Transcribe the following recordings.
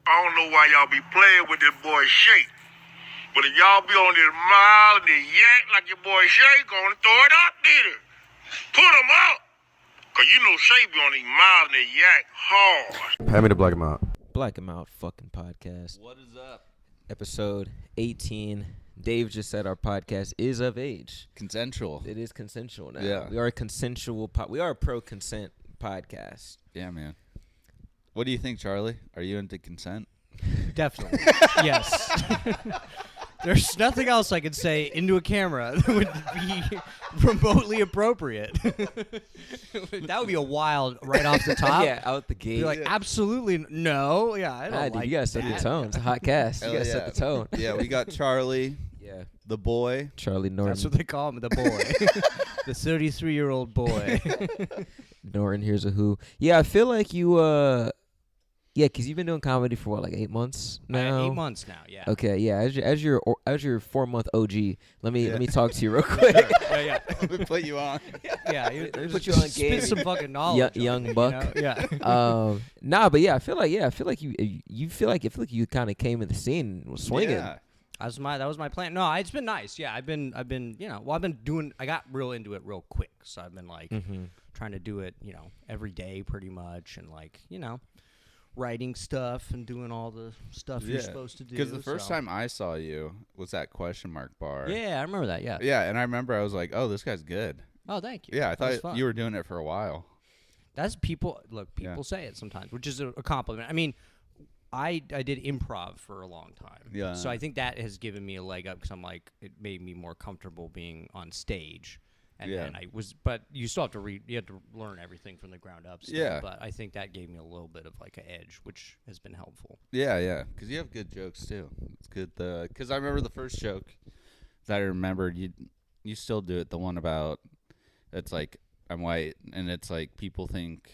I don't know why y'all be playing with this boy Shay. But if y'all be on this mile and this yak like your boy Shay, gonna throw it up there. Put him out. Cause you know Shay be on these miles and this yak hard. Hand me the black him out. Black him out fucking podcast. What is up? Episode 18. Dave just said our podcast is of age. Consensual. It is consensual now. Yeah. We are a consensual we are a pro-consent podcast. Yeah, man. What do you think, Charlie? Are you into consent? Definitely. Yes. There's nothing else I could say into a camera that would be remotely appropriate. That would be a wild right off the top. Yeah, out the gate. You're like, absolutely no. Yeah, I don't like dude, you gotta set that. the tone. It's a hot cast. You Hell gotta yeah. set the tone. Yeah, we got Charlie, Yeah. the boy. Charlie Norton. That's what they call him, the boy. The 33-year-old boy. Norton, here's a who. Yeah, I feel like you, yeah, because you've been doing comedy for what, like 8 months now? 8 months now, yeah. Okay, yeah. As your 4-month OG, let me talk to you real quick. Yeah. Let me put you on. Yeah, Put you on spit game. some fucking knowledge. Young on me, buck. You know? Yeah. Nah, but yeah, I feel like you feel like you kind of came in the scene and was swinging. Yeah. That was my plan. No, it's been nice. Yeah, I've been I got real into it real quick. So I've been like trying to do it, every day pretty much, and like, writing stuff and doing all the stuff you're supposed to do. Because the first time I saw you was that question mark bar. Yeah, I remember that. Yeah. Yeah, and I remember I was like, oh, this guy's good. Oh, thank you. Yeah, I That was thought fun. you were doing it for a while. That's people. Look, people say it sometimes, which is a compliment. I mean, I did improv for a long time. Yeah. So I think that has given me a leg up because I'm like, it made me more comfortable being on stage. And then but you still have to you have to learn everything from the ground up still. Yeah. But I think that gave me a little bit of like an edge, which has been helpful. Yeah, because you have good jokes too. It's good. Because I remember the first joke that I remembered. You still do it. The one about it's like I'm white, and it's like people think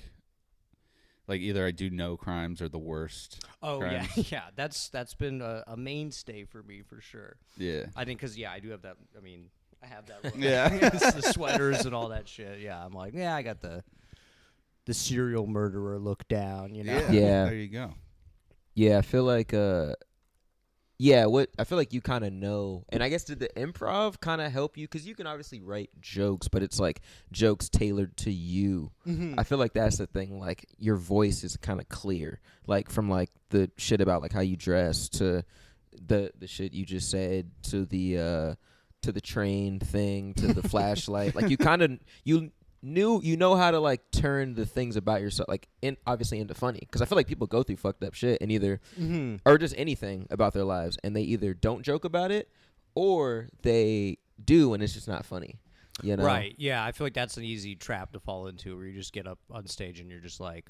like either I do no crimes or the worst. Oh crimes. yeah. That's been a mainstay for me for sure. Yeah. I think because I do have that. I mean, I have that look. Yeah. It's the sweaters and all that shit. Yeah, I'm like, I got the serial murderer look down, Yeah. There you go. Yeah, I feel like I feel like you kind of know, and I guess did the improv kind of help you? Because you can obviously write jokes, but it's like jokes tailored to you. Mm-hmm. I feel like that's the thing. Like your voice is kind of clear, like from like the shit about like how you dress to the shit you just said to the train thing to the flashlight. Like you know how to like turn the things about yourself like obviously into funny, because I feel like people go through fucked up shit and either or just anything about their lives, and they either don't joke about it or they do and it's just not funny, Right. Yeah, I feel like that's an easy trap to fall into, where you just get up on stage and you're just like,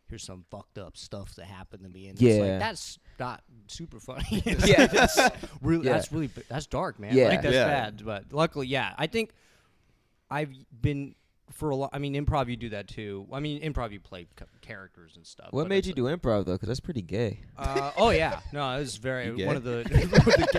here's some fucked up stuff that happened to me, and it's like, that's not super funny. Yeah. That's dark, man. Yeah. Like, that's Yeah. bad. But luckily, I think I've been for a lot. I mean, improv, you do that too. I mean, improv, you play characters and stuff. What made you do improv though? Because that's pretty gay. Oh yeah, no, it was one of the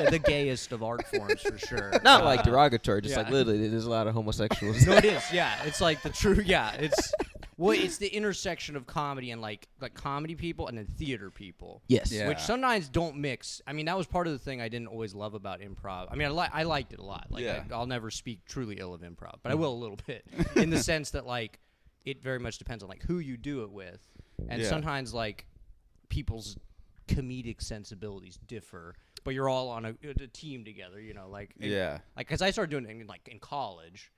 the gayest of art forms for sure. Not like derogatory, just yeah. like literally there's a lot of homosexuals. No, it is. Yeah, it's like the true. Yeah, it's it's the intersection of comedy and like comedy people and then theater people. Yes. Yeah. Which sometimes don't mix. I mean, that was part of the thing I didn't always love about improv. I mean, I liked it a lot. Like, Yeah. I'll never speak truly ill of improv, but I will a little bit in the sense that like it very much depends on like who you do it with, and Yeah. sometimes like people's comedic sensibilities differ, but you're all on a team together. Like Yeah. like because I started doing it in college.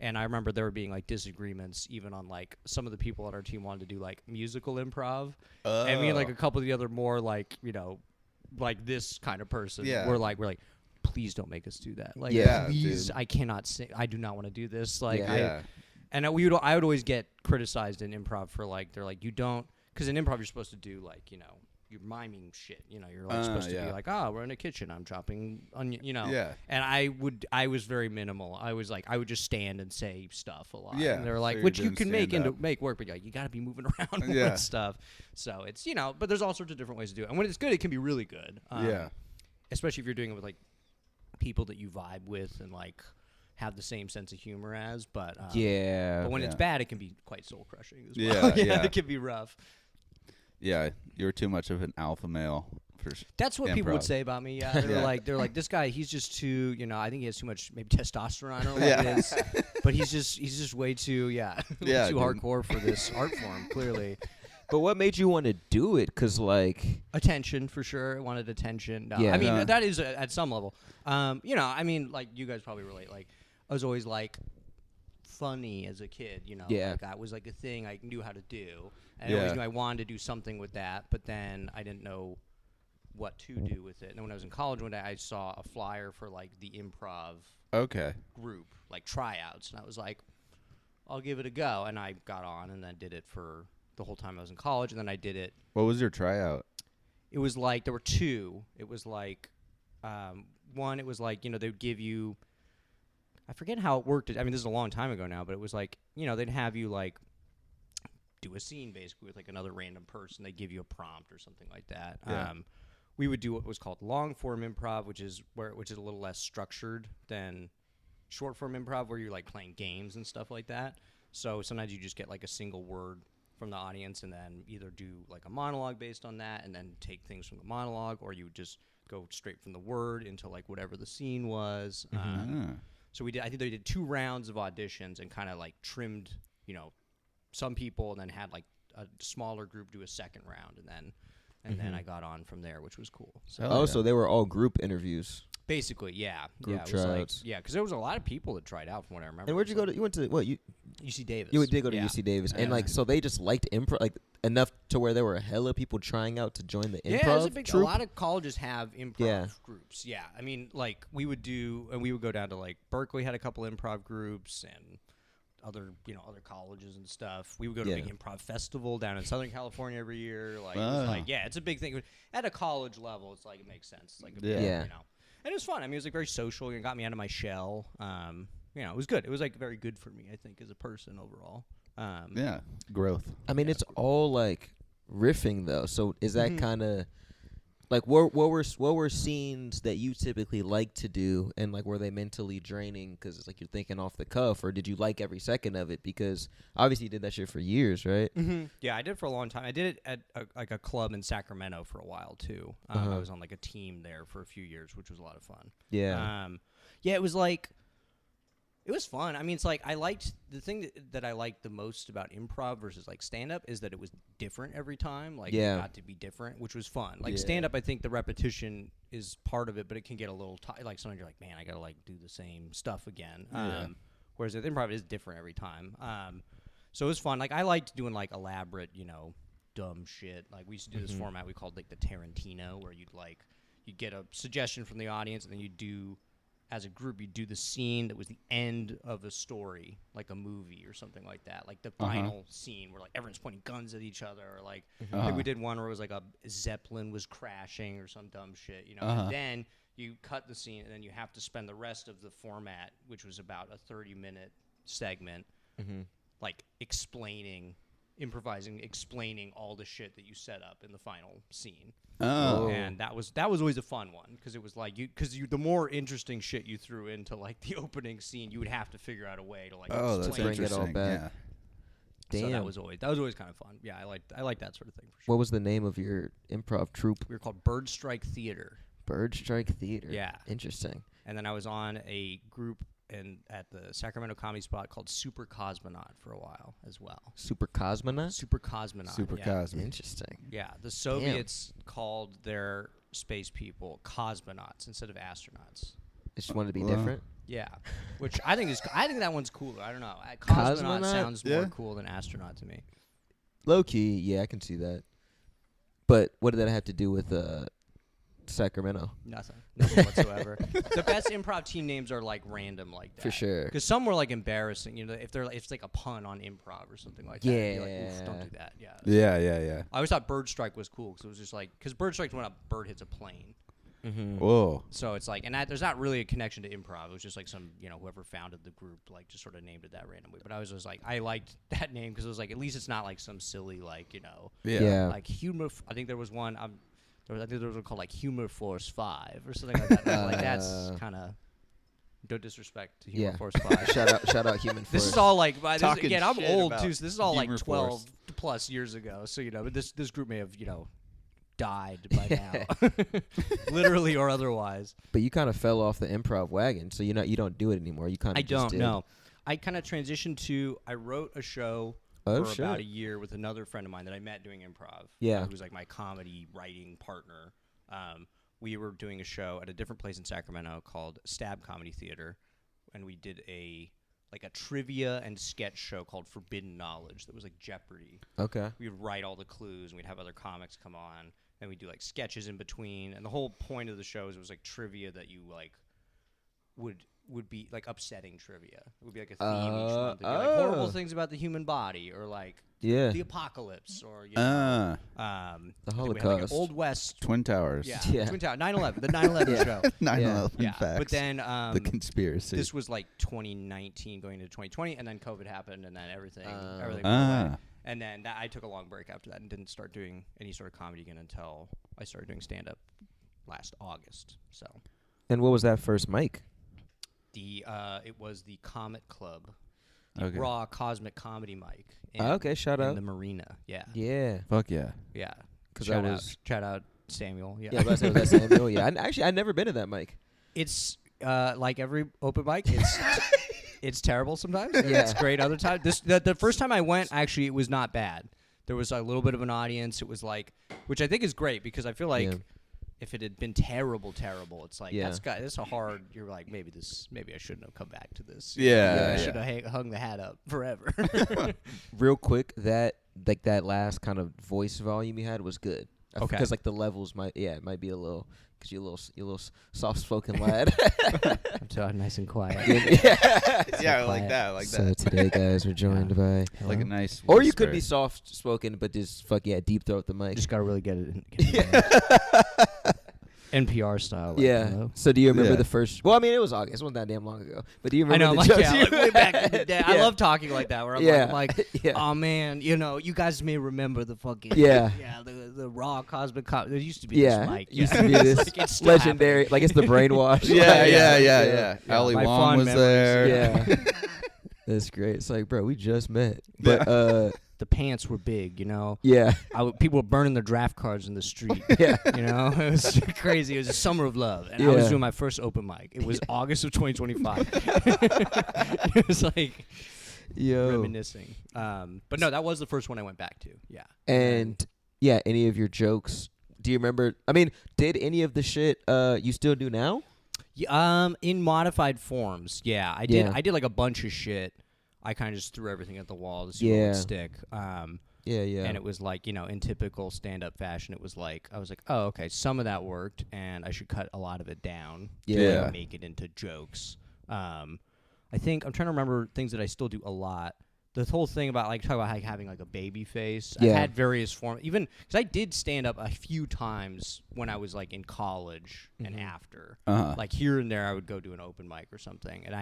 And I remember there being like disagreements even on like some of the people on our team wanted to do like musical improv, and me and like a couple of the other more like like this kind of person we're like please don't make us do that. Like please, dude. I cannot sing. I do not want to do this. Like Yeah. I would always get criticized in improv for like they're like you don't, because in improv you're supposed to do like you're miming shit. You're like supposed to be like, we're in a kitchen, I'm chopping onion, Yeah. And I was very minimal. I was like, I would just stand and say stuff a lot. Yeah, And they're so like, you which you didn't can make stand up. work, but you got to be moving around more Yeah. and stuff. So it's, but there's all sorts of different ways to do it. And when it's good, it can be really good. Yeah. Especially if you're doing it with like people that you vibe with and like have the same sense of humor as. But Yeah. but when it's bad, it can be quite soul crushing as well. Yeah, yeah. It can be rough. Yeah, you're too much of an alpha male for That's what people would improv. say about me. Yeah, they're like, this guy, he's just too, I think he has too much maybe testosterone. I don't know what it is, but he's just way too, way too hardcore for this art form. Clearly, But what made you want to do it? Because, like... Attention, for sure. I wanted attention. No, Yeah. I mean, that is at some level. I mean, like, you guys probably relate. Like, I was always, like, funny as a kid, Yeah. Like, that was, like, a thing I knew how to do. And I always knew I wanted to do something with that, but then I didn't know what to do with it. And then when I was in college one day, I saw a flyer for, like, the improv group, like, tryouts. And I was like, I'll give it a go. And I got on and then did it for... the whole time I was in college, and then I did it. What was your tryout? It was like, there were two. It was like, one, it was like, they would give you, I forget how it worked. I mean, this is a long time ago now, but it was like, they'd have you, like, do a scene, basically, with, like, another random person. They'd give you a prompt or something like that. Yeah. We would do what was called long-form improv, which is a little less structured than short-form improv, where you're, like, playing games and stuff like that. So sometimes you just get, like, a single word from the audience and then either do like a monologue based on that and then take things from the monologue, or you would just go straight from the word into like whatever the scene was. So I think they did 2 rounds of auditions and kind of like trimmed, some people, and then had like a smaller group do a second round, and then I got on from there, which was cool. So So they were all group interviews. basically, yeah. Group It was like, tryouts. because there was a lot of people that tried out from what I remember. And where'd you go to? You went to what? UC Davis. You did go to Yeah. UC Davis, and like, so they just liked improv, like enough to where there were hella people trying out to join the improv. Yeah, there's a troupe? lot of colleges have improv Yeah. groups. Yeah, I mean, like we would go down to like Berkeley had a couple improv groups, and other colleges and stuff. We would go to a big improv festival down in Southern California every year. Like, it was like, it's a big thing at a college level. It's like it makes sense. It's like a big, and it was fun. I mean, it was like very social. It got me out of my shell. It was good. It was like very good for me, I think, as a person overall. Growth. I mean, it's all like riffing though. So is that kind of like what were scenes that you typically like to do, and like were they mentally draining because it's like you're thinking off the cuff, or did you like every second of it? Because obviously you did that shit for years, right? Yeah, I did for a long time. I did it at a club in Sacramento for a while too. I was on like a team there for a few years, which was a lot of fun. Yeah. It was like. It was fun. I mean, it's like I liked the thing that I liked the most about improv versus like stand-up is that it was different every time. Like, it got to be different, which was fun. Like, stand-up, I think the repetition is part of it, but it can get a little like sometimes you're like, man, I gotta like do the same stuff again. Whereas with improv, it is different every time. So it was fun. Like, I liked doing like elaborate, dumb shit. Like, we used to do this format we called like the Tarantino, where you'd get a suggestion from the audience, and then as a group, you do the scene that was the end of a story, like a movie or something like that, like the final scene where like everyone's pointing guns at each other, or like I think we did one where it was like a Zeppelin was crashing or some dumb shit, And then you cut the scene, and then you have to spend the rest of the format, which was about a 30-minute segment, like improvising, explaining all the shit that you set up in the final scene. And that was always a fun one, because it was like the more interesting shit you threw into like the opening scene, you would have to figure out a way to like explain bring it all back. Yeah. Damn. So that was always kind of fun. Yeah, I like that sort of thing for sure. What was the name of your improv troupe? We were called Bird Strike Theater. Bird Strike Theater. Yeah. Interesting. And then I was on a group at the Sacramento comedy spot called Super Cosmonaut for a while as well. Super Cosmonaut? Super Cosmonaut. Super yeah. Cosmic. Interesting. Yeah, the Soviets called their space people cosmonauts instead of astronauts. They just wanted to be different? Yeah, which I think that one's cooler. I don't know. Cosmonaut Cosmonaut? sounds more cool than astronaut to me. Low key, yeah, I can see that. But what did that have to do with Sacramento? Nothing whatsoever. The best improv team names are like random like that. For sure. Because some were like embarrassing. If it's like a pun on improv or something like that. You're like, oof, don't do that. Yeah. Yeah. I always thought Bird Strike was cool, because it was just like, because Bird Strike's when a bird hits a plane. Whoa. So it's like, and there's not really a connection to improv. It was just like some, whoever founded the group, like, just sort of named it that randomly. But I was just like, I liked that name because it was like, at least it's not like some silly, like, Yeah. like humor. I think there was one. I think there was one called like Humor Force 5 or something like that. Like, that's kind of Don't disrespect to Human Yeah. Force 5. shout out Human Force. This is all like, Talking again, I'm shit old about too, so this is all like Humor 12 Force. plus years ago. So, but this group may have, died by now. Literally or otherwise. But you kind of fell off the improv wagon, so you don't do it anymore. You kind of I just don't did. know. I kind of transitioned to, I wrote a show for shit. about a year with another friend of mine that I met doing improv. Yeah. Who was like my comedy writing partner. We were doing a show at a different place in Sacramento called Stab Comedy Theater, and we did a trivia and sketch show called Forbidden Knowledge that was like Jeopardy. Okay. We would write all the clues, and we'd have other comics come on, and we'd do like sketches in between. And the whole point of the show is it was like trivia that you like would be like upsetting trivia. It would be like a theme each month. It'd be like horrible things about the human body, or like the apocalypse, or the Holocaust, like an Old West. Twin Towers. Yeah. Twin Towers, 9/11, the 9/11 show. 9/11 Yeah, facts. but then the conspiracy. this was like 2019 going into 2020, and then COVID happened, and then everything went Ah. away. And then I took a long break after that and didn't start doing any sort of comedy again until I started doing stand-up last August. So And what was that first mic? it was the Comet Club, the Okay. raw cosmic comedy mic. Okay, shout in out. the Marina. Yeah. Yeah. Fuck yeah. Yeah. 'Cause Shout out Samuel. Yeah. Yeah, but was that Samuel? Yeah. I'd never been to that mic. It's like every open mic. It's it's terrible sometimes. Yeah. It's great other times. The first time I went, actually, it was not bad. There was a little bit of an audience. It was like, which I think is great because I feel like if it had been terrible, it's like that's a hard. You're like maybe I shouldn't have come back to this. Yeah. I should have hung the hat up forever. Real quick, that last kind of voice volume you had was good. Okay. Because like the levels might be a little, because you're a little soft spoken lad. I'm so nice and quiet. Yeah, I like that. I like So that. today, guys, we're joined by. Like a nice. Or you could whisper. be soft spoken, but just deep throat the mic. Just gotta really get it. NPR style. Like, hello. So do you remember Yeah. the first? Well, I mean, it was August. It wasn't that damn long ago. But do you I remember know, the jokes you way back in the had? day. I Yeah. love talking like that, where I'm Yeah. like, Yeah. oh man, you guys may remember the fucking the raw cosmic. There used to be this mic. Used to be this Like, it's still legendary, like it's the brainwash. Yeah. Ali My Wong fond was memories. there. Yeah. That's great. It's like, bro, we just met. But the pants were big, yeah. People were burning their draft cards in the street. Yeah. It was crazy. It was a summer of love, and I was Yeah. doing my first open mic. It was August of 2025. It was like reminiscing. But no, that was the first one I went back to. Yeah. And yeah, any of your jokes? Do you remember? I mean, did any of the shit you still do now? Yeah, in modified forms. Yeah, I did. Yeah. I did like a bunch of shit. I kind of just threw everything at the wall to see what would stick. Yeah. And it was like, in typical stand-up fashion, it was like, I was like, oh, okay, some of that worked, and I should cut a lot of it down Yeah. to make it into jokes. I think, I'm trying to remember things that I still do a lot. The whole thing about, talk about having, a baby face. Yeah. I've had various forms, even, because I did stand-up a few times when I was, in college and after. Uh-huh. Here and there, I would go do an open mic or something, and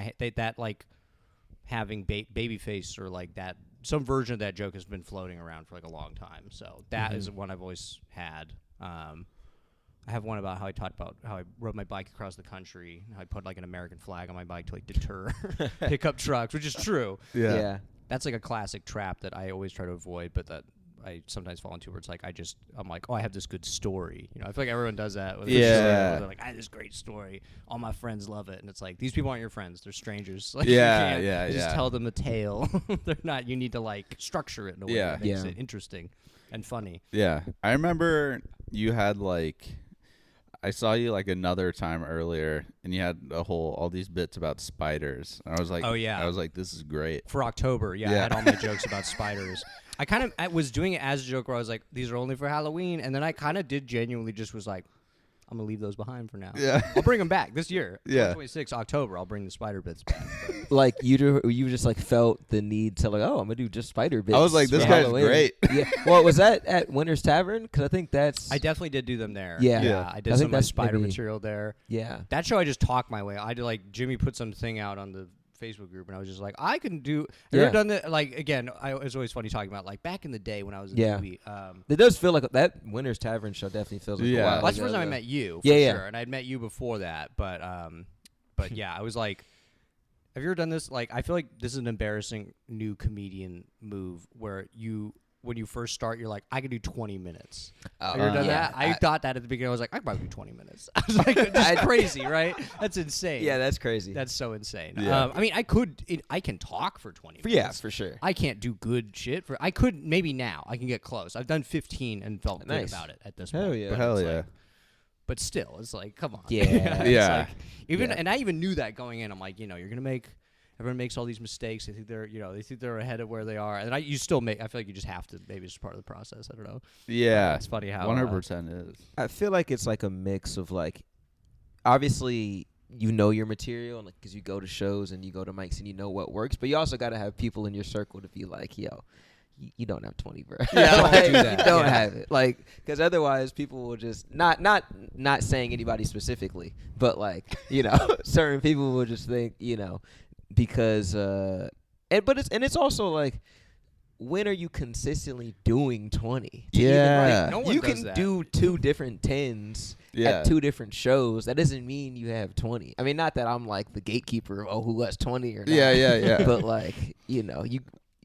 having baby face or that some version of that joke has been floating around for a long time. So that is one I've always had. I have one about how I talked about how I rode my bike across the country. I put an American flag on my bike to deter pickup trucks, which is true. Yeah. That's a classic trap that I always try to avoid, but that I sometimes fall into where it's I'm like, oh, I have this good story. I feel like everyone does that. With Yeah. They're like, I have this great story. All my friends love it. And it's like, these people aren't your friends. They're strangers. You just tell them a tale. They're not, you need to structure it in a way that makes it interesting and funny. Yeah. I remember you had I saw you another time earlier, and you had all these bits about spiders. And I was like, oh yeah, I was like, this is great. For October, I had all my jokes about spiders. I was doing it as a joke where I was like, these are only for Halloween, and then I kind of did genuinely just was like, I'm gonna leave those behind for now. Yeah. I'll bring them back this year. Yeah. 26 October, I'll bring the spider bits back. You just felt the need to oh, I'm gonna do just spider bits. I was like, this for guy's Halloween. great. Yeah. Well, was that at Winter's Tavern? Because I think that's. I definitely did do them there. Yeah. I did I some think of my that's spider maybe- material there. Yeah. That show I just talked my way. I did Jimmy put something out on the Facebook group, and I was just like, I can do. Have you ever done that? Again, it was always funny talking about back in the day when I was in the movie. It does feel like that Winter's Tavern show definitely feels like a while Well, that's the ago, first time I though. met you. For Yeah, yeah. sure. And I'd met you before that, but yeah, I was like, Have you ever done this? Like, I feel like this is an embarrassing new comedian move where when you first start, you're like, I can do 20 minutes. Have you ever done that? I thought that at the beginning. I was like, I can probably do 20 minutes. I was like, that's crazy, right? That's insane. Yeah, that's crazy. That's so insane. Yeah. I mean, I can talk for 20 minutes. Yeah, for sure. I can't do good shit I could maybe now. I can get close. I've done 15 and felt good about it at this point. Hell yeah. But Hell it's yeah. like, but still, it's like, come on. Yeah. It's Yeah. like, and I even knew that going in. I'm like, you're gonna make. Everyone makes all these mistakes. They think they're ahead of where they are, and you still make. I feel like you just have to. Maybe it's part of the process. I don't know. Yeah. It's funny how 100% is. I feel like it's like a mix of like, obviously you know your material, and like because you go to shows and you go to mics and you know what works, but you also got to have people in your circle to be like, yo, you don't have 20, bro. Yeah, Like, don't do that. You don't Yeah. have it, like, because otherwise people will just not saying anybody specifically, but like certain people will just think because it's also like, when are you consistently doing 20? Yeah. No one You does can that. do 2 different 10s at 2 different shows. That doesn't mean you have 20. I mean, not that I'm like the gatekeeper of who has 20 or not. Yeah. But like,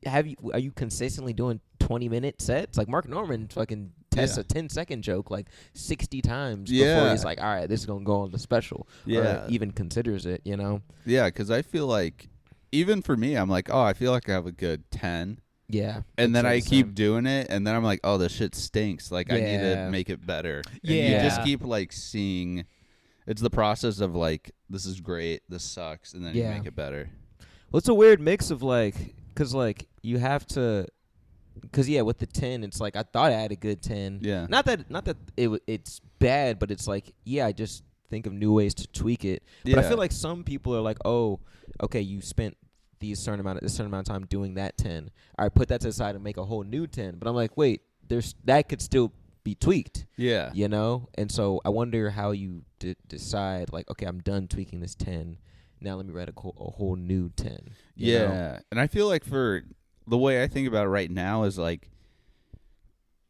are you consistently doing 20-minute sets? Like Mark Norman fucking tests a 10-second joke like 60 times before he's like, all right, this is going to go on the special. Yeah. Or even considers it, Yeah, because I feel like, even for me, I'm like, oh, I feel like I have a good 10. Yeah. And then I It's keep doing it, and then I'm like, oh, this shit stinks. Like, I need to Yeah. make it better. Yeah. And you just keep, like, seeing. It's the process of, like, this is great, this sucks, and then you Yeah. make it better. Well, it's a weird mix of like, because like you have to, because with the 10, it's like I thought I had a good 10. Yeah. Not that it's bad, but it's like I just think of new ways to tweak it. But I Yeah. feel like some people are like, oh, okay, you spent this certain amount of time doing that 10. All right, put that to the side and make a whole new 10. But I'm like, wait, that could still be tweaked. Yeah. And so I wonder how you decide like, okay, I'm done tweaking this 10. Now let me write a whole new 10. you know? And I feel like for the way I think about it right now is like,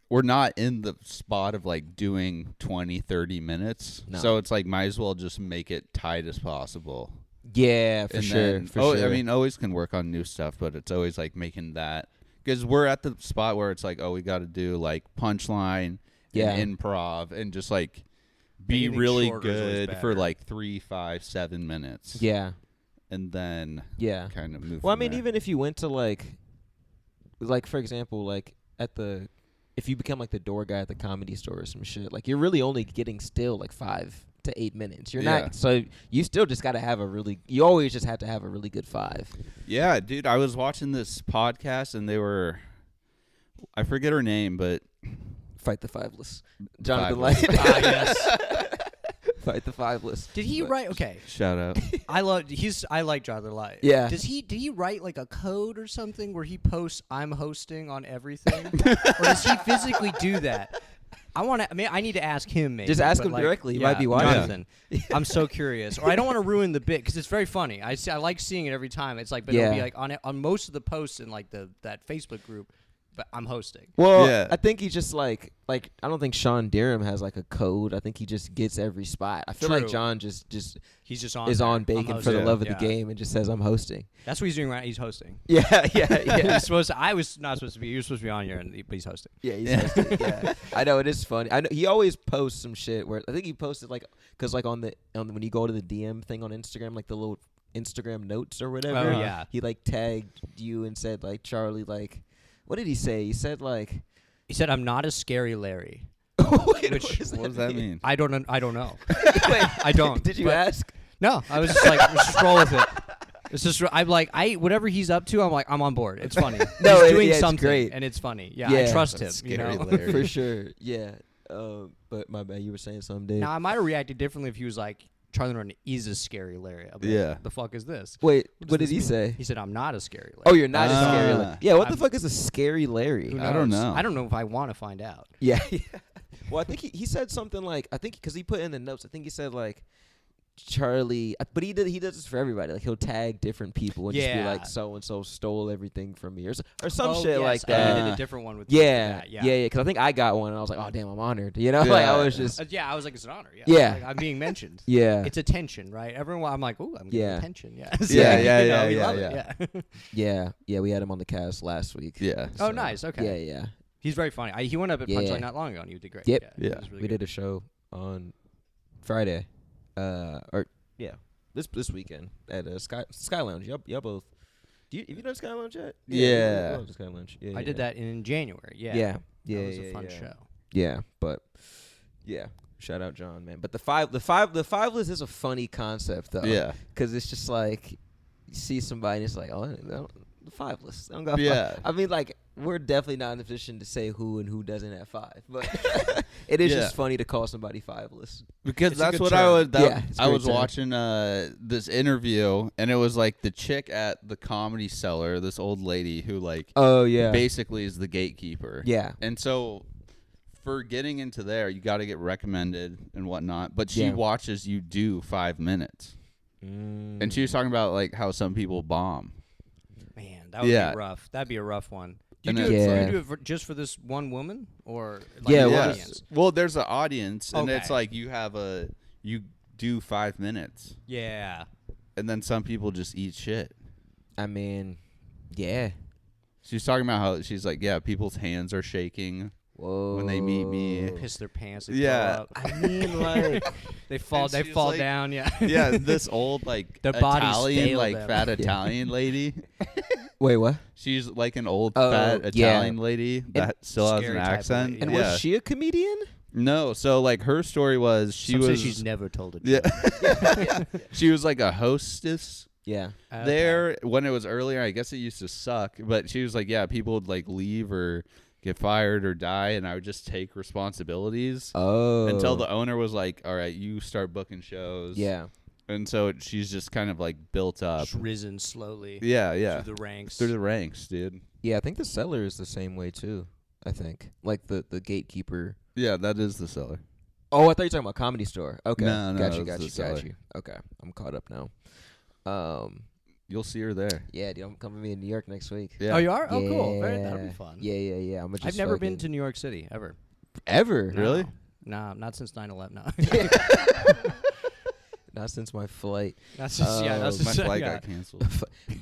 we're not in the spot of like doing 20, 30 minutes. No. So it's like, might as well just make it tight as possible. Yeah, for And sure. then- For sure. I mean, always can work on new stuff, but it's always like making that, because we're at the spot where it's like, oh, we got to do like punchline and improv and just like be Anything really shorter is always good for better. like 3, 5, 7 minutes. Yeah. And then Yeah. kind of move. Well, I from mean, there. even if you went to like for example, like if you become like the door guy at the Comedy Store or some shit, like you're really only getting still like 5 to 8 minutes. You're Yeah. not, so you still just got to you always just have to have a really good 5. Yeah, dude, I was watching this podcast and I forget her name, but Fight the Fiveless. Jonathan Fiveless. Light. yes. Fight the Fiveless. Did he But- wray? Okay. shout out. I like Jonathan Light. Yeah. Did he write like a code or something where he posts "I'm hosting" on everything, or does he physically do that? I need to ask him. Maybe Just ask but him like, directly. He might be watching. Jonathan, I'm so curious. Or I don't want to ruin the bit because it's very funny. I like seeing it every time. It's like, but it'll be like on most of the posts in like that Facebook group. But I'm hosting. Well, Yeah. I think he just like I don't think Sean Deerham has like a code. I think he just gets every spot. I feel like True. John just He's just on. is there. on I'm bacon for the hosting. love of Yeah. the game and just says I'm hosting. That's what he's doing right now. He's hosting. Yeah. He's supposed to, I was not supposed to be. You were supposed to be on here, but he's hosting. Yeah, he's hosting. Yeah, I know it is funny. I know he always posts some shit where I think he posted like because like on the when you go to the DM thing on Instagram, like the little Instagram notes or whatever. Oh, yeah. He like tagged you and said like Charlie like what did he say? He said like He said, "I'm not a scary Larry." wait, Which- what What does that mean? I don't know. Wait, I don't. Did you but- ask? No, I was just like, let's just roll with it. It's just I'm like whatever he's up to. I'm like I'm on board. It's funny. No, he's doing it's something, great. and it's funny. Yeah, I trust him. You scary know. Larry. For sure. Yeah. But my bad. You were saying something, Dave. Now I might have reacted differently if he was like, Charlie Norton is a scary Larry. I'd be Yeah. like, the fuck is this? Wait, does what did this he mean? say? He said, "I'm not a scary Larry." Oh, you're not a scary Ah. Larry. Yeah, what the I'm- fuck is a scary Larry? Who I don't knows? know. I don't know if I want to find out. Yeah. Well, I think he said something like, I think because he put in the notes, I think he said like, Charlie, but he does this for everybody. Like he'll tag different people and just be Yeah. like, so and so stole everything from me, or some Oh, shit yes, like I that. did a different one with Yeah, that, yeah. Because I think I got one, and I was like, oh damn, I'm honored. You know, like I was just I was like, it's an honor. Yeah. Yeah. Like, I'm being mentioned. yeah, It's attention, right? Everyone, I'm like, ooh, I'm getting Yeah. attention. Yeah. Yeah, yeah, we yeah, love yeah. it. yeah. We had him on the cast last week. Yeah. Oh, nice. Okay. Yeah. He's very funny. He went up at Yeah. Punchline not long ago, and you did great. Yep. Yeah. Yeah. He was really We good. did a show on Friday, this weekend at Sky Lounge. Y'all both. Have you done Sky Lounge yet? Yeah. you done Sky Lounge. Yeah, I did that in January. Yeah. Yeah. That was a fun show. Yeah, but shout out John, man. But the fiveless is a funny concept though. Yeah. because it's just like you see somebody and it's like, oh, the fiveless. I don't got Yeah. five. I mean, like we're definitely not in a position to say who and who doesn't have five, but it is Yeah. just funny to call somebody fiveless. Because It's a that's good what term. I was. It's a I great was term. watching this interview, and it was like the chick at the Comedy Cellar, this old lady who like Oh yeah, basically is the gatekeeper. yeah, And so for getting into there, you got to get recommended and whatnot. But she Yeah. watches you do 5 minutes, and she was talking about like how some people bomb. Man, that would Yeah. be rough. That'd be a rough one. Do And you then- do it, Yeah. you do it just for this one woman, or like Yeah, an well, audience? Well, there's an audience, and it's Okay. like you do 5 minutes, Yeah. and then some people just eat shit. I mean, yeah. She's talking about how she's like, yeah, people's hands are shaking Whoa. when they meet me. Piss their pants. They Yeah. throw up. I mean, like, They fall. And They she's fall like- down. Yeah. Yeah, this old like Their bodies Italian, fail like them. fat Yeah. Italian lady. wait, what? She's like an old Oh, fat yeah. Italian lady that still has an Scary type of accent. lady. And yeah. was she a comedian? No, so like her story was she Some say was she's never told a yeah. joke. She was like a hostess Yeah. Okay. there when it was earlier. I guess it used to suck, but she was like, yeah, people would like leave or get fired or die, and I would just take responsibilities Oh. until the owner was like, all right, you start booking shows. Yeah. And so she's just kind of like built up. Just risen slowly Yeah. through the ranks. Through the ranks, dude. Yeah, I think the Cellar is the same way too. I think like the gatekeeper. Yeah, that is the seller. Oh, I thought you were talking about Comedy Store. Okay, No, got it's you, the got Cellar. you. Okay, I'm caught up now. You'll see her there. Yeah, dude, I'm coming to me in New York next week. Yeah. Oh, you are? Oh, cool. Very, that'll be Yeah. fun. Yeah. I'm I've never been to New York City ever. ever. No. Really? No, not since 9/11. No. Not since my flight. That's just that's My just, flight yeah. got canceled.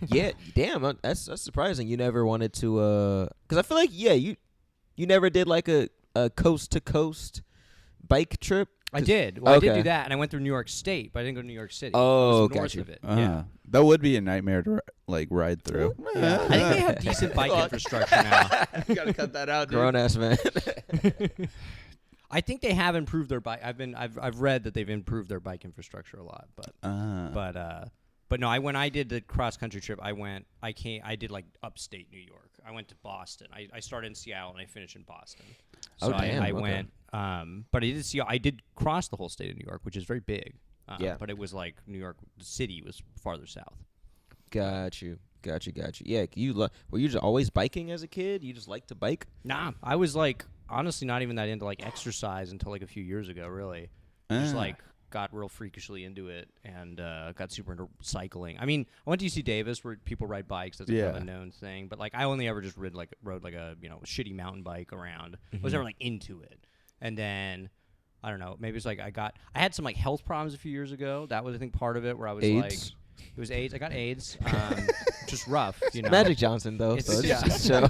Yeah, damn, that's surprising. You never wanted to, because I feel like you never did like a coast to coast bike trip. I did. Well, I did Okay. do that, and I went through New York State, but I didn't go to New York City. Oh, I was got north you. of it. Yeah. That would be a nightmare to like ride through. Yeah. I think they have decent bike infrastructure now. You gotta cut that out, dude. Grown ass man. I think they have improved their bike. I've read that they've improved their bike infrastructure a lot, but no. When I did the cross country trip, I did like upstate New York. I went to Boston. I started in Seattle and I finished in Boston. So Oh, damn, I okay. went. But I did cross the whole state of New York, which is very big. Yeah. But it was like New York, the city was farther south. Got you. Yeah, were you just always biking as a kid? You just like to bike? Nah, I was like honestly not even that into like exercise until like a few years ago. Really, just like got real freakishly into it and got super into cycling. I mean, I went to UC Davis where people ride bikes. That's kind of a known thing. But like, I only ever just rode like a shitty mountain bike around. I was never like into it. And then I don't know. Maybe it's like I had some like health problems a few years ago. That was I think part of it where I was AIDS? like. It was AIDS. I got AIDS. Just rough, you know. Magic Johnson though. It's- So it's yeah. just chill.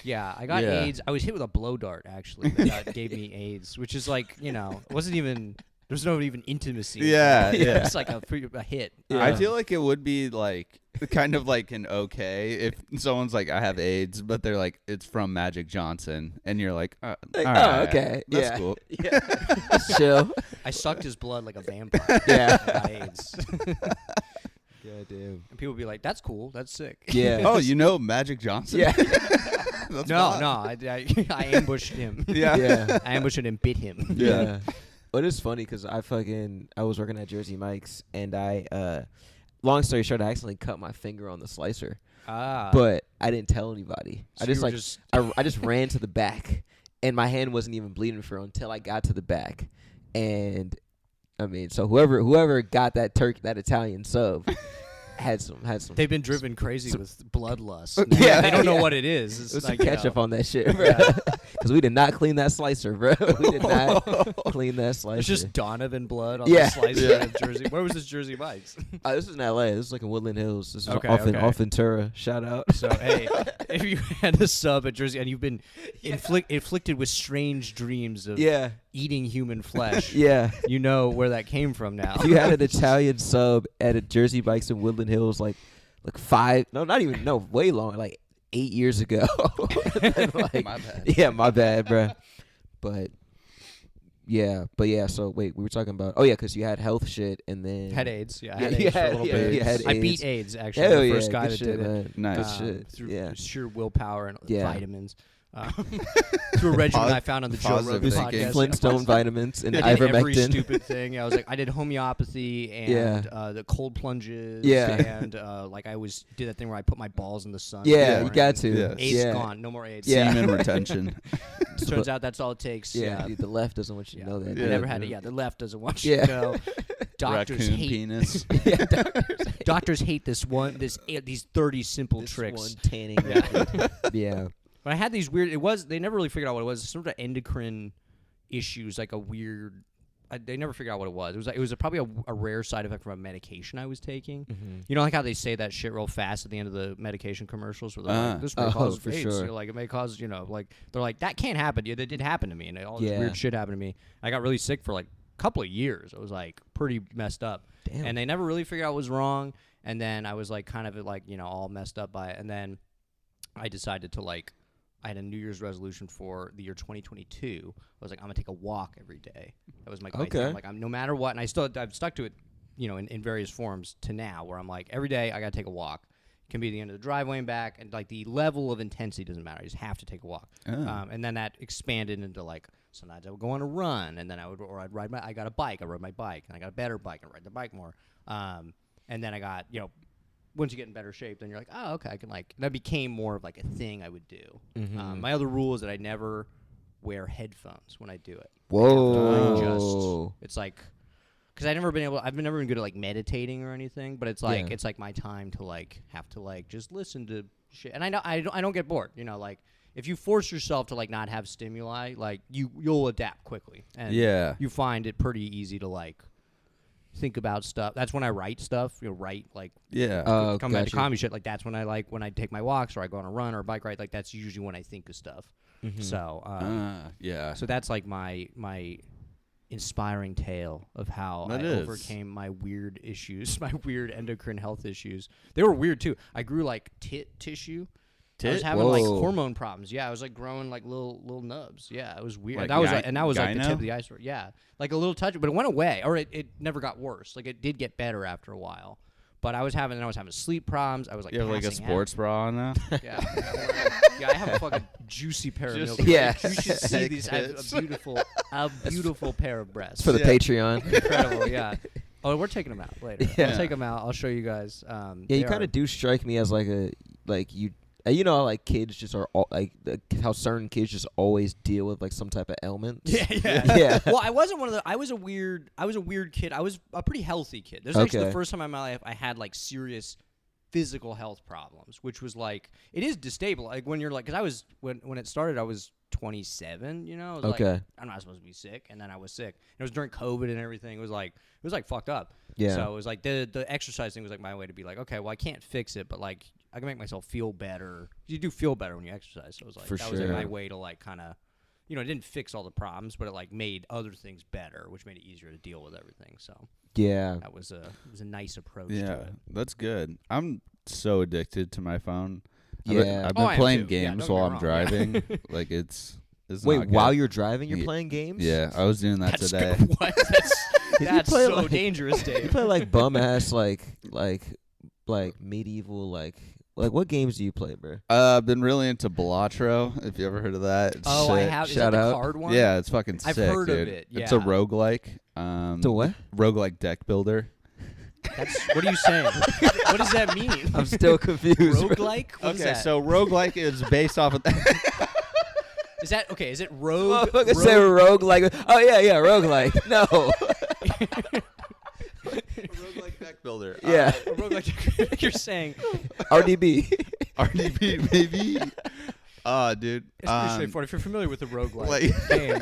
Yeah, I got Yeah. AIDS. I was hit with a blow dart actually that gave me AIDS, which is like it wasn't even. There's no even intimacy. Yeah, yeah. It's like a hit. I feel like it would be like kind of like an okay if someone's like, I have AIDS, but they're like, it's from Magic Johnson, and you're like, all Like, right, okay. that's Yeah. cool. Yeah. Chill. I sucked his blood like a vampire. Yeah. I got AIDS. God damn. And people be like, "That's cool. That's sick." Yeah. Oh, you know Magic Johnson? Yeah. That's No, fine. no. I ambushed him. Yeah. Yeah. I ambushed him and bit him. Yeah. But it's funny because I was working at Jersey Mike's and long story short, I accidentally cut my finger on the slicer, but I didn't tell anybody. So I just you were like just- I just ran to the back, and my hand wasn't even bleeding for until I got to the back, and I mean, so whoever got that Italian sub had some. They've been driven crazy with bloodlust. Yeah, They don't know yeah. what it is. It's Let's like, catch up on that shit, bro. Because we did not clean that slicer, bro. We did not clean that slicer. It's just Donovan blood on Yeah. the slicer of Jersey. Where was this Jersey Mike's? This is in L.A. This is like in Woodland Hills. This is Okay, off okay. Ventura. Shout out. So, hey, if you had a sub at Jersey and you've been inflicted with strange dreams of Yeah. eating human flesh, Yeah. you know where that came from now. If you had an Italian sub at a Jersey Bikes in Woodland Hills, like way long, like 8 years ago. Like, My bad. Yeah, my bad, bro. But yeah. So wait, we were talking about. Oh yeah, because you had health shit and then Had AIDS. Yeah, I Yeah, had you AIDS for a had- little yeah, bit. you had I AIDS. beat AIDS, actually. Hell the yeah, first guy good that shit, did it. man. Nice. Good shit. Through Yeah. sheer willpower and Yeah. vitamins. Through a regimen I found on the Joe Positive Rogan thinking. podcast. Flintstone vitamins and I did every ivermectin. stupid thing. I was like, I did homeopathy and the cold plunges. Yeah. And like I did that thing where I put my balls in the sun. Yeah, in you the got morning. to. Yeah. AIDS yeah. gone. No more AIDS. Yeah. Semen retention. Turns out that's all it takes. Yeah, dude, the left doesn't want you Yeah. to know that. I Yeah. never had it. Yeah, the left doesn't want Yeah. you to know. Doctors Raccoon hate. penis. Yeah, Doctors hate these 30 simple this tricks. one tanning method. Yeah. But I had these weird. They never really figured out what it was. Sort of endocrine issues, like a weird. They never figured out what it was. It was probably a rare side effect from a medication I was taking. Mm-hmm. You know, like how they say that shit real fast at the end of the medication commercials, where they're like, "This may Oh, cause for AIDS." sure. Like it may cause, like they're like, "That can't happen." Yeah, that did happen to me, and all this Yeah. weird shit happened to me. I got really sick for like a couple of years. It was like pretty messed up. Damn. And they never really figured out what was wrong. And then I was like kind of like, all messed up by it. And then I decided to I had a New Year's resolution for the year 2022. I was like, I'm gonna take a walk every day. That was my thing. Okay. I'm like, I'm no matter what, and I've stuck to it, in various forms to now, where I'm like, every day I gotta take a walk. It can be the end of the driveway and back, and like the level of intensity doesn't matter. I just have to take a walk. And then that expanded into like sometimes I would go on a run, and then I'd ride I got a bike. I rode my bike, and I got a better bike, and ride the bike more. And then I got once you get in better shape, then you're like, oh, okay, I can that became more of like a thing I would do. Mm-hmm. My other rule is that I never wear headphones when I do it. Whoa. It's like, because I've never been good at like meditating or anything, but it's like, Yeah. it's like my time to have to just listen to shit. And I don't get bored, like if you force yourself to not have stimuli, like you'll adapt quickly. And Yeah. you find it pretty easy to think about stuff. That's when I write stuff. Write Yeah. Oh, come back to gotcha. comedy shit. Like that's when when I take my walks or I go on a run or a bike ride. Like that's usually when I think of stuff. Mhm. So Yeah. so that's like my inspiring tale of how That I is. overcame my weird issues, my weird endocrine health issues. They were weird too. I grew tit tissue. I was having Whoa. hormone problems. Yeah, I was growing little nubs. Yeah, it was weird. Like that was like the gyno? tip of the iceberg. Yeah, like a little touch, but it went away, or it never got worse. Like it did get better after a while. But I was having sleep problems. I was You have a passing sports bra on now? out. Yeah, I have a fucking juicy pair of milk. Yeah. You should see Sick these. I have tits. a beautiful pair of breasts. For the Yeah. Patreon. Incredible, yeah. Oh, we're taking them out later. Yeah. I'll take them out. I'll show you guys. Yeah, you kind of do strike me as kids just are how certain kids just always deal with some type of ailment. Yeah. Yeah. Well, I wasn't one of the. I was a weird kid. I was a pretty healthy kid. This is actually the Okay. first time in my life I had serious physical health problems, which was it is destabilizing. Like when you're because I was when it started, I was 27. I was Okay. I'm not supposed to be sick, and then I was sick. It was during COVID and everything. It was fucked up. Yeah. So it was the exercise thing was my way to be okay, well I can't fix it, but I can make myself feel better. You do feel better when you exercise. So it was For that was sure. my way to kind of, it didn't fix all the problems, but it made other things better, which made it easier to deal with everything. So Yeah. that was a nice approach to Yeah. it. That's good. I'm so addicted to my phone. Yeah. I've Oh, been I am playing too. Yeah, games don't while get I'm me wrong. driving. It's Wait, not while good. you're driving, you're Ye- playing games? Yeah, I was doing that That's today. good. What? That's play, so like- dangerous, You Dave. play bum ass medieval what games do you play, bro? I've been really into Balatro, if you ever heard of that. It's Oh, I sick. have. Is Shout that the out. card one? Yeah, it's fucking I've sick, heard of dude. it, It's a yeah. roguelike. The what? Roguelike deck builder. What are you saying? What does that mean? I'm still confused. bro. Roguelike? What is Okay, that? so roguelike is based off of Is that okay? Is it rogue? Motherfucker say rogue oh yeah, roguelike. No. roguelike deck builder. Yeah. A roguelike deck. You're saying RDB. RDB, maybe. Dude. it's pretty straightforward. If you're familiar with the roguelike like- game,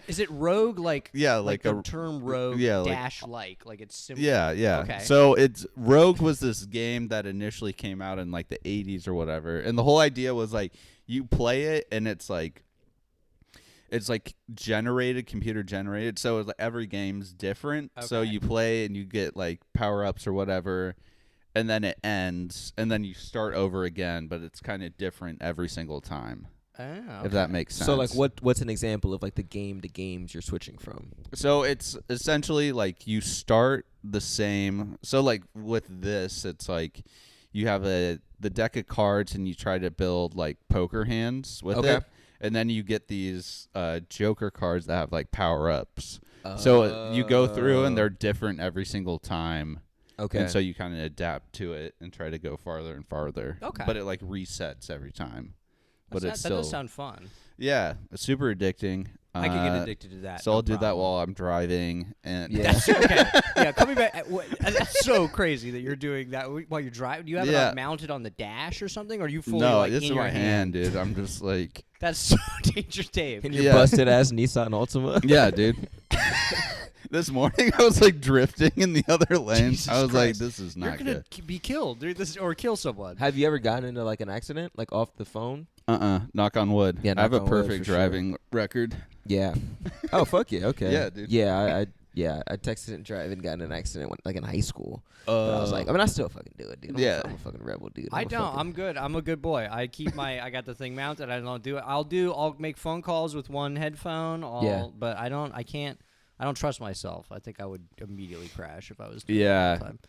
is it rogue like? Yeah, like like the a- term rogue yeah, like- dash like it's simple. Yeah. Okay. So it's Rogue was this game that initially came out in like the 80s or whatever. And the whole idea was like you play it and it's like generated, computer generated. So it's like every game's different. So Okay. you play and you get like power-ups or whatever, and then it ends and then you start over again, but it's kind of different every single time. Oh, If that makes sense. So like what's an example of like the game to games you're switching from? So it's essentially like you start the same. So like with this, it's like you have the deck of cards and you try to build like poker hands with Okay. it. And then you get these Joker cards that have like power ups. So you go through and they're different every single time. Okay. And so you kind of adapt to it and try to go farther and farther. Okay. But it like resets every time. But it's that still does sound fun. yeah, it's super addicting. I could get addicted to that. So no I'll do that problem. while I'm driving and Yeah. That's okay. Yeah, coming back. That's so crazy that you're doing that while you're driving. Do you have it Yeah. like, mounted on the dash or something, or are you fully no, like it's in in your my hand, dude. I'm just like, That's so dangerous, Dave. In your Yeah. busted ass Nissan Altima. yeah, dude. This morning I was like drifting in the other lane. Jesus I was like, Christ. this is You're not gonna good. be killed, dude. Or kill someone. Have you ever gotten into like an accident, like off the phone? Knock on wood. Yeah, I have a knock on wood, perfect for sure. driving record. Yeah. Oh fuck yeah. Okay. Yeah, dude. Yeah, I texted and drive and got in an accident when, like in high school. But I was like, I mean, I still fucking do it, dude. I'm a fucking rebel, dude. I don't. I'm good. I'm a good boy. I keep I got the thing mounted. I don't do it. I'll make phone calls with one headphone. But I don't trust myself. I think I would immediately crash if I was doing it all the time.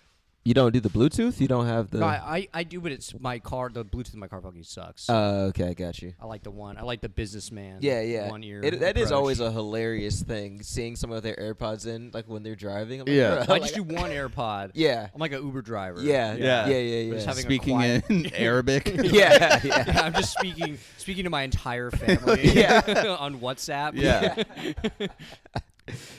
You don't do the Bluetooth? You don't have the... No, I do, but it's my car. The Bluetooth in my car fucking sucks. okay, I got you. I like the businessman. Yeah. 1 year. That is approach. always a hilarious thing, seeing someone with their AirPods in, like when they're driving. I'm like, Yeah. bro, I just do one AirPod. Yeah. I'm like an Uber driver. Yeah. Just having a Speaking quiet- in Arabic. Yeah. Yeah, I'm just speaking to my entire family on WhatsApp. Yeah.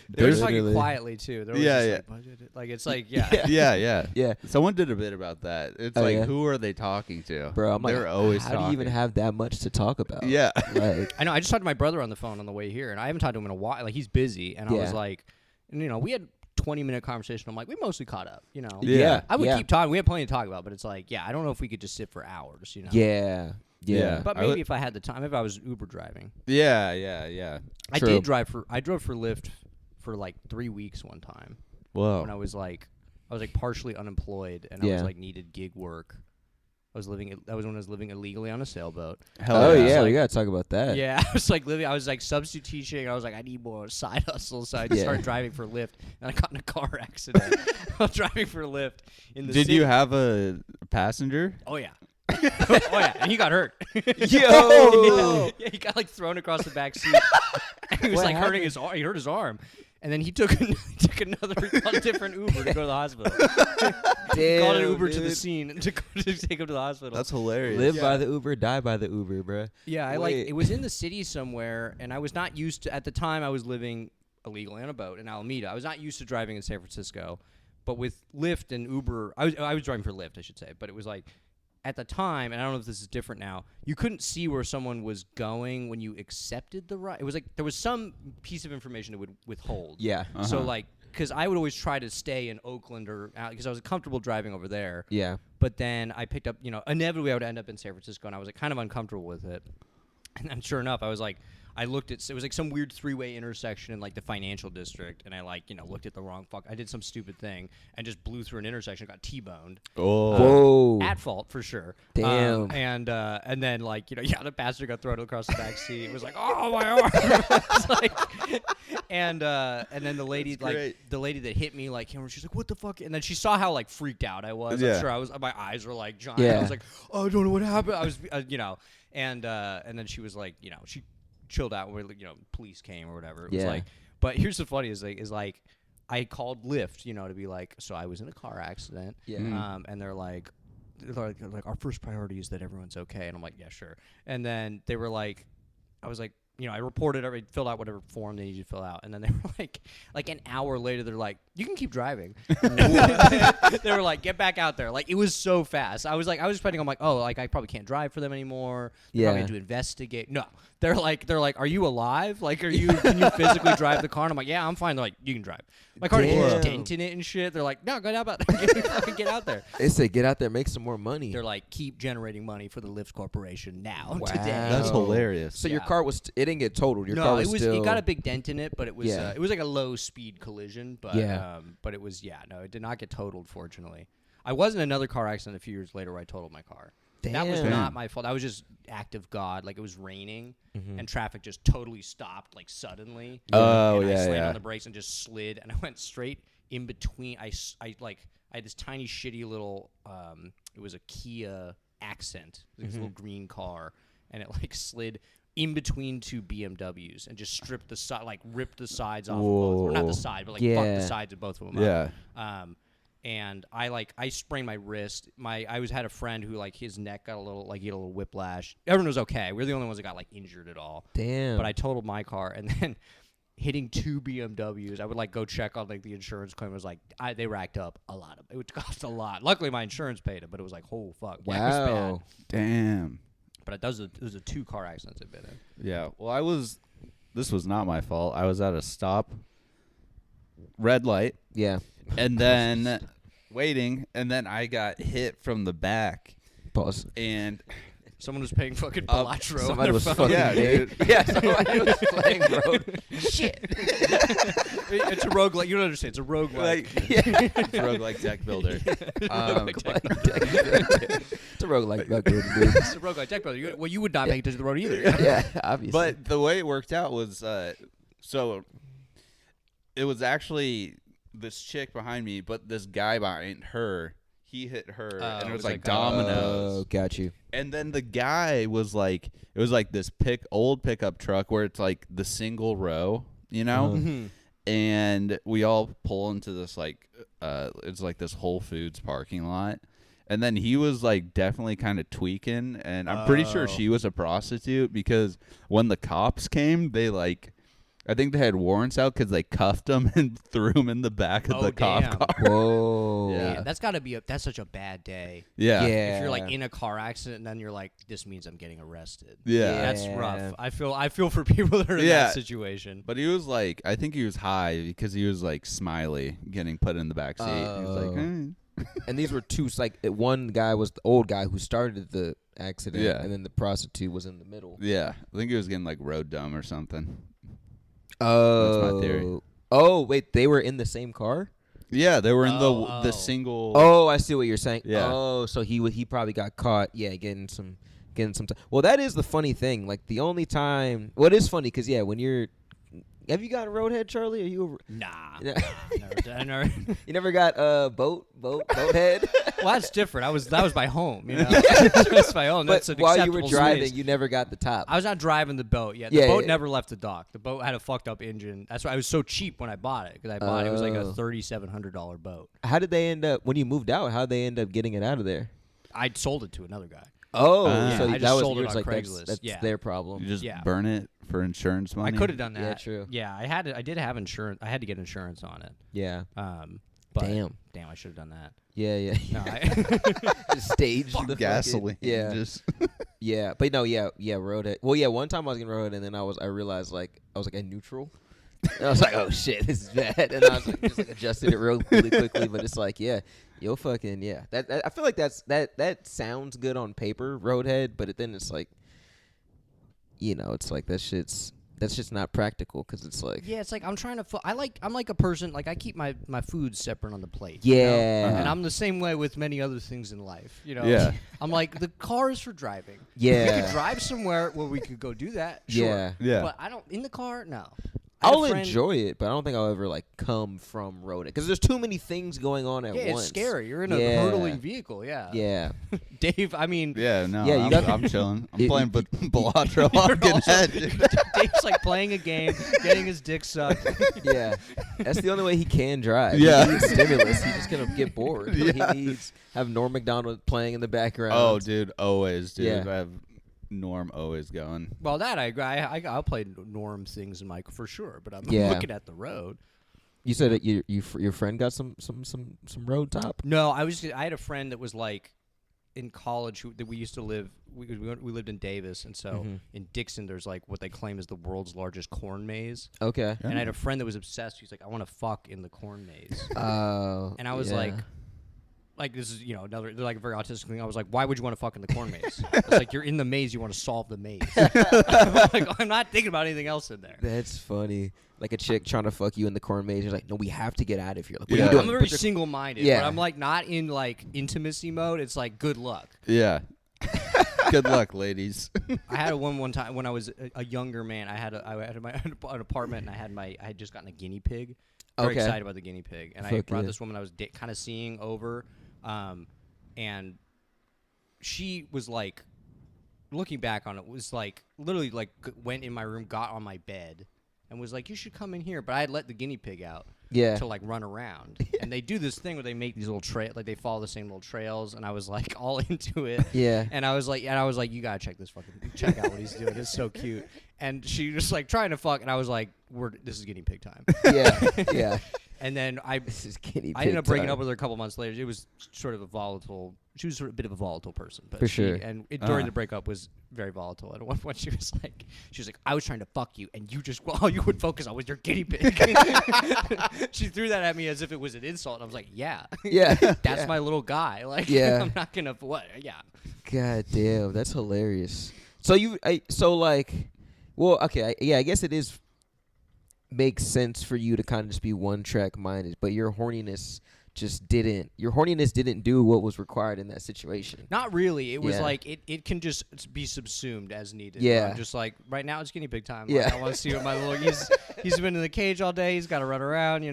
They're just Literally. talking quietly too. They're Yeah, always just like it's like yeah. Yeah. Someone did a bit about that. It's Oh, like, yeah? who are they talking to? Bro, I'm like, They're always how talking. do you even have that much to talk about? Yeah. Like, I know. I just talked to my brother on the phone on the way here, and I haven't talked to him in a while. Like he's busy, and I was Yeah. like, and, we had 20-minute conversation. I'm like, we mostly caught up. Yeah. I would yeah. keep talking. We had plenty to talk about, but it's like, I don't know if we could just sit for hours. Yeah. But I maybe would- if I had the time, if I was Uber driving. Yeah. I True. did drove for Lyft for like 3 weeks one time Whoa. when I was like partially unemployed and I Yeah. was like needed gig work. That was when I was living illegally on a sailboat. Hell Oh, yeah, Like- we got to talk about that. Yeah, I was like substitute teaching. I was like, I need more side hustles, so I just Yeah. started driving for Lyft, and I got in a car accident while driving for Lyft in the Did city. you have a passenger? Oh yeah. Oh yeah, and he got hurt. Yo! Yeah, he got like thrown across the back seat. He was What like hurting happened? his arm. He hurt his arm, and then he took a different Uber to go to the hospital. Damn, Called an Uber to the dude. scene to take him to the hospital. That's hilarious. Live by the Uber, die by the Uber, bruh. Yeah, Wait. it was in the city somewhere, and I was not used to. At the time, I was living illegally on a boat in Alameda. I was not used to driving in San Francisco, but with Lyft and Uber, I was driving for Lyft, I should say. But it was like at the time, and I don't know if this is different now. You couldn't see where someone was going when you accepted the ride. It was like there was some piece of information it would withhold. Yeah. So like, because I would always try to stay in Oakland or because I was comfortable driving over there. Yeah. But then I picked up, inevitably I would end up in San Francisco, and I was like kind of uncomfortable with it. And then sure enough, I was like, I looked at, it was like some weird three-way intersection in like the financial district, and I looked at the wrong I did some stupid thing and just blew through an intersection, got T-boned. Oh. Whoa. At fault for sure. Damn. And then the passenger got thrown across the back seat. It was like, oh my arm. It's like, and then the lady the lady that hit me she's like, what the fuck? And then she saw how freaked out I was. Yeah. I'm sure my eyes were like giant. Yeah. I was like, oh, I don't know what happened. I was and then she was like, she chilled out when police came or whatever. It was Yeah. like, but here's the funny is I called Lyft, to be like, so I was in a car accident. Yeah. And they're like, our first priority is that everyone's okay. And I'm like, yeah, sure. And then they were like, I was like, I reported filled out whatever form they needed to fill out, and then they were like an hour later, they're like, you can keep driving. They were like, get back out there. Like, it was so fast. I was expecting, I'm like, oh, like I probably can't drive for them anymore. They're probably going to investigate. No, they're like, are you alive? Like, can you physically drive the car? And I'm like, yeah, I'm fine. They're like, you can drive. My car has a dent in it and shit. They're like, no, get out there. Get out there. They say get out there, make some more money. They're like, keep generating money for the Lyft Corporation now, Wow. today. That's hilarious. So your car was it didn't get totaled. Your car was still... it got a big dent in it, but it was like a low speed collision. But but it was it did not get totaled. Fortunately, I was in another car accident a few years later where I totaled my car. Damn. That was not my fault. That was just act of God. Like, it was raining and traffic just totally stopped like suddenly. Oh, and I yeah, slammed yeah. on the brakes and just slid, and I went straight in between. I had this tiny shitty little it was a Kia Accent, this little green car, and it like slid in between two BMWs and just stripped the side, like ripped the sides off of both. Or not the side, but like fucked the sides of both of them up. And I sprained my wrist. I had a friend who like his neck got a little, like he had a little whiplash. Everyone was okay. We were the only ones that got like injured at all. Damn. But I totaled my car, and then hitting two BMWs, I would like go check on like the insurance claim. It was like they racked up a lot of it. Would cost a lot. Luckily my insurance paid it, but it was like, oh fuck. Wow. Yeah, it was bad. Damn. But it was a 2 car accidents I've been in. Yeah. Well, this was not my fault. I was at a stop, red light. Yeah. And then waiting, and then I got hit from the back. Pause. And someone was paying fucking Palatra. Somebody was fucking dude. Yeah, somebody was playing road. Shit. It's a roguelike. You don't understand. It's a roguelike. It's a roguelike deck builder. It's a roguelike deck builder, dude. It's a roguelike deck builder. Well, you would not make it to the road either. Yeah, obviously. But the way it worked out was, so it was actually this chick behind me, but this guy behind her, he hit her, and it was like dominoes. Oh, got you. And then the guy was like, it was like this old pickup truck where it's like the single row, you know? And we all pull into this like, it's like this Whole Foods parking lot. And then he was like definitely kind of tweaking, and I'm pretty sure she was a prostitute, because when the cops came, they like, I think they had warrants out because they cuffed him and threw him in the back of the cop car. Whoa. Yeah, that's got to be that's such a bad day. Yeah. If you're like in a car accident and then you're like, this means I'm getting arrested. Yeah. That's rough. I feel for people that are in that situation. But he was like, I think he was high because he was like smiley getting put in the back seat. He was like, And these were two, like one guy was the old guy who started the accident, and then the prostitute was in the middle. Yeah. I think he was getting like road dumb or something. Oh. That's my theory. Oh, wait, they were in the same car? Yeah, they were in the single. Oh, I see what you're saying. Yeah. Oh, so he probably got caught. Yeah, getting some time. Well, that is the funny thing. Like the only time. Well, it is funny because when you're. Have you got a roadhead, Charlie? Are you? Nah. Never. You never got boathead? Well, that's different. That was my home. You know, that's my own. That's But an while you were acceptable driving, space. you never got the top. I was not driving the boat. Yeah, the boat never left the dock. The boat had a fucked up engine. That's why it was so cheap when I bought it. Because I bought it was like a $3,700 boat. How did they end up when you moved out? How did they end up getting it out of there? I sold it to another guy. Oh, I so that just was sold it yours. on Like Craigslist. that's their problem. You just burn it for insurance money. I could have done that. Yeah, true. Yeah, I did have insurance. I had to get insurance on it. Yeah. But damn, I should have done that. Yeah. No, Just staged the gasoline. Yeah. Just Yeah, but no, roadhead. Well, yeah, one time I was getting roadhead, and then I realized like I was like in neutral. And I was like, oh shit, this is bad, and I was like just like adjusted it really quickly. But it's like, yo, fucking That I feel like that sounds good on paper, roadhead, but then it's like, it's like that's just not practical because it's like it's like I'm trying to. I'm like a person. Like I keep my food separate on the plate. Yeah, you know? And I'm the same way with many other things in life. You know. Yeah. I'm like the car is for driving. Yeah. We could drive somewhere where we could go do that. Sure. Yeah. But I don't in the car. No. I'll enjoy it, but I don't think I'll ever like come from roadhead because there's too many things going on at once. Yeah, it's scary. You're in a hurtling vehicle. Yeah. Yeah. Dave, I mean. Yeah, no. Yeah, I'm chilling. I'm playing Balatro on head. Dave's like playing a game, getting his dick sucked. Yeah. That's the only way he can drive. Yeah. He needs stimulus. He's just gonna get bored. Yeah. He needs have Norm Macdonald playing in the background. Oh, dude, always, dude. Yeah. I have Norm always going. Well, that I agree. I'll play Norm things in my for sure, but I'm Yeah. looking at the road. You said that your friend got some road top. No, I had a friend that was like in college that we used to live. We lived in Davis, and so in Dixon, there's like what they claim is the world's largest corn maze. Okay. And I had a friend that was obsessed. He's like, I want to fuck in the corn maze. Oh. And I was like this is another like a very autistic thing. I was like, why would you want to fuck in the corn maze? It's like you're in the maze, you want to solve the maze. I'm not thinking about anything else in there. That's funny. Like a chick trying to fuck you in the corn maze. You're like, no, we have to get out of here. Like, what Yeah. are you doing? I'm very single-minded, Yeah. but I'm like not in like intimacy mode. It's like good luck. Yeah. Good luck, ladies. I had one time when I was a younger man. I had an apartment, and I had just gotten a guinea pig. Very Okay. excited about the guinea pig, and I Fuck brought yeah. this woman I was kind of seeing over, and she was like, looking back on it, was like literally like went in my room, got on my bed, and was like, "You should come in here." But I had let the guinea pig out. Yeah. To like run around, and they do this thing where they make these little like they follow the same little trails, and I was like all into it. Yeah. And I was like, you gotta check out what he's doing. It's so cute. And she was like trying to fuck, and I was like, this is guinea pig time. Yeah. Yeah. And then This is guinea I ended pig up breaking time. up with her a couple months later. It was sort of a volatile. She was sort of a bit of a volatile person, but For sure. During the breakup was very volatile. And at one point she was like, I was trying to fuck you, and you just all you would focus on was your guinea pig. She threw that at me as if it was an insult, and I was like, yeah, Yeah. that's my little guy. Like, Yeah. I'm not gonna what? Yeah. God damn, that's hilarious. So I guess it is makes sense for you to kind of just be one track minded, but your horniness didn't do what was required in that situation. Not really. It was Yeah. like it can just be subsumed as needed. Yeah. I'm just like right now it's guinea pig time. Yeah. Like, I want to see what my little he's been in the cage all day. He's got to run around.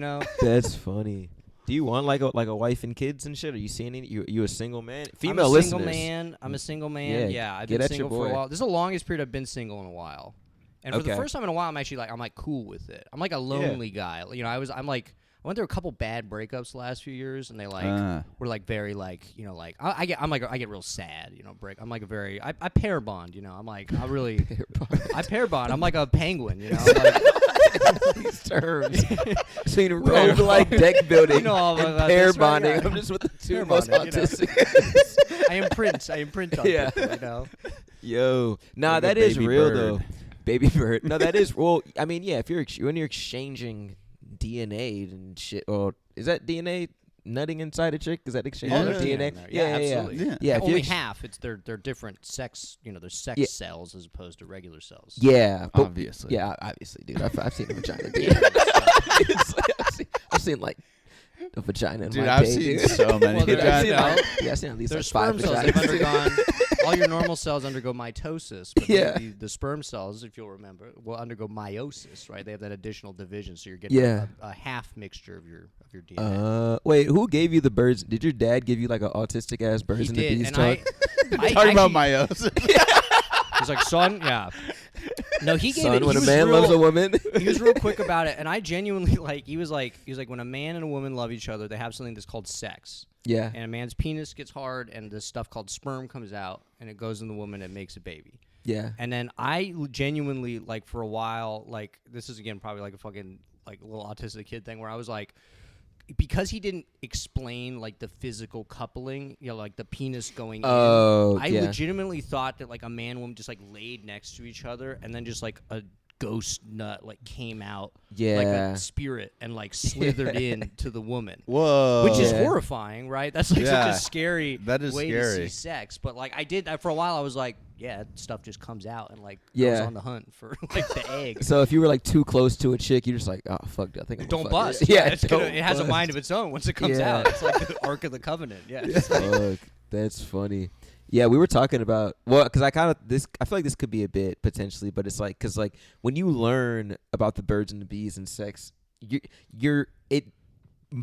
That's funny. Do you want like a wife and kids and shit? Are you seeing any? You a single man? Female I'm a listeners. single man. I'm a single man. Yeah, I've get been at your single for a boy. while. This is the longest period I've been single in a while. And for the Okay. first time in a while, I'm actually I'm cool with it. I'm like a lonely guy. I went through a couple bad breakups the last few years, and they were like very like I get real sad. I'm like a very I pair bond. I'm like I pair bond. I'm like a penguin. These terms between roguelike deck building all and about pair this, right? bonding. Yeah. I'm just with the two Pair most bonding, autistic. I imprint on Yeah. people. Yo, nah, Like a that is baby real bird. though. Baby bird. No, that is well. I mean, yeah. If when you're exchanging DNA and shit, or is that DNA nutting inside a chick? Is that exchange Oh, of there's DNA? DNA in there. Yeah, absolutely. Yeah. Yeah, if Only you're half. It's they're different sex. There's sex Yeah. cells as opposed to regular cells. Yeah, but- Obviously. Yeah, obviously, dude. I've seen a vagina, dude. I've seen like a vagina in Dude, my I've day, seen dude. so many Well, I've seen vaginas. I've seen at least There's like 5 sperm cells. They've vaginas. undergone all your normal cells undergo mitosis, but Yeah. the sperm cells, if you'll remember, will undergo meiosis. Right? They have that additional division, so you're getting Yeah. a half mixture of your DNA. Wait, who gave you the birds? Did your dad give you like an autistic ass birds He and the did, bees and talk? I Talking about actually- meiosis. He's like, son, yeah. No, he gave Son, it. when he a was man real, loves a woman. He was real quick about it, and I genuinely he was like when a man and a woman love each other, they have something that's called sex. Yeah. And a man's penis gets hard, and this stuff called sperm comes out, and it goes in the woman and makes a baby. Yeah. And then I genuinely, like, for a while, like, this is, again, probably like a fucking, like, little autistic kid thing where I was like, because he didn't explain, like, the physical coupling, like, the penis going in, I yeah. legitimately thought that, like, a man and woman just, like, laid next to each other, and then just, like, a ghost nut, like, came out like Yeah. a spirit and, like, slithered in to the woman. Whoa. Which is Yeah. horrifying, right? That's like Yeah. such a scary That is way to scary. see sex. But like I did for a while, I was like, yeah, stuff just comes out and like Yeah. goes on the hunt for like the egg. So if you were like too close to a chick, you're just like, oh fuck, I think I'm Don't gonna fuck bust. this. Yeah, don't it has a bust. mind of its own once it comes Yeah. out. It's like the Ark of the Covenant. Yeah. It's like- Fuck, that's funny. Yeah, we were talking about because I feel like this could be a bit potentially, but it's like because like when you learn about the birds and the bees and sex,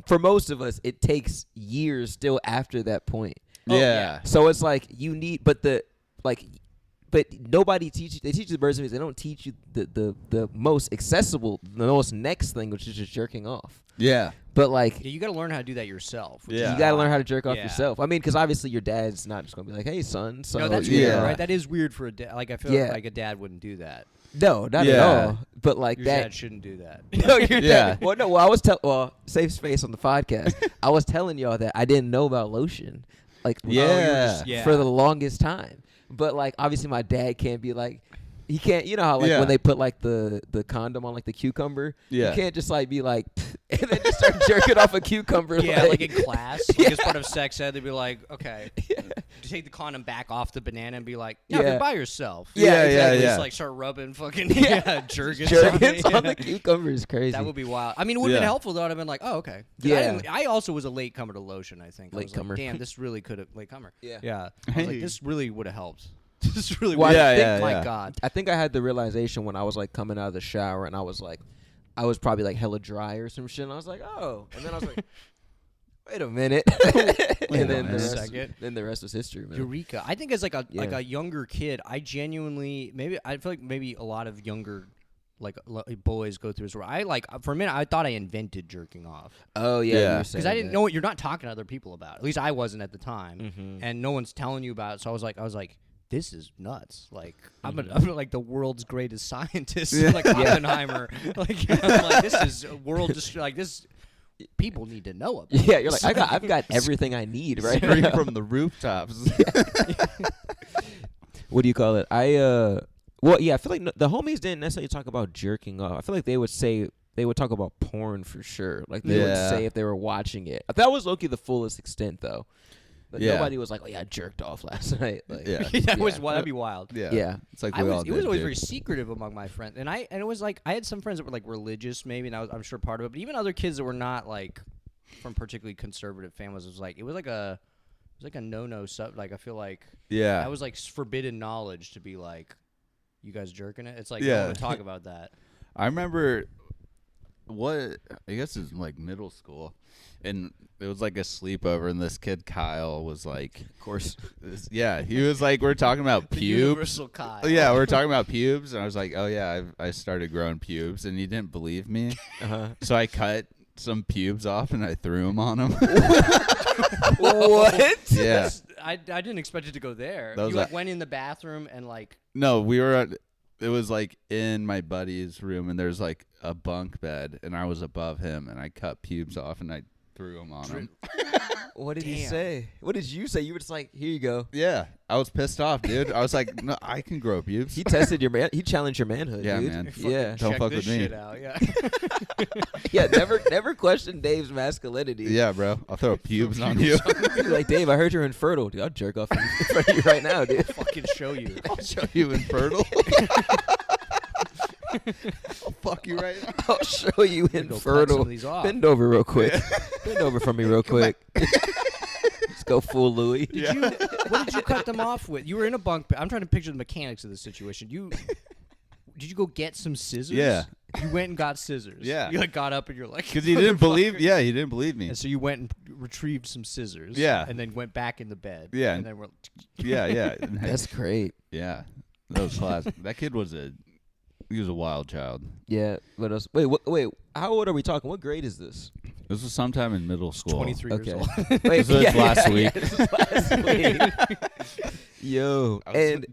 for most of us it takes years still after that point. Oh, Yeah. So it's like you need, but nobody teaches. They teach you the birds and bees. They don't teach you the most accessible, the most next thing, which is just jerking off. Yeah. But like, Yeah, you got to learn how to do that yourself. which is Yeah. you gotta learn why- how to jerk off yeah. yourself. I mean, because obviously your dad's not just gonna be like, "Hey, son." So No, that's Yeah. weird, right? That is weird for a dad. Like I feel Yeah. like a dad wouldn't do that. No, not at Yeah. all. But like Your that. dad shouldn't do that. No, your Yeah. dad. Well, no. Well, I was safe space on the podcast. I was telling y'all that I didn't know about lotion, like Yeah. Yeah. for the longest time. But like, obviously, my dad can't be like. He can't, you know how like Yeah. when they put like the condom on like the cucumber, Yeah. you can't just like be like and then just start jerking off a cucumber. Yeah, like in class, like as part of sex ed, they'd be like, okay, take the condom back off the banana and be like, no, Yeah. you're by yourself. Yeah, exactly. Just like start rubbing fucking jerkins jerkins on on the it. cucumber is crazy. That would be wild. I mean, it would have been Yeah. helpful though. I'd have been like, oh, okay. 'Cause Yeah. I also was a late comer to lotion. I think. I was Latecomer. Like, damn, this really could have late comer. Yeah. Yeah. I was Hey. like, this really would have helped. This really Well, would. I Yeah, think, My God. I think I had the realization when I was like coming out of the shower and I was probably like hella dry or some shit. And I was like, oh, and then I was like, wait a minute, and then a the rest, second. then the rest was history, man. Eureka! I think as like Yeah. a younger kid, I genuinely I feel like maybe a lot of younger boys go through this. Where I like for a minute I thought I invented jerking off Oh yeah, Yeah. because I didn't know what you're not talking to other people about. At least I wasn't at the time, Mm-hmm. and no one's telling you about it. So I was like. This is nuts. Like I'm Mm-hmm. like the world's greatest scientist, like Oppenheimer. Like I'm like this is a world just like this. People need to know about. Yeah, you're like I've got everything I need right Scream now. from the rooftops. What do you call it? Well, yeah, I feel like the homies didn't necessarily talk about jerking off. I feel like they would talk about porn for sure. Like they would Yeah. say if they were watching it. That was low-key the fullest extent though. Like, Yeah. nobody was like, "Oh yeah, I jerked off last night." Like, Yeah. That'd be wild. Yeah. It's like It we all was did, always dude. very secretive among my friends, and it was like I had some friends that were like religious, maybe, and I'm sure part of it. But even other kids that were not like from particularly conservative families, it was like a no sub. Like I feel like Yeah. that was like forbidden knowledge to be like, you guys jerking it. It's like Yeah. no one to talk about that. I remember I guess it was like middle school, and it was like a sleepover, and this kid Kyle was like, Of course. he was like, we're talking about The pubes. universal Kyle. Yeah, we're talking about pubes, and I was like, oh yeah, I started growing pubes, and he didn't believe me, Uh-huh. so I cut some pubes off and I threw them on him. What? Yeah. I didn't expect it to go there. That was You like a- went in the bathroom and like. No, we were it was like in my buddy's room, and there's like a bunk bed, and I was above him, and I cut pubes off and I threw them on him. What did he Damn. say? What did you say? You were just like, "Here you go." Yeah, I was pissed off, dude. I was like, no, I can grow pubes. He tested your man. He challenged your manhood, Yeah, dude. man. Yeah, Don't Check fuck this with me. shit out. Yeah. yeah. Never question Dave's masculinity. Yeah, bro. I'll throw pubes on you. You're like, Dave, I heard you're infertile. Dude, I'll jerk off in front of you right now, dude. Fucking show you. I'll show you infertile. I'll fuck you right now. I'll show you Go cut some infertile. of these off. Bend over real quick. Bend over from me real quick. Let's go full Louis. What did you cut them off with? You were in a bunk bed. I'm trying to picture the mechanics of this situation. Did you go get some scissors? Yeah. You went and got scissors. Yeah. You like got up and you're like, Because he didn't believe. Yeah, he didn't believe me. And so you went and retrieved some scissors. Yeah. And then went back in the bed. Yeah. And then we're. Yeah. That's great. Yeah. That was classic. That kid was a wild child. Yeah. What else? Wait. How old are we talking? What grade is this? This was sometime in middle school. 23 Okay. years old. Wait, This was last week. this was last week. Yo, I was and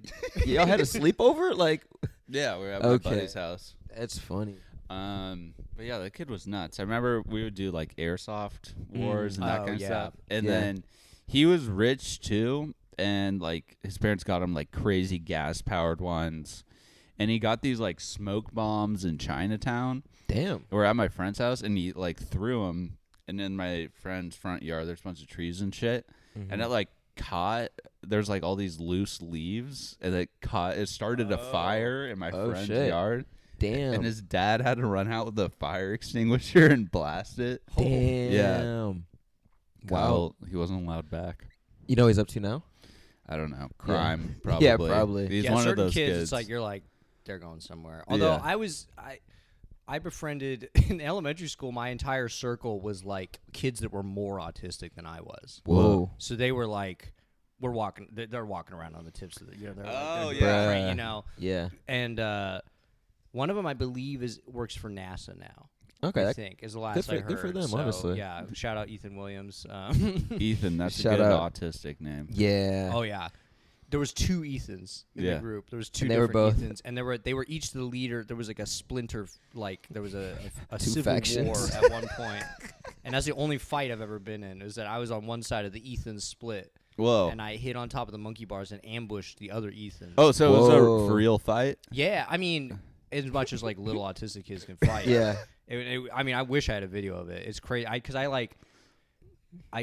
y'all had a sleepover? Like, Yeah, we were at Okay. my buddy's house. that's funny. But yeah, the kid was nuts. I remember we would do like airsoft wars and that Oh, kind of yeah. stuff. And Yeah. then he was rich too, and like his parents got him like crazy gas powered ones. And he got these like smoke bombs in Chinatown. Damn. We're at my friend's house, and he like threw them. And in my friend's front yard, there's a bunch of trees and shit. Mm-hmm. And it like caught. There's like all these loose leaves, and it caught. It started a fire in my Oh, friend's shit. yard. Damn. And his dad had to run out with a fire extinguisher and blast it. Damn. Yeah. Wow. Well, he wasn't allowed back. You know what he's up to now? I don't know. Crime, probably. Yeah, probably. He's Yeah, one of certain those kids. It's like you're like they're going somewhere. Although Yeah. I befriended in elementary school. My entire circle was like kids that were more autistic than I was. Whoa. So they were like, they're walking around on the tips of the, they're Oh, like, yeah. brain, Yeah. And one of them I believe works for NASA now. Okay, I think is the last I heard. good for them, So, honestly. Yeah, shout out Ethan Williams. Ethan, that's a Shout good out. autistic name. Yeah. Oh yeah, there was 2 Ethans in the group. There was 2 And they were different both- Ethans, and they were each the leader. There was like a splinter, like there was a Two civil factions. war at one point, and that's the only fight I've ever been in. Is that I was on one side of the Ethan split, Whoa. and I hit on top of the monkey bars and ambushed the other Ethan. Oh, so it was Whoa. a for real fight? Yeah, I mean, as much as like little autistic kids can fight. Yeah. I mean, I wish I had a video of it. It's crazy because I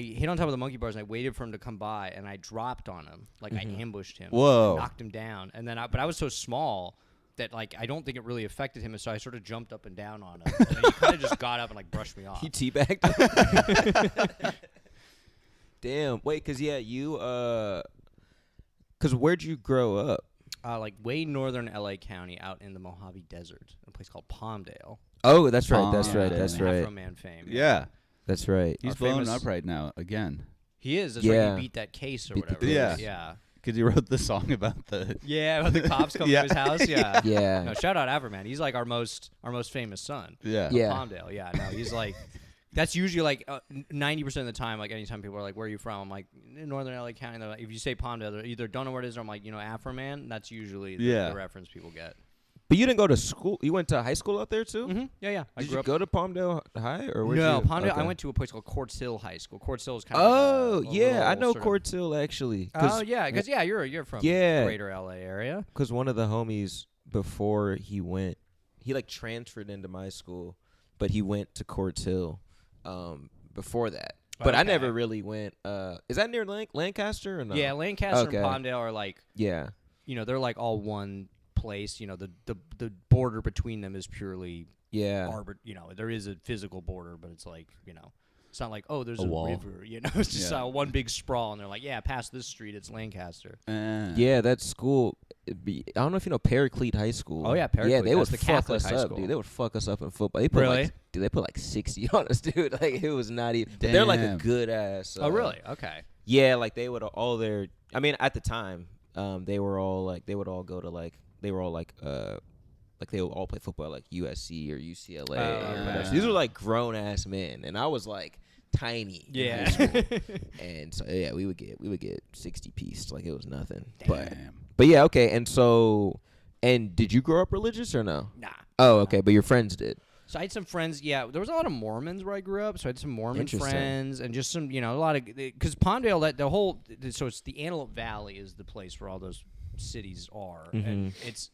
hit on top of the monkey bars and I waited for him to come by and I dropped on him, like I ambushed him. Whoa. I knocked him down, and then but I was so small that like I don't think it really affected him, and so I sort of jumped up and down on him. And he kind of just got up and like brushed me off. He teabagged. Damn. Wait, cause you cause where'd you grow up? Like way northern LA County, out in the Mojave Desert, a place called Palmdale. Oh, that's right. That's Palmdale. right. That's Afro right. Man fame. Yeah. That's right. He's Our blowing famous- up right now again. He is. That's Yeah. right. He beat that case or Beat the whatever. case. Yeah. Because he wrote the song about the... Yeah, about the cops coming Yeah. to his house. Yeah. Yeah. No, shout out Afro Man. He's like our most famous son. Yeah. Yeah. Palmdale. Yeah. No, he's like. That's usually like 90% of the time. Like anytime people are like, "Where are you from?" I'm like, "Northern LA County." They're like, if you say Palmdale, they either don't know where it is, or I'm like, Afro Man. That's usually the reference people get. But you didn't go to school. You went to high school out there too. Mm-hmm. Yeah. I Did grew you up. go to Palmdale High or where'd No, you? Palmdale. Okay. I went to a place called Quartz Hill High School. Quartz Hill is kind Oh of. Like a yeah, I little know sort of- Quartz Hill actually. Oh yeah, because you're from Yeah. Greater LA area. Because one of the homies before he went, he like transferred into my school, but he went to Quartz Hill before that. But I Okay. never really went. Is that near Lancaster or no? Yeah, Lancaster Okay. and Palmdale are like, Yeah. they're like all one place. The border between them is purely Yeah. there is a physical border, but it's like, it's not like, oh, there's A a wall. river, it's just Yeah. one big sprawl, and they're like, yeah, past this street, it's Lancaster. Yeah, that school. I don't know if you know Paraclete High School. Oh, yeah, Yeah, Paraclete. they would That's the fuck Catholic us high up, school. dude. They would fuck us up in football. They put Really? they put like 60 on us, dude. Like it was not even. But they're like a Damn. good ass. Oh, really? Okay. Yeah, like they would all their. I mean, at the time, they were all like they would all go to like they were all like they would all play football at, like USC or UCLA. or whatever. These were like grown ass men, and I was like tiny. in high school. And so yeah, we would get 60 piece, like it was nothing. But yeah, okay. And did you grow up religious or no? Nah. Oh, okay, but your friends did. So I had some friends. Yeah, there was a lot of Mormons where I grew up. So I had some Mormon Interesting. friends, and just some, a lot of, because Palmdale, so it's the Antelope Valley is the place where all those cities are, and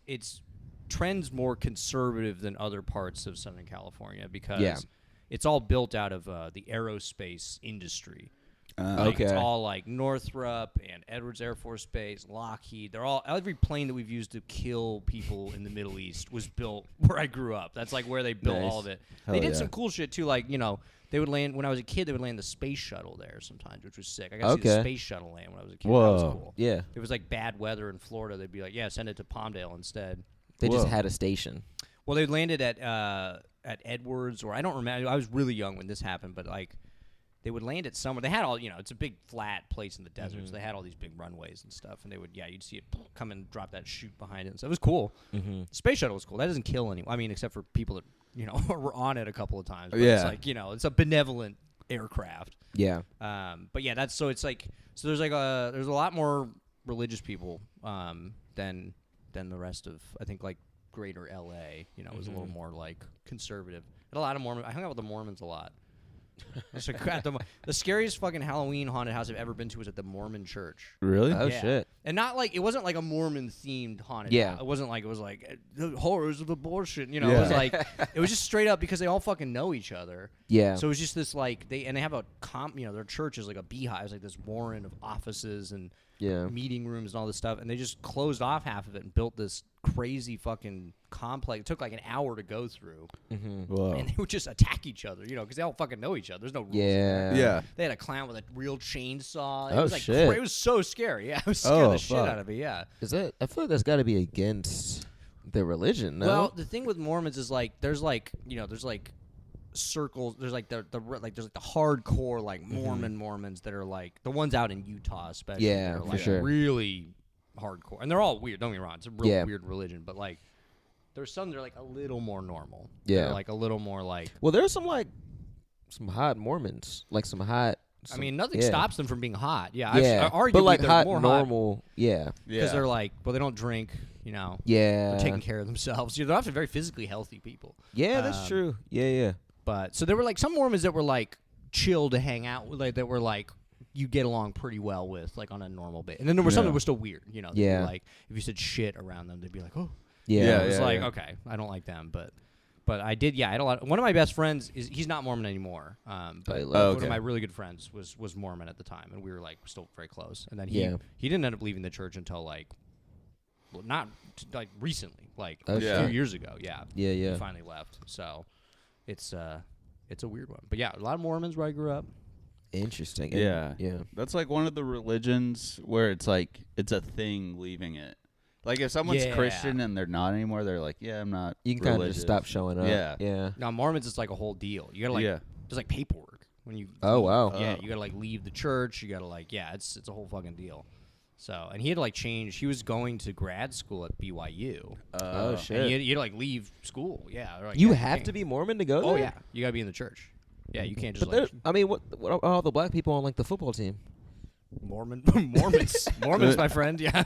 it's trends more conservative than other parts of Southern California because it's all built out of the aerospace industry. Like, it's Okay. all like Northrop and Edwards Air Force Base, Lockheed. Every plane that we've used to kill people in the Middle East was built where I grew up. That's like where they built Nice. all of it. Hell They did yeah. some cool shit too, like, they would land, when I was a kid, they would land the space shuttle there sometimes, which was sick. I got to see the space shuttle land when I was a kid. That was Whoa. cool. Yeah, If it was like bad weather in Florida, they'd be like, yeah, send it to Palmdale instead. they just Whoa. had a station. Well, they landed at Edwards, or I don't remember. I was really young when this happened, but like they would land it somewhere. They had all, it's a big flat place in the desert, so they had all these big runways and stuff. And they would, you'd see it come and drop that chute behind it. So it was cool. The space shuttle was cool. That doesn't kill anyone. I mean, except for people that were on it a couple of times. But it's Yeah. like it's a benevolent aircraft. Yeah. But yeah, that's so it's like there's like there's a lot more religious people than the rest of, I think, like greater LA. It was a little more like conservative. And a lot of Mormons. I hung out with the Mormons a lot. So the scariest fucking Halloween haunted house I've ever been to was at the Mormon church. Really? Oh Yeah. shit. And not like, it wasn't like a Mormon themed haunted Yeah. house. It wasn't like, it was like the horrors of abortion. It Yeah. was like, it was just straight up because they all fucking know each other. Yeah. So it was just this like, they have a their church is like a beehive. It's like this warren of offices and Yeah. meeting rooms and all this stuff. And they just closed off half of it and built this crazy fucking complex. It took like an hour to go through. Whoa. And they would just attack each other, because they all fucking know each other. There's no rules. Yeah. Yeah. They had a clown with a real chainsaw. It Oh, was like shit. It was so scary. Yeah, it was scared the shit fuck. out of me. Yeah. Is that? I feel like that's got to be against their religion. No. Well, the thing with Mormons is like there's like circles. There's like there's like the hardcore like Mormons that are like the ones out in Utah especially. Yeah, that are for like sure. really hardcore, and they're all weird. Don't get me wrong, it's a real Yeah. weird religion, but like There's some that are like a little more normal. Yeah. They're like a little more like. Well, there's some hot Mormons, like some hot. I mean, nothing yeah. stops them from being hot. Yeah, Yeah, arguably but like they're hot, more normal. Yeah, because they're like, well, they don't drink. You know. yeah. They're taking care of themselves. They're often very physically healthy people. Yeah, that's true. Yeah. But so there were like some Mormons that were like chill to hang out with, like that were like you get along pretty well with, like on a normal basis. And then there were some that were still weird. You know. Yeah. Like if you said shit around them, they'd be like, oh. Yeah. It was like okay, I don't like them, but I did. Yeah, I had a lot. One of my best friends he's not Mormon anymore. But one of my really good friends was Mormon at the time, and we were like still very close. And then he didn't end up leaving the church until like. Well, not like recently, like a few years ago. Yeah. He finally left. So it's a weird one. But yeah, a lot of Mormons where I grew up. Interesting. Yeah. Yeah. That's like one of the religions where it's like it's a thing leaving it. Like if someone's Christian and they're not anymore, they're like, yeah, I'm not. You can kind of just stop showing up. Yeah. Now Mormons, it's like a whole deal. You gotta like there's like paperwork when you. Oh leave. wow. Yeah, you gotta like leave the church. You gotta like it's a whole fucking deal. So, and he had to like change. He was going to grad school at BYU. Oh shit! And he had to like leave school. Yeah. Like, you have to be Mormon to go there. Oh yeah, you gotta be in the church. Yeah, you can't just. But like, I mean, what are all the black people on like the football team? Mormons, my friend. Yeah.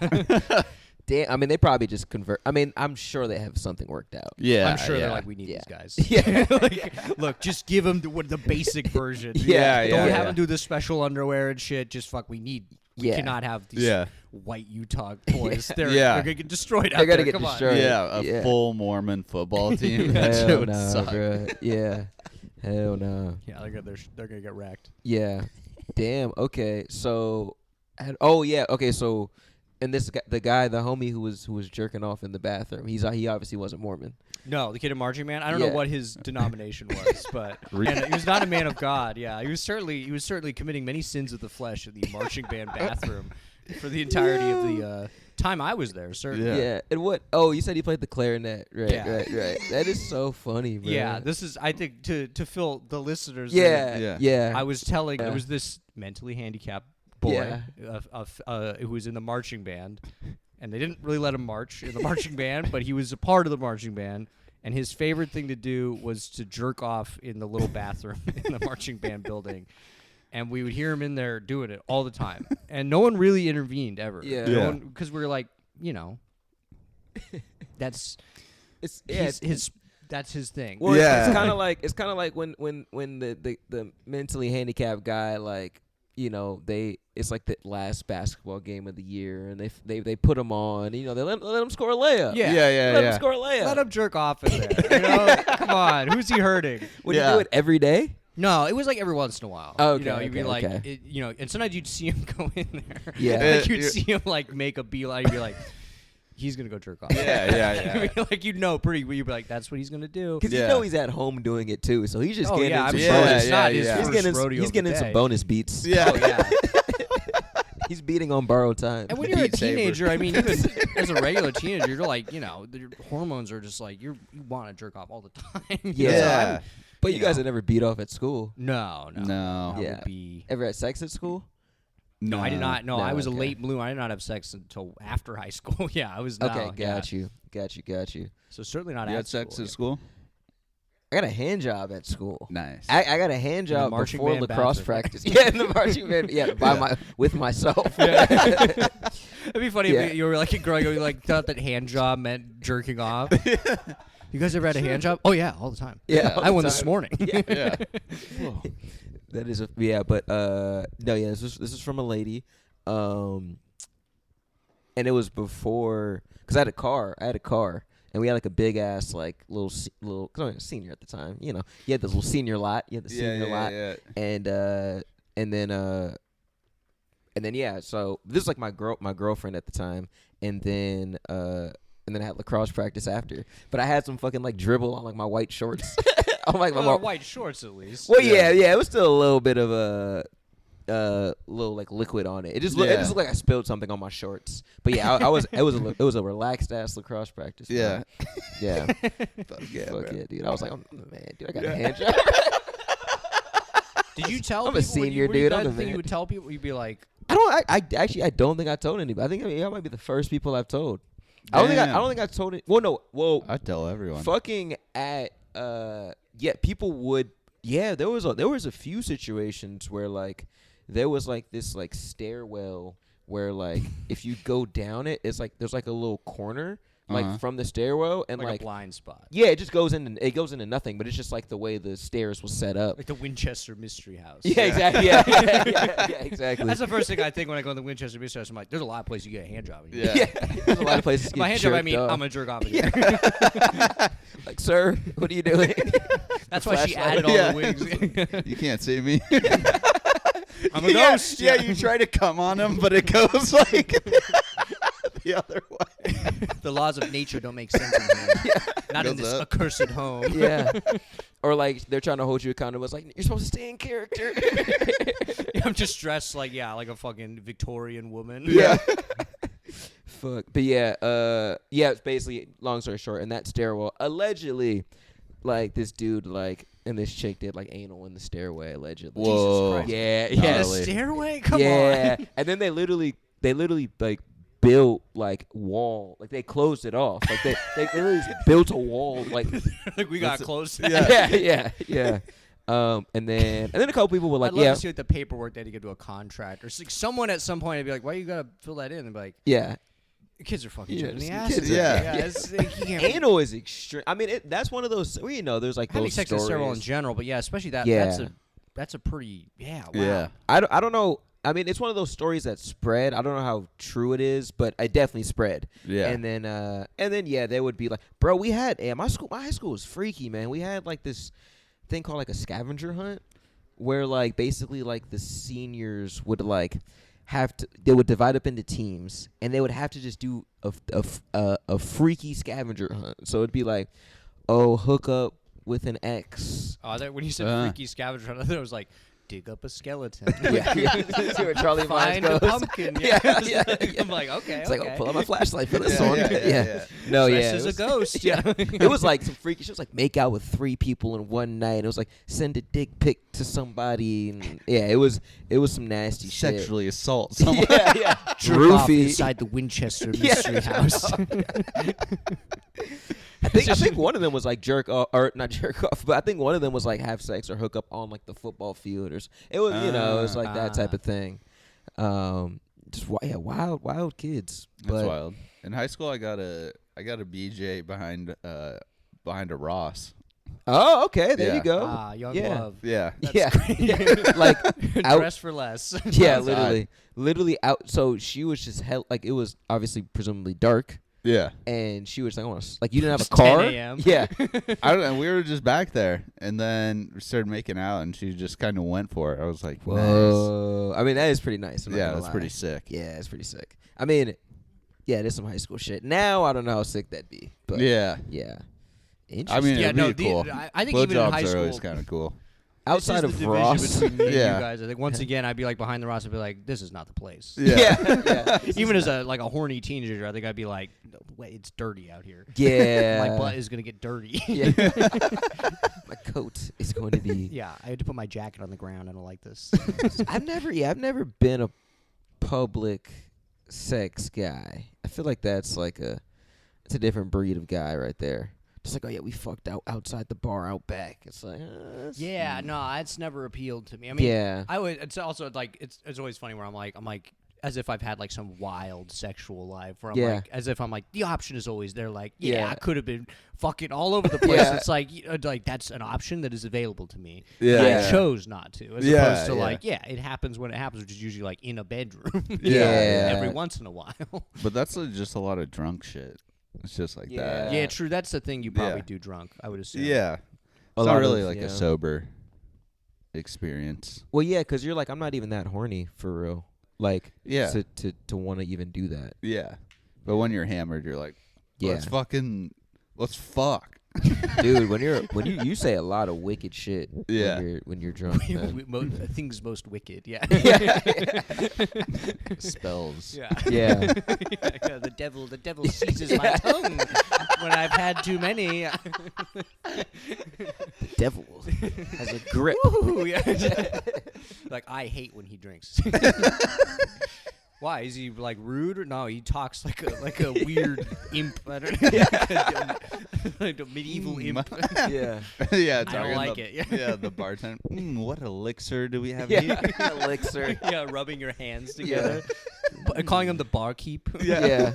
Damn. I mean, they probably just convert. I mean, I'm sure they have something worked out. Yeah. I'm sure they're like, we need these guys. Yeah. Like, look, just give them the basic version. Yeah. Don't have them do the special underwear and shit. Just we need. We cannot have these white Utah boys. They're gonna get destroyed out there. They're gonna get Come destroyed. on. Yeah, a full Mormon football team. That shit Hell would no, suck. bro. Yeah. Hell no. Yeah, they're gonna get wrecked. Yeah. Damn. Okay. So. Okay. So. And this guy, the homie who was jerking off in the bathroom, he obviously wasn't Mormon. No, the kid in Marching Band. I don't know what his denomination was, but and he was not a man of God. Yeah, he was certainly committing many sins of the flesh in the Marching Band bathroom for the entirety of the time I was there. Certainly. Yeah. And what? Oh, you said he played the clarinet. Right. Yeah. Right. That is so funny, bro. Yeah, this is. I think to fill the listeners. Yeah. I was telling there was this mentally handicapped boy who was in the marching band, and they didn't really let him march in the marching band, but he was a part of the marching band, and his favorite thing to do was to jerk off in the little bathroom in the marching band building, and we would hear him in there doing it all the time, and no one really intervened ever. Because we were like, that's that's his thing. Well, it's kind of like when the mentally handicapped guy, like, it's like the last basketball game of the year, and they put him on. They let him score a layup. Let him score a layup. Let him jerk off in there. Come on, who's he hurting? Would you do it every day? No, it was like every once in a while. Okay, you'd be like, and sometimes you'd see him go in there. Yeah, like you'd see him like make a beeline. You'd be like, he's gonna go jerk off. Yeah. Like you'd be like, that's what he's gonna do. Because he's at home doing it too, so he's just getting I'm some sure bonus. it's not his first rodeo. He's getting some bonus beats. Yeah. Oh yeah. He's beating on borrowed time. And when you're a teenager, I mean, even as a regular teenager, you're like, your hormones are just like you want to jerk off all the time. Yeah. But you guys have never beat off at school. No. Yeah. Ever had sex at school? No, I did not. No, I was a okay. late bloomer. I did not have sex until after high school. Yeah, I was. Okay, got you. So certainly not. You at had sex school, at school? I got a hand job at school. Nice. I got a hand job before band lacrosse bathroom. practice. Yeah, in the marching band. Yeah, with myself. It'd be funny if you were like growing up, you like thought that hand job meant jerking off. You guys ever had a hand job? Oh yeah, all the time. Yeah, I won this morning. Yeah. That is this is from a lady, and it was before because I had a car. And we had like a big ass like little cause I was a senior at the time, you had this little senior lot, Yeah. and then so this is like my girlfriend at the time, and then I had lacrosse practice after, but I had some fucking like dribble on like my white shorts, on like my white shorts at least. Well, yeah, it was still a little bit of a little like liquid on it. It just looked like I spilled something on my shorts. But yeah, it was a relaxed ass lacrosse practice. Yeah. Yeah. Fuck yeah, dude. I was like, oh, man, dude, I got a hand job. Did you tell? I'm a senior, dude. I'm the man. You would tell people. You'd be like, I don't think I told anybody. I think I might be the first people I've told. I don't think I told it. Well, no. Well, I tell everyone. fucking at people would. Yeah, there was a few situations where like there was like this like stairwell where like if you go down it, it's like there's like a little corner like from the stairwell and like a blind spot. Yeah, it just goes into nothing, but it's just like the way the stairs was set up. Like the Winchester Mystery House. Yeah, exactly. Yeah, exactly. That's the first thing I think when I go to the Winchester Mystery House. I'm like, there's a lot of places you get a hand job. In Yeah. Yeah, there's a lot of places. By hand job, I mean I'm a jerk off in here. Like, sir, what are you doing? That's why she added all the wings. You can't see me. I'm a ghost. Yeah, you try to come on him, but it goes like the other way. The laws of nature don't make sense in here. Not in Goes this up. accursed home. Yeah. Or like they're trying to hold you accountable. It's like you're supposed to stay in character. I'm just dressed like a fucking Victorian woman. Yeah. Fuck. But yeah, it's basically long story short, in that stairwell, allegedly, like this dude like and this chick did like anal in the stairway, allegedly. Whoa. Jesus Christ. Yeah, In yeah. a stairway? Come Yeah. on. And then they literally like built like wall, like they closed it off, like they literally just built a wall, like Like we got close. yeah. And then a couple people were like, I'd love yeah, to see like the paperwork they had to give to a contractor. So, like, someone at some point would be like, "Why you gotta fill that in?" And be like, yeah. "The kids are fucking Yeah, shit in the just ass." kids are- It's, like, you can't Anal is extreme. I mean, that's one of those. Well, there's like having those sex in stories. sterile in general, but yeah, especially that. Yeah. That's a pretty wow. Yeah. I don't know. I mean, it's one of those stories that spread. I don't know how true it is, but it definitely spread. Yeah. And then yeah, they would be like, bro, we had my high school was freaky, man. We had like this thing called like a scavenger hunt, where like basically like the seniors would like they would divide up into teams, and they would have to just do a freaky scavenger hunt. So it'd be like, oh, hook up with an ex. Oh, when you said freaky scavenger hunt, I thought it was like dig up a skeleton. Yeah. See where Charlie Find Norton a goes. pumpkin. Yeah. I'm like, okay, It's okay. like, oh, pull out my flashlight for this Yeah, one. yeah. No, Dressed yeah. as it was- a ghost. Yeah. It was like some freaky shit. It was like make out with 3 people in one night. It was like send a dick pic to somebody. And yeah, it was some nasty shit. Sexually assault someone. Yeah. Jerk off Roofie. inside the Winchester Yeah, Mystery House. I think one of them was like jerk off, or not jerk off, but I think one of them was like have sex or hook up on like the football field or it was it was like that type of thing. Just wild kids. That's But wild. In high school, I got a BJ behind a Ross. oh, okay, there Yeah. you go. Young Yeah. love. Yeah. Yeah, like out. Dress for less. Yeah, outside. literally out. So she was just like it was obviously presumably dark, Yeah. and she was like, I want to, like you didn't have a It's car. 10 a.m. Yeah, I don't know. We were just back there, and then we started making out, and she just kind of went for it. I was like, nice. whoa. I mean, that is pretty nice. I'm not Yeah, gonna that's lie. pretty sick. Yeah, it's pretty sick. I mean, yeah, there's some high school shit. Now I don't know how sick that'd be, but Yeah. yeah. I Interesting. mean, Yeah, it'd no, be cool. I think even in Blowjobs high are always school- kind of cool. outside This of is the division Ross. between me and Yeah. you guys. I think once again I'd be like behind the Ross. I'd be like, this is not the place. Yeah. Even as a horny teenager, I think I'd be like, no, wait, it's dirty out here. Yeah. My butt is gonna get dirty. Yeah. My coat is going to be. Yeah, I had to put my jacket on the ground. I don't like this. I've never been a public sex guy. I feel like that's like it's a different breed of guy right there. Just like, oh yeah, we fucked out outside the bar out back. It's like, Yeah, no, it's never appealed to me. I mean, yeah. I would. It's also like it's always funny where I'm like as if I've had like some wild sexual life where I'm Yeah. like as if I'm like the option is always there. Like yeah, Yeah. I could have been fucking all over the place. Yeah. It's like that's an option that is available to me. Yeah. I chose not to, as Yeah, opposed to yeah. like it happens when it happens, which is usually like in a bedroom. Yeah. every once in a while. But that's just a lot of drunk shit. It's just like Yeah. that. Yeah, true. That's the thing you probably Yeah. do drunk. I would assume. Yeah. A It's lot not really of- like yeah. a sober experience. Well, yeah, because you're like, I'm not even that horny for real. Like, Yeah. to want to even do that. Yeah. But when you're hammered, you're like, Yeah. let's fuck. Dude, when you say a lot of wicked shit Yeah. when you're drunk. man. Things most wicked. Yeah. Spells. Yeah. Yeah. Yeah, the devil seizes my tongue when I've had too many. The devil has a grip. Ooh, yeah. Like I hate when he drinks. Why is he like rude or no? He talks like a weird imp. I don't know, like a medieval imp. Yeah. Yeah, I don't like it. Yeah, the bartender. What elixir do we have Yeah. here? Elixir. Yeah, rubbing your hands together, calling him the barkeep. Yeah.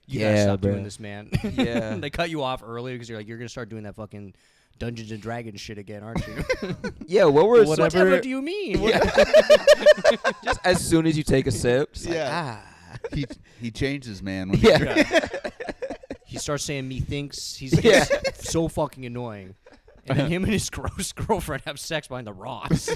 You gotta stop bro. doing this, man. Yeah. They cut you off early because you're gonna start doing that fucking Dungeons and Dragons shit again, aren't you? Yeah, what were Whatever do you mean? Just as soon as you take a sip, just Yeah. like, He changes, man. When Yeah. He starts saying methinks. He's so fucking annoying. And then him and his gross girlfriend have sex behind the rocks.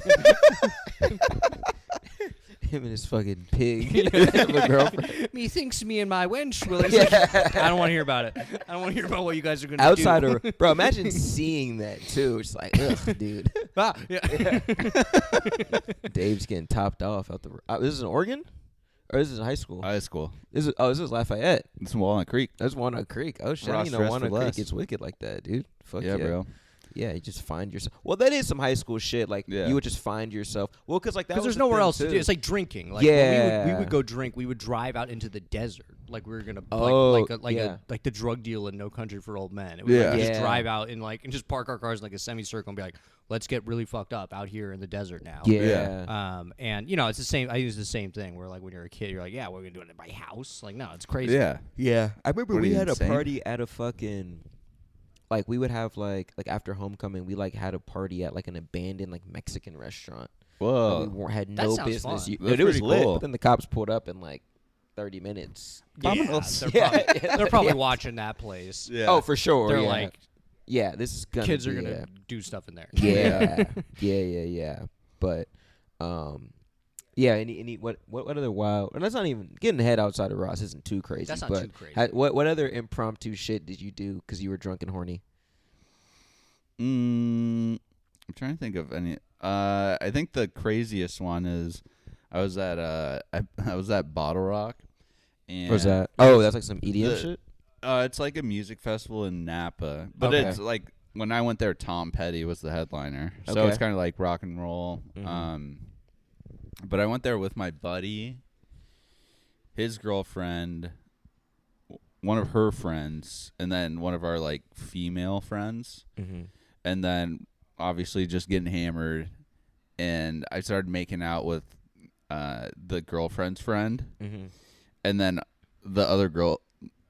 Him and his fucking pig. The girlfriend. Methinks me and my wench will. Yeah. I don't want to hear about it. I don't want to hear about what you guys are gonna Outside do. of, bro, imagine seeing that too. It's like, ugh, dude. Yeah. Dave's getting topped off out the. This is in Oregon, or this is in high school. high school. This is Lafayette. It's Walnut Creek. That's Walnut Creek. Oh shit! I Ross didn't know dressed Walnut for Creek less. gets wicked like that, dude. Fuck Yeah, bro. Yeah, you just find yourself. Well, that is some high school shit. Like Yeah. you would just find yourself. Well, because like that. Because was there's the nowhere thing, else to too. do. It's like drinking. Like Yeah. when we would go drink. We would drive out into the desert. Like we were gonna Oh, like the drug deal in No Country for Old Men. It was Yeah. like just Yeah. drive out and just park our cars in like a semicircle and be like, let's get really fucked up out here in the desert now. Yeah. And it's the same. I use the same thing where like when you're a kid, you're like, yeah, we're gonna do it at my house. Like no, it's crazy. Yeah. Yeah. I remember What are we you, had insane? a party at a fucking. Like we would have like after homecoming, we like had a party at like an abandoned like Mexican restaurant. Whoa. We had That no sounds business. fun. It was pretty lit, cool. but then the cops pulled up in like 30 minutes. Yeah, Vamos. they're Yeah. probably, they're probably Yeah. watching that place. Yeah. Oh, for sure. They're yeah. like, yeah, this is gonna kids are be, gonna do stuff in there. Yeah. yeah. But, yeah. Any what other wild? And that's not even getting ahead outside of Ross isn't too crazy. That's not but too crazy. what other impromptu shit did you do because you were drunk and horny? I'm trying to think of any. I think the craziest one is I was at I was at Bottle Rock. And What was that? Oh, that's like some EDM shit. It's like a music festival in Napa, but Okay. it's like when I went there, Tom Petty was the headliner, so Okay. it's kind of like rock and roll. Mhm. But I went there with my buddy, his girlfriend, one of her friends, and then one of our like female friends, Mm-hmm. and then obviously just getting hammered, and I started making out with the girlfriend's friend. Mm-hmm. And then the other girl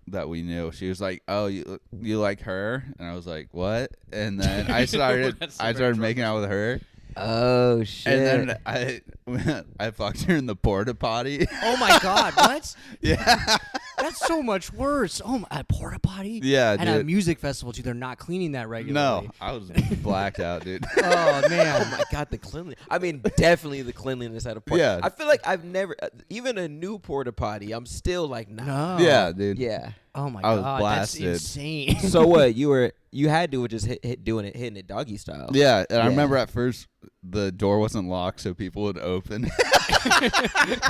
that we knew, she was like, "Oh, you like her?" And I was like, "What?" And then I started That's a I very started drunk making out with her, Oh shit! and then I fucked her in the porta potty. Oh my god, what? Yeah, That's so much worse. Oh, a porta potty? Yeah, At a dude. music festival, too. They're not cleaning that regularly. no, I was blacked out, dude. Oh, man. Oh my god, the cleanliness. I mean, definitely the cleanliness at a party. Yeah. I feel like I've never, even a new porta potty, I'm still like, nah. No. Yeah, dude. Yeah. Oh, my I was god. blasted. That's insane. So what? You had to just hitting it doggy style. Yeah, and I Yeah. remember at first the door wasn't locked, so people would open.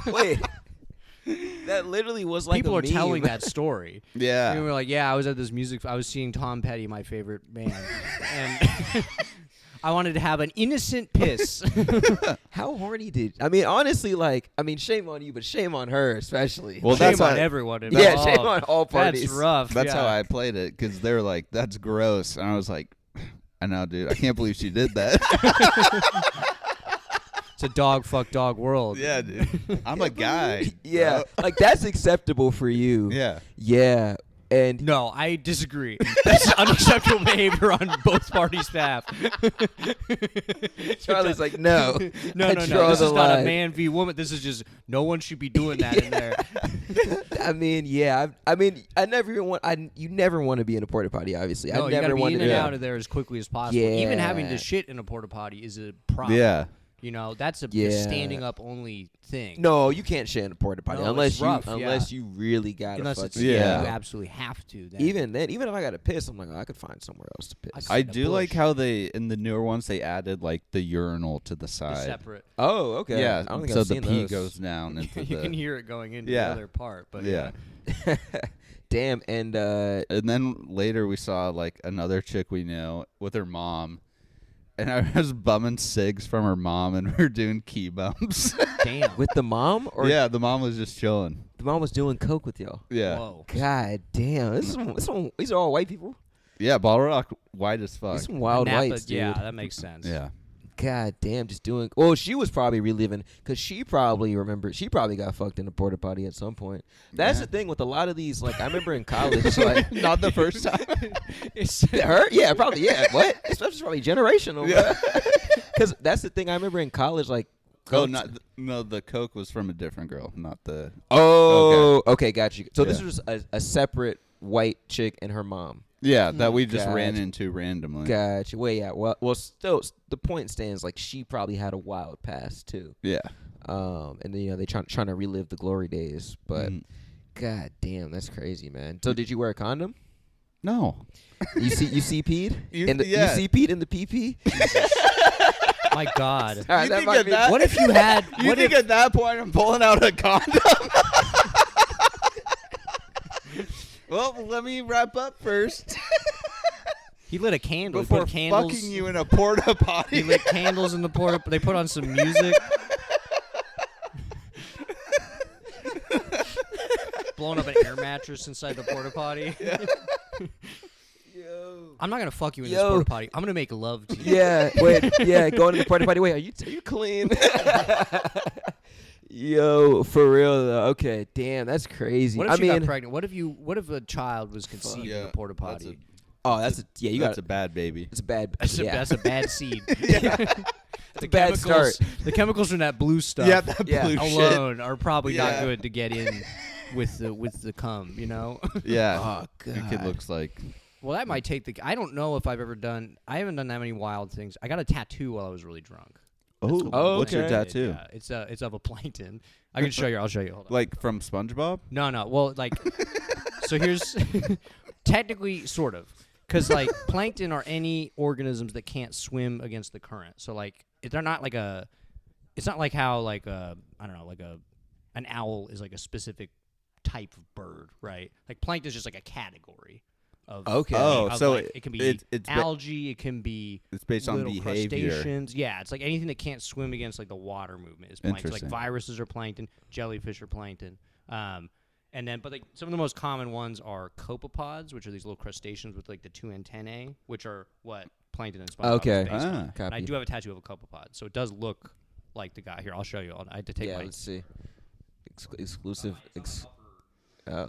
Wait. That literally was like People a are meme. telling that story. Yeah. And we were like, yeah, I was at this music. I was seeing Tom Petty, my favorite band. And I wanted to have an innocent piss. How horny did? I mean, honestly, shame on you, but shame on her especially. Well, Shame that's on how- everyone. yeah, shame on all parties. That's rough. That's yeah. how I played it, because they were like, "That's gross," and I was like, "I know, dude. I can't believe she did that." It's a dog fuck dog world. Yeah, dude. I'm a guy. Yeah, bro. like that's acceptable for you. Yeah. Yeah, and No, I disagree. That's unacceptable behavior on both parties' behalf. Charlie's like, no, No, I no, draw no. This the is not a line. man v woman. This is just no one should be doing that in there. I mean, yeah. I mean, I never even want. You never want to be in a porta potty. Obviously, No, I you never gotta be wanted in to. and Yeah. out of there as quickly as possible. Even having Yeah. to shit in a porta potty is a problem. Yeah. You know, that's a Yeah. standing up only thing. No, you can't shit in a porta potty No, unless it's rough, you yeah. you really got Unless to it's fucking. Yeah. you absolutely have to. Then. Even then, even if I got to piss, I'm like, oh, I could find somewhere else to piss. I in a do like bush. how they, in the newer ones, they added like the urinal to the They're side. separate. Oh, okay. Yeah, I don't think so I've the seen pee those. goes down into You the. can hear it going into Yeah. the other part, but Yeah. Damn, and And then later we saw like another chick we knew with her mom. and I was bumming cigs from her mom, and we were doing key bumps. Damn. With the mom? Or Yeah, the mom was just chilling. the mom was doing coke with y'all? Yeah. Whoa. God damn. These are all white people? Yeah, Ball Rock, white as fuck. These some wild Napa, whites, dude. yeah, that makes sense. Yeah. God damn, just doing. Well, she was probably reliving because she probably got fucked in a porta potty at some point. That's Yeah. the thing with a lot of these. Like I remember in college, like Not the first time. her, yeah, probably, yeah. What? It's probably generational. Yeah. Because that's the thing. I remember in college, like. Oh, no, the coke was from a different girl, not the. Oh, okay, got you. So this Yeah. was a separate white chick and her mom. Yeah, that we just ran Gotcha. into randomly. Gotcha. Well, yeah. Well, still, the point stands. Like she probably had a wild past too. Yeah. And then, they trying to relive the glory days. But god damn, that's crazy, man. So did you wear a condom? No. You CP'd? Yeah. You CP'd in the PP? My God. All right, You that think might at be- that- What if you had? You What think if? at that point I'm pulling out a condom? Well, let me wrap up first He lit a candle. He before put candles. fucking you in a porta He potty. lit candles in the porta. They put on some music. Blowing up an air mattress inside the porta potty. I'm not gonna fuck you in this Yo. porta potty. I'm gonna make love to you. Yeah. Wait. Yeah. Going to the porta potty. Wait. Are you clean? Yo, for real though. Okay. Damn, that's crazy. What if I she mean, got pregnant? What if a child was conceived in Yeah, the porta potty? you got That's a bad baby. it's a bad. That's, yeah. that's a bad seed. It's a bad start. The chemicals from that blue stuff Yeah, that Yeah. blue shit. alone are probably not Yeah. good to get in with the cum. You know. Yeah. Oh god. Your kid looks like. Well, that might take the. I don't know if I've ever done. I haven't done that many wild things. I got a tattoo while I was really drunk. Oh, what's your okay. tattoo? Yeah, it's of a plankton. I can show you. I'll show you. Hold on. Like from SpongeBob? No. Well, like, so here's technically sort of, because like plankton are any organisms that can't swim against the current. So like, they're not like a. It's not like how like I don't know, like an owl is like a specific type of bird, right? Like plankton is just like a category. Of, Okay. Oh, of, so like, it can be it's algae. It can be It's based on little behavior. crustaceans. Yeah, it's like anything that can't swim against like the water movement is plankton. So, like Interesting. viruses are plankton, jellyfish are plankton. And then, but like some of the most common ones are copepods, which are these little crustaceans with like the two antennae, which are what plankton and SpongeBob Okay. is based on. Ah. And I Copy. do have a tattoo of a copepod, so it does look like the guy. Here, I'll show you. I had to take Yeah. my. Let's see. Exclusive. Oh.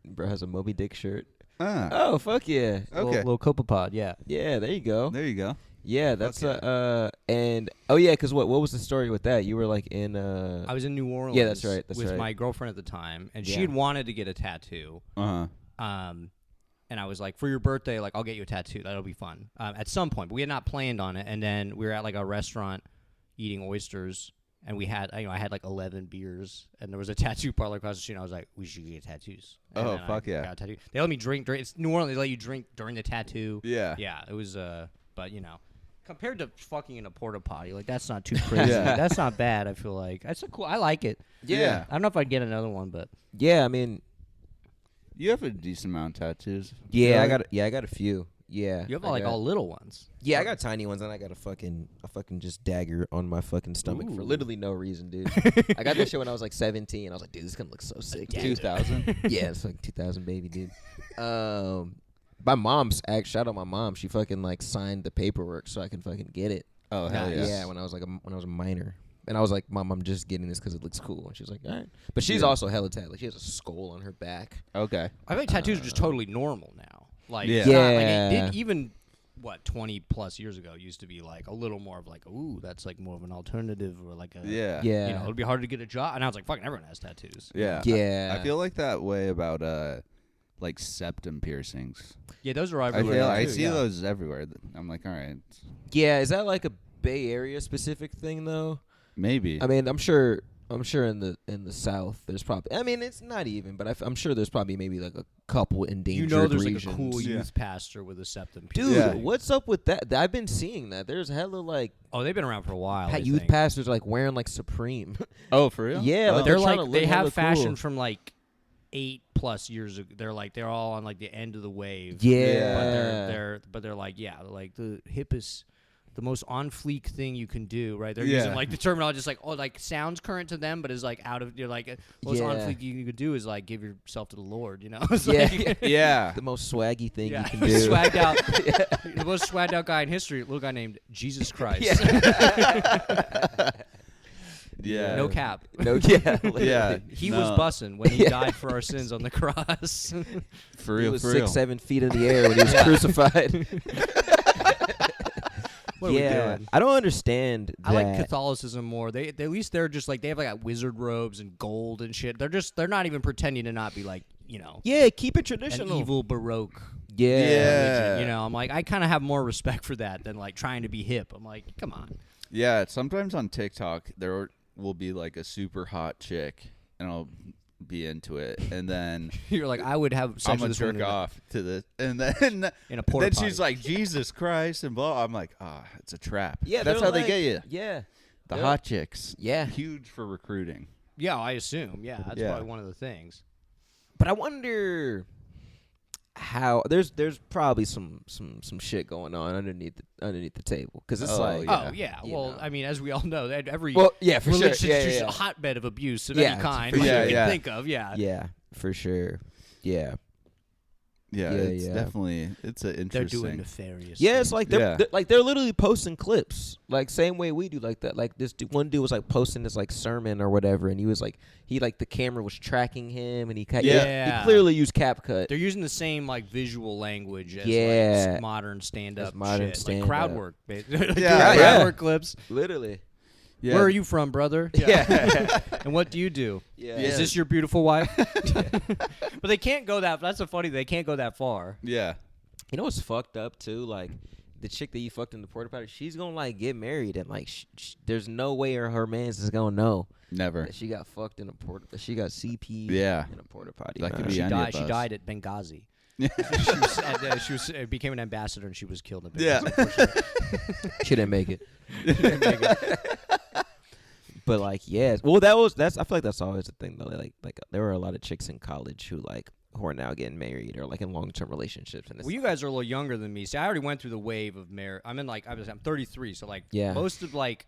Bro has a Moby Dick shirt. Ah. Oh fuck yeah. Okay. Little copepod, yeah. Yeah. There you go. There you go. Yeah. That's Okay. and oh yeah, because what was the story with that? You were like in I was in New Orleans. Yeah, that's right, that's with right. my girlfriend at the time, and she Yeah. had wanted to get a tattoo. Uh huh. And I was like, for your birthday, like I'll get you a tattoo. That'll be fun. At some point, but we had not planned on it. And then we were at like a restaurant eating oysters, and we had, I had like 11 beers, and there was a tattoo parlor across the street. And I was like, we should get tattoos. And Oh, then I fuck yeah. got a tattoo. They let me drink during. It's New Orleans. They let you drink during the tattoo. Yeah. Yeah, it was. But compared to fucking in a porta potty, like that's not too crazy. Yeah. That's not bad. I feel like that's a cool. I like it. yeah. I don't know if I'd get another one, but Yeah. I mean, You have a decent amount of tattoos. yeah. Really? I got a few. Yeah. you have I like got- all little ones. Yeah, I got tiny ones, and I got a fucking just dagger on my fucking stomach for Ooh. literally no reason, dude. I got that shit when I was like 17. I was like, dude, this is gonna look so sick. dude. 2000. Yeah, it's like 2000, baby, dude. My mom's shout out my mom. She fucking like signed the paperwork so I can fucking get it. Oh hell Nice. yeah. Yeah, when I was a minor. And I was like, Mom, I'm just getting this because it looks cool. And she was like, all right. But she's Yeah. also hella tad. Like, she has a skull on her back. Okay. I think tattoos are just totally normal now. Like, Yeah. it's not- like, Yeah. it did even 20 plus years ago used to be like a little more of like, ooh, that's like more of an alternative or like a Yeah. Yeah. You know, it'd be hard to get a job. And now it's like fucking everyone has tattoos. Yeah. Yeah. I feel like that way about like septum piercings. Yeah, those are I everywhere. I too, see yeah. those everywhere. I'm like, all right, Yeah, is that like a Bay Area specific thing though? maybe. I mean, I'm sure in the South there's probably. I mean, it's not even, but I'm sure there's probably maybe like a couple endangered There's regions. like a cool Yeah. youth pastor with a septum. Dude, Yeah. what's up with that? I've been seeing that. There's hella like Oh, they've been around for a while. I youth think. pastors like wearing like Supreme. Oh, for real? Yeah, Oh. like They're trying like to they look have hella fashion cool. from like 8+ years ago. They're all on like the end of the wave. Yeah. But they're like like the hippest, the most on fleek thing you can do, right? They're using like the terminology just like like sounds current to them, but is like out of like most on fleek you could do is like give yourself to the Lord, It's like, the most swaggy thing you can do. Swagged out, the most swagged out guy in history, a little guy named Jesus Christ. Yeah. No cap. No, He was bussing when he died for our sins on the cross. For real, he was for 6-7 feet in the air when he was crucified. What are we doing? I don't understand that. I like Catholicism more. They at least they're just like they have like wizard robes and gold and shit. They're not even pretending to not be like Yeah, keep it traditional. an evil Baroque. Yeah. Religion. I'm like I kind of have more respect for that than like trying to be hip. I'm like, come on. Yeah, sometimes on TikTok there will be like a super hot chick, and I'll be into it, and then You're like, I would have sex I'm with gonna this jerk woman off to this, and then in a porta then potty. she's like, Jesus Christ, and blah. I'm like, it's a trap. Yeah, that's they're how they like- get you. Yeah. The They're- hot chicks. Yeah. Huge for recruiting. Yeah, I assume. Yeah, that's Yeah. probably one of the things. But I wonder how there's probably some shit going on underneath the table, because it's Oh, like yeah. Oh yeah. You Well, know. I mean, as we all know, that every well, yeah, for sure. religion Yeah, is yeah, a hotbed of abuse of Yeah, any kind for like sure. you can Yeah. think of. Yeah. yeah, for sure. Yeah. Yeah, Yeah, it's yeah. definitely it's an They're interesting. doing nefarious. Yeah, things. it's like Yeah. they're literally posting clips, like same way we do, like that. Like this one dude was like posting this like sermon or whatever, and he was like the camera was tracking him, and he Yeah. he clearly used CapCut. They're using the same like visual language as Yeah. like modern stand-up As modern shit, stand-up. like crowd work. Yeah, yeah. crowd work clips. Literally. Yeah. Where are you from, brother? Yeah. And what do you do? Yeah. Is this your beautiful wife? But they can't go that. That's so funny. They can't go that far. Yeah. You know what's fucked up too? Like the chick that you fucked in the porta potty, she's gonna like get married, and like there's no way her man's is gonna know Never. that she got fucked in a porta. That she got CP. Yeah. In a porta potty. That could man. be She any died. of She us. died at Benghazi. she was became an ambassador and she was killed at Yeah. Benghazi. unfortunately. She didn't make it. But like, yeah. Well, that's. I feel like that's always the thing though. Like there were a lot of chicks in college who are now getting married or like in long-term relationships. And it's Well, you guys are a little younger than me. See, I already went through the wave of marriage. I'm 33, so like Yeah. most of like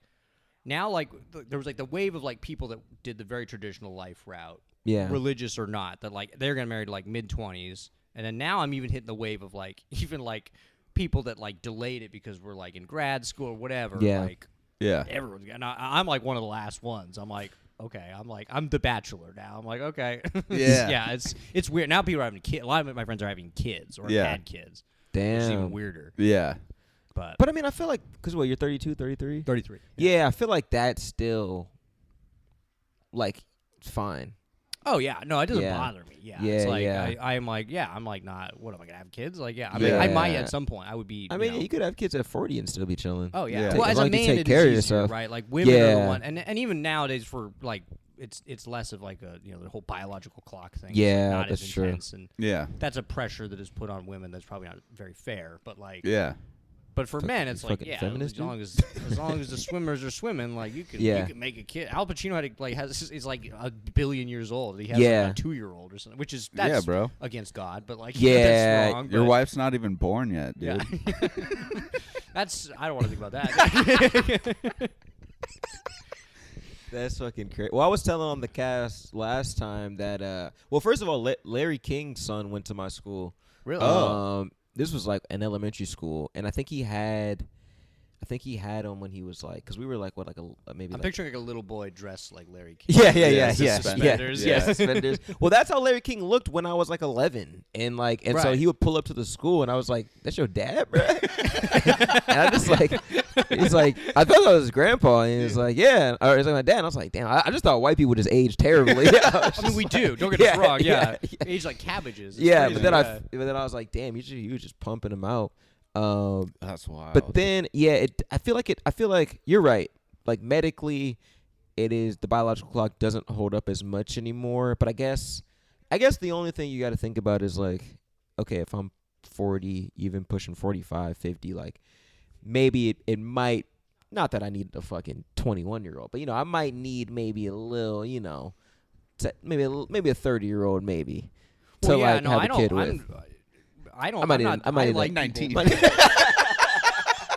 now like there was like the wave of like people that did the very traditional life route, yeah. religious or not, that like they're getting married like mid-20s, and then now I'm even hitting the wave of like even like people that like delayed it because we're like in grad school or whatever. Yeah. Like Yeah. everyone's and I'm like one of the last ones. I'm like. Okay, I'm the bachelor now. I'm like, okay, Yeah. yeah. It's weird now. People are having kids. A lot of my friends are having kids or Yeah. had kids. It's even Damn. weirder. Yeah. But But I mean, I feel like because you're 32, 33. 33. Yeah, I feel like that's still like fine. Oh yeah, no, it doesn't Yeah. bother me. Yeah, Yeah, it's like yeah. I'm like, yeah, I'm like not. What am I gonna have kids? Like, yeah, I Yeah. mean, I might at some point. I would be. I mean, you could have kids at 40 and still be chilling. Oh yeah. Yeah. Well, As as a long as you man, take it care of is easier, yourself. right? Like women are the Yeah. one, and even nowadays for like it's less of like a the whole biological clock thing. It's Yeah, not that's as true. intense, and Yeah. that's a pressure that is put on women. That's probably not very fair, but like. Yeah. But for men, it's like fucking feminist, as long as the swimmers are swimming, like you Yeah. can make a kid. Al Pacino had is like a billion years old. He has Yeah. like a 2-year-old or something, which is Yeah, that's bro. against God. But like Yeah, that's wrong. Your but- wife's not even born yet, dude. yeah. That's I don't want to think about that. That's fucking crazy. Well, I was telling on the cast last time that well, first of all, Larry King's son went to my school. Really? This was like an elementary school, and I think he had him when he was like, because we were like what, like maybe. I'm like, picturing like a little boy dressed like Larry King. Yeah, suspenders. yeah, Yeah. suspenders. Well, that's how Larry King looked when I was like 11, and so Right. he would pull up to the school, and I was like, "That's your dad, bro?" And I just like, he's like, I thought that was his grandpa, and he's like, "Yeah," or he's like my dad. And I was like, "Damn, I just thought white people just age terribly." I mean, we do. Don't get us Yeah, wrong. Yeah. yeah. Age like cabbages. It's Yeah, crazy. but then Yeah. but then I was like, "Damn, he was just pumping him out." That's wild. But then, yeah, I feel like you're right. Like medically, it is the biological clock doesn't hold up as much anymore. But I guess the only thing you got to think about is like, okay, if I'm 40, even pushing 45, 50, like maybe it might. Not that I need a fucking 21-year-old, but I might need maybe a little, maybe a 30-year-old maybe Well, to yeah, like no, have I a don't. kid with. I don't. I might I'm even- not, I might even- like 19. people-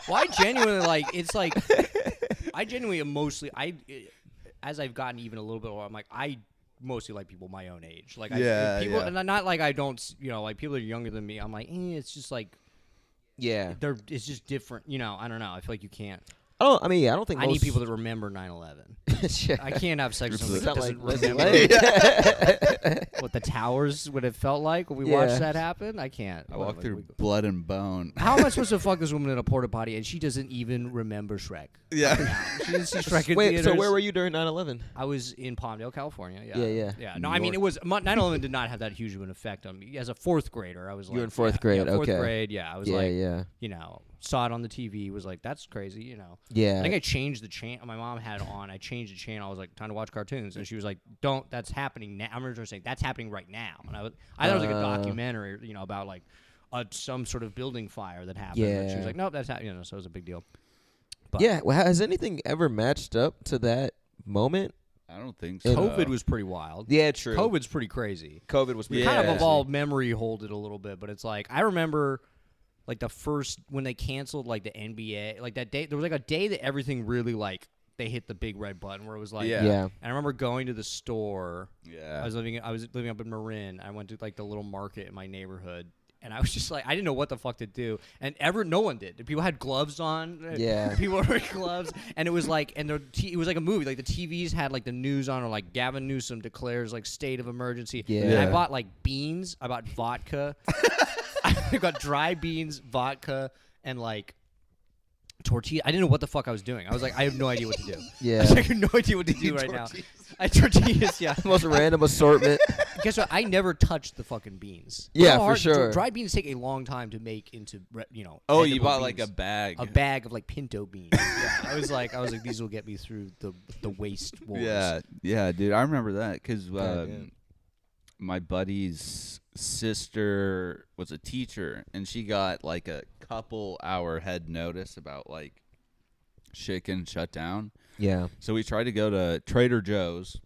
Well, I genuinely like. It's like I genuinely am mostly. As I've gotten even a little bit older, I'm like I mostly like people my own age. Like people, yeah. and not like I don't. Like people that are younger than me. I'm like, it's just like Yeah. it's just different. I don't know. I feel like you can't. I don't think I most need people that remember 9/11. Shit. I can't have sex with somebody that Sound doesn't like remember what the towers would have felt like when we watched Yeah. that happen. I can't. I walk through blood and bone. How am I supposed to fuck this woman in a porta potty and she doesn't even remember Shrek? Yeah. She didn't see Shrek in Wait, theaters. so where were you during 9/11? I was in Palmdale, California. Yeah. No, I mean it was 9/11 did not have that huge of an effect on me. As a fourth grader, I was like, You were in fourth grade, yeah, fourth okay. grade. Yeah, I was Yeah, saw it on the TV. Was like, that's crazy. yeah. I think I changed the channel. My mom had it on. I changed the channel. I was like, time to watch cartoons, and she was like, "Don't. That's happening now." I remember her saying, "That's happening right now." And I thought it was like a documentary, about like some sort of building fire that happened. But she was Yeah. like, "Nope, that's happening." So it was a big deal. But Yeah. Well, has anything ever matched up to that moment? I don't think so. COVID was pretty wild. Yeah, true. COVID's pretty crazy. COVID was We pretty kind of crazy. evolved memory hold it a little bit, but it's like I remember like the first when they canceled like the NBA, like that day there was like a day that everything really like they hit the big red button where it was like Yeah. Yeah. And I remember going to the store. Yeah. I was living up in Marin. I went to like the little market in my neighborhood. And I was just like, I didn't know what the fuck to do, and no one did. People had gloves on. Yeah. People were wearing gloves, and it was like, it was like a movie. Like the TVs had like the news on, or like Gavin Newsom declares like state of emergency. Yeah. And I Yeah. bought like beans. I bought vodka. I got dry beans, vodka, and like tortilla. I didn't know what the fuck I was doing. I was like, I have no idea what to do. Yeah. I have no idea what to do right now. I tortillas, yeah. Most random assortment. Guess what? I never touched the fucking beans. Yeah, How for hard- sure. Dried beans take a long time to make into, Oh, you edible bought like a beans. bag. A bag of like pinto beans. Yeah, I was like, these will get me through the waste wars. Yeah, dude. I remember that because Goddamn. my buddy's sister was a teacher, and she got like a couple hour head notice about like shit getting shut down. Yeah. So we tried to go to Trader Joe's,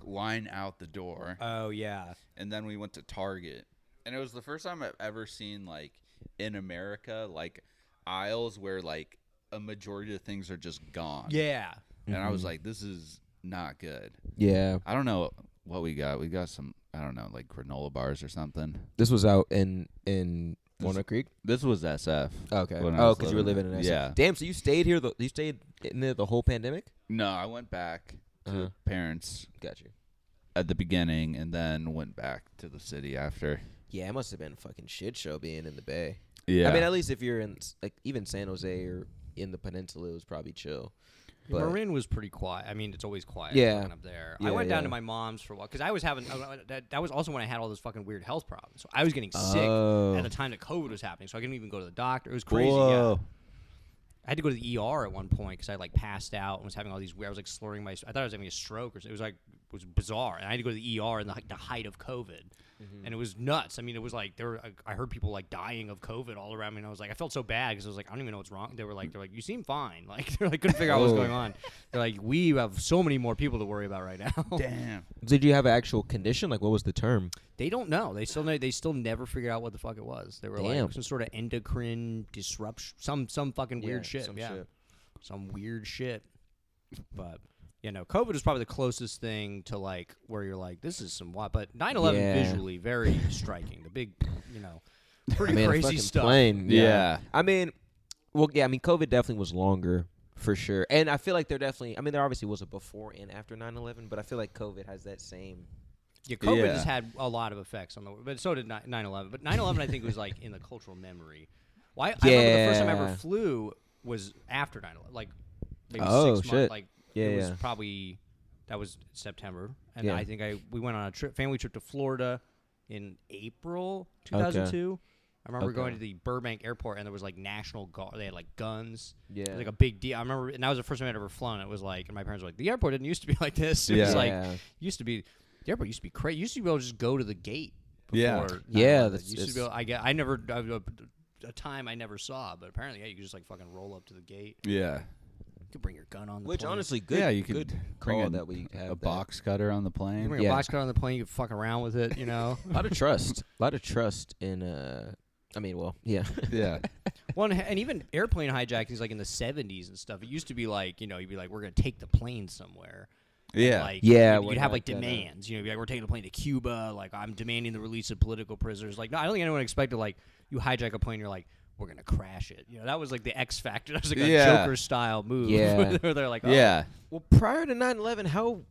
line out the door, Oh yeah. and then we went to Target. And it was the first time I've ever seen, like, in America, like, aisles where, like, a majority of things are just gone. Yeah. And I was like, this is not good. Yeah. I don't know what we got. We got some, I don't know, like granola bars or something. This was out in Walnut Creek. This was SF. Okay. when I Oh, was because you were living in SF. Yeah. Damn. So you stayed here. You stayed in there the whole pandemic. No, I went back to parents Got you. at the beginning and then went back to the city after. Yeah, it must have been a fucking shit show being in the Bay. Yeah. I mean, at least if you're in like even San Jose or in the peninsula, it was probably chill. But Marin was pretty quiet. I mean, it's always quiet. Yeah. fucking up there. Yeah, I went down yeah. to my mom's for a while because I was having. That was also when I had all those fucking weird health problems. So I was getting sick Oh. at the time that COVID was happening. So I couldn't even go to the doctor. It was crazy. Whoa. Yeah. I had to go to the ER at one point because I like passed out and was having all these weird. I was like slurring my. I thought I was having a stroke or something. It was bizarre. And I had to go to the ER in the height of COVID. And it was nuts. I mean, it was like I heard people like dying of COVID all around me, and I was like, I felt so bad because I was like, I don't even know what's wrong. They're like, you seem fine. Like they're like couldn't figure out what was going on. They're like, we have so many more people to worry about right now. Damn. Did you have an actual condition? Like, what was the term? They don't know. They still never figured out what the fuck it was. They were Damn. like some sort of endocrine disruption, some fucking weird shit. Some Yeah, shit. some weird shit. But. COVID was probably the closest thing to like where you're like, this is some what. But 9/11 Yeah. visually very striking. The big, pretty I mean, a crazy fucking stuff. plane. Yeah. I mean, COVID definitely was longer for sure, and I feel like there obviously was a before and after 9/11, but I feel like COVID has that same. Yeah, COVID Yeah. has had a lot of effects on but so did 9/11. But 9/11, I think, was like in the cultural memory. Well, I remember the first time I ever Yeah. flew was after 9/11, like maybe Oh, 6 shit. months. Like Yeah, it was yeah. probably that was September, and Yeah. I think we went on a family trip to Florida in April 2002. I remember Okay. going to the Burbank airport, and there was like National Guard. They had like guns. Yeah. It was like a big deal. I remember, and that was the first time I'd ever flown. It was like, and my parents were like, the airport didn't used to be like this. It was Yeah. like, the airport used to be crazy. You used to be able to just go to the gate. Yeah. Before Yeah, 9/11. that's- used to be able, a time I never saw, but apparently, yeah, you could just like fucking roll up to the gate. Yeah. could bring your gun on the Which plane. honestly, good. Yeah, you could good bring call a- that we have A that. box cutter on the You plane. bring a box car on the plane, you can fuck around with it, you know. A lot of trust. A lot of trust in. I mean, well, yeah. Yeah. Well, and even airplane hijackings, like in the 70s and stuff, it used to be like, you know, you'd be like, we're gonna take the plane somewhere. Yeah. Like, Yeah, you'd we're have not like gonna- demands. You know, you'd be like, we're taking the plane to Cuba. Like, I'm demanding the release of political prisoners. Like, no, I don't think anyone expected like you hijack a plane. You're like, we're gonna crash it. You know, that was like the X factor. That was like a Yeah. Joker style move. Yeah. where they're like, oh, Yeah. Well, prior to 9/11, how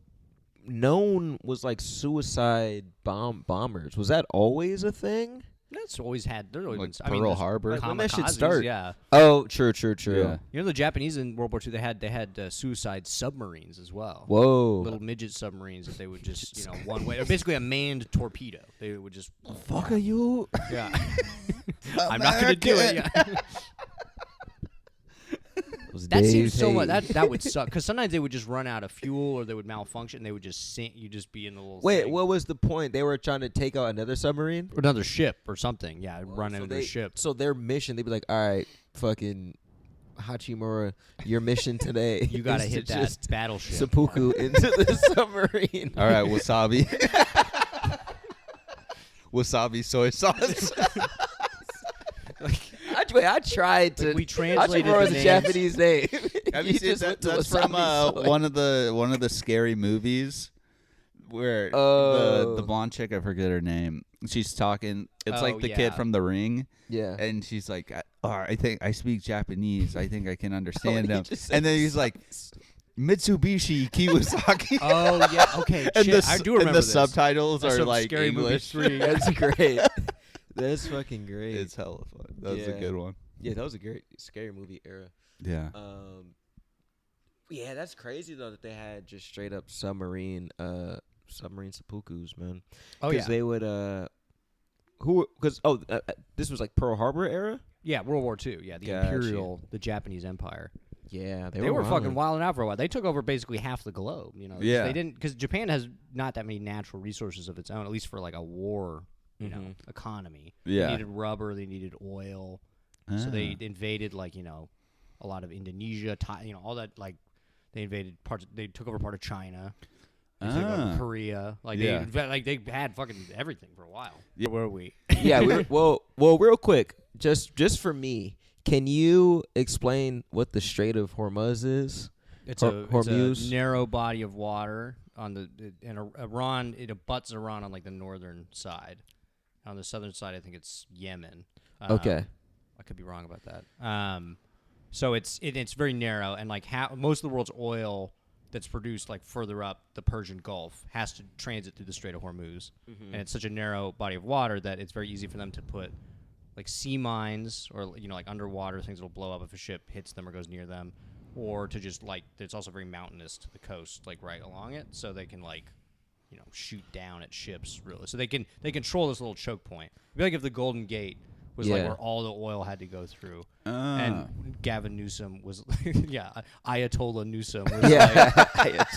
known was like suicide bombers? Was that always a thing? that's always had. There's always Like been, I mean, Pearl there's Harbor. Like, when that shit kamikazes, start? Yeah. Oh, true. Yeah. You know, the Japanese in World War II, they had suicide submarines as well. Whoa. Little midget submarines that they would just, you know, one way. They're basically a manned torpedo. They would just. Fuck are you? Yeah. I'm not gonna do it. Yeah. That seems so much. That would suck because sometimes they would just run out of fuel or they would malfunction. And they would just sink. You just be in the little. Wait, thing. what was the point? They were trying to take out another submarine? Or another ship or something. Yeah, run into a ship. So their mission, they'd be like, all right, fucking Hachimura, your mission today You gotta is hit to that just battleship. seppuku into the submarine. All right, wasabi. Wasabi soy sauce. I tried to. Like, we translated Hachimura the is a names. Japanese name. Have you seen just that? went to That's from wasabi soy. one of the scary movies where Oh. the blonde chick, I forget her name. She's talking. It's Oh, like the yeah. kid from The Ring, Yeah. and she's like, I think I speak Japanese. I think I can understand he them. just said And then he's like, Mitsubishi Kawasaki. Oh yeah. Okay. and shit, the I do remember and the this. subtitles That's are from like Scary Movie English. 3. That's great. That's fucking great. It's hella fun. That was a Yeah. good one. Yeah, that was a great scary movie era. Yeah. Yeah, that's crazy though that they had just straight up submarine seppukus, man. Oh yeah. they would this was like Pearl Harbor era. Yeah, World War II. Yeah, the Gotcha. Imperial, the Japanese Empire. Yeah, They were fucking wildin'. wilding out for a while. They took over basically half the globe. You know, Yeah. They didn't because Japan has not that many natural resources of its own, at least for like a war, you know, economy. Yeah. They needed rubber. They needed oil. So they invaded like a lot of Indonesia, all that. Like they invaded parts. They took over part of China. They took over Korea. Like Yeah. they had fucking everything for a while. Yeah. Where were we? Yeah, well, real quick, just for me, can you explain what the Strait of Hormuz is? It's Hormuz? a narrow body of water on the Iran. It abuts Iran on like the northern side. On the southern side, I think it's Yemen. Okay. I could be wrong about that. So it's very narrow, and like most of the world's oil that's produced like further up the Persian Gulf has to transit through the Strait of Hormuz, and it's such a narrow body of water that it's very easy for them to put like sea mines or like underwater things that'll blow up if a ship hits them or goes near them, or to just like it's also very mountainous to the coast, like right along it, so they can like shoot down at ships really. So they control this little choke point. It'd be like if the Golden Gate was like Yeah. where all the oil had to go through. Ah. And Gavin Newsom was, Ayatollah Newsom was Yeah.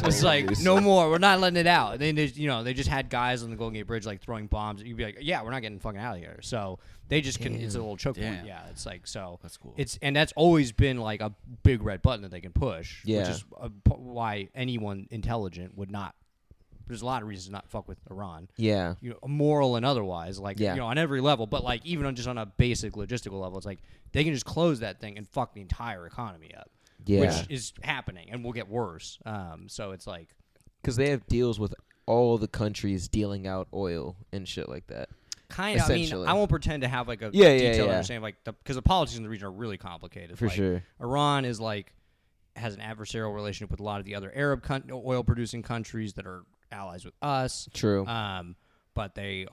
was like, no more, we're not letting it out. And then they just had guys on the Golden Gate Bridge like throwing bombs. You'd be like, yeah, we're not getting fucking out of here. So they just it's a little choke point. Damn. Yeah, it's like so. That's cool. And that's always been like a big red button that they can push. Yeah. Which is why anyone intelligent would not. There's a lot of reasons to not fuck with Iran. Yeah. Moral and otherwise, like Yeah. on every level, but like even just on a basic logistical level, it's like they can just close that thing and fuck the entire economy up, Yeah. which is happening and will get worse. So it's like Because they have deals with all the countries dealing out oil and shit like that. kind of. I mean, Essentially. I won't pretend to have like a Yeah, detailed yeah. understanding, like because the politics in the region are really complicated. For Like, sure. Iran is like has an adversarial relationship with a lot of the other Arab oil producing countries that are allies with us. True. But they're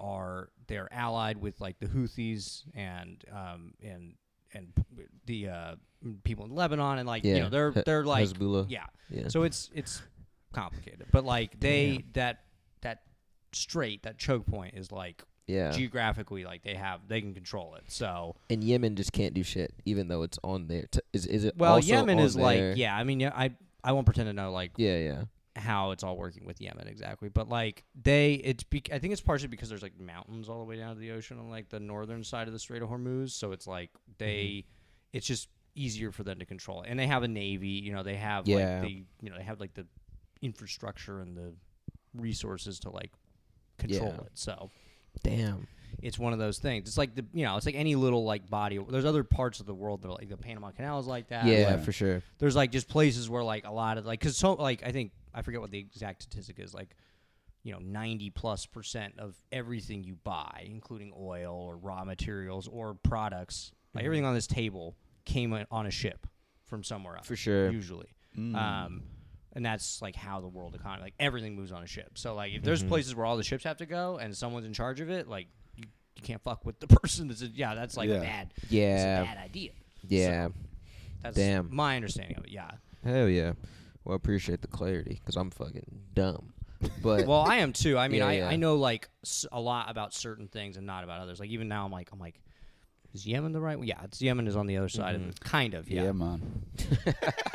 allied with like the Houthis and the people in Lebanon and like Yeah. they're like Hezbollah. yeah. Yeah. So it's complicated, but like that strait, that choke point is like Yeah. geographically like they can control it. So And Yemen just can't do shit, even though it's on there. Is it? well, also Yemen on is there? like yeah. I mean I won't pretend to know like Yeah. how it's all working with Yemen exactly, but like I think it's partially because there's like mountains all the way down to the ocean on like the northern side of the Strait of Hormuz, so it's like it's just easier for them to control. And they have a navy. You know, they have Yeah. they have like the infrastructure and the resources to like control Yeah. it. So Damn. it's one of those things. It's like it's like any little like body. There's other parts of the world that are like the Panama Canal is like that. Yeah, Like, for sure. there's like just places where like a lot of like because so like I forget what the exact statistic is, like 90+% of everything you buy, including oil or raw materials or products, like everything on this table came on a ship from somewhere else. For sure. Usually. And that's like how the world economy, like everything moves on a ship. So like if there's places where all the ships have to go and someone's in charge of it, like you can't fuck with the person that's that's like bad. Yeah. It's a bad idea. Yeah. So that's Damn. my understanding of it. Yeah. Hell yeah. Well, I appreciate the clarity because I'm fucking dumb. But Well, I am too. I mean, Yeah, I know like a lot about certain things and not about others. Like even now, I'm like, is Yemen the right one? Yeah, it's Yemen is on the other side of it. Kind of. Yeah. Yeah, man.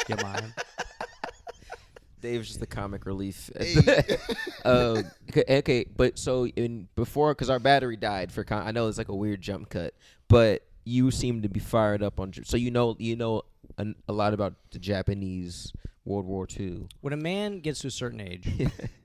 Yemen. Dave's just the comic relief. Okay, but so before, because our battery died for. I know it's like a weird jump cut, but you seem to be fired up on. So you know a lot about the Japanese World War II. When a man gets to a certain age,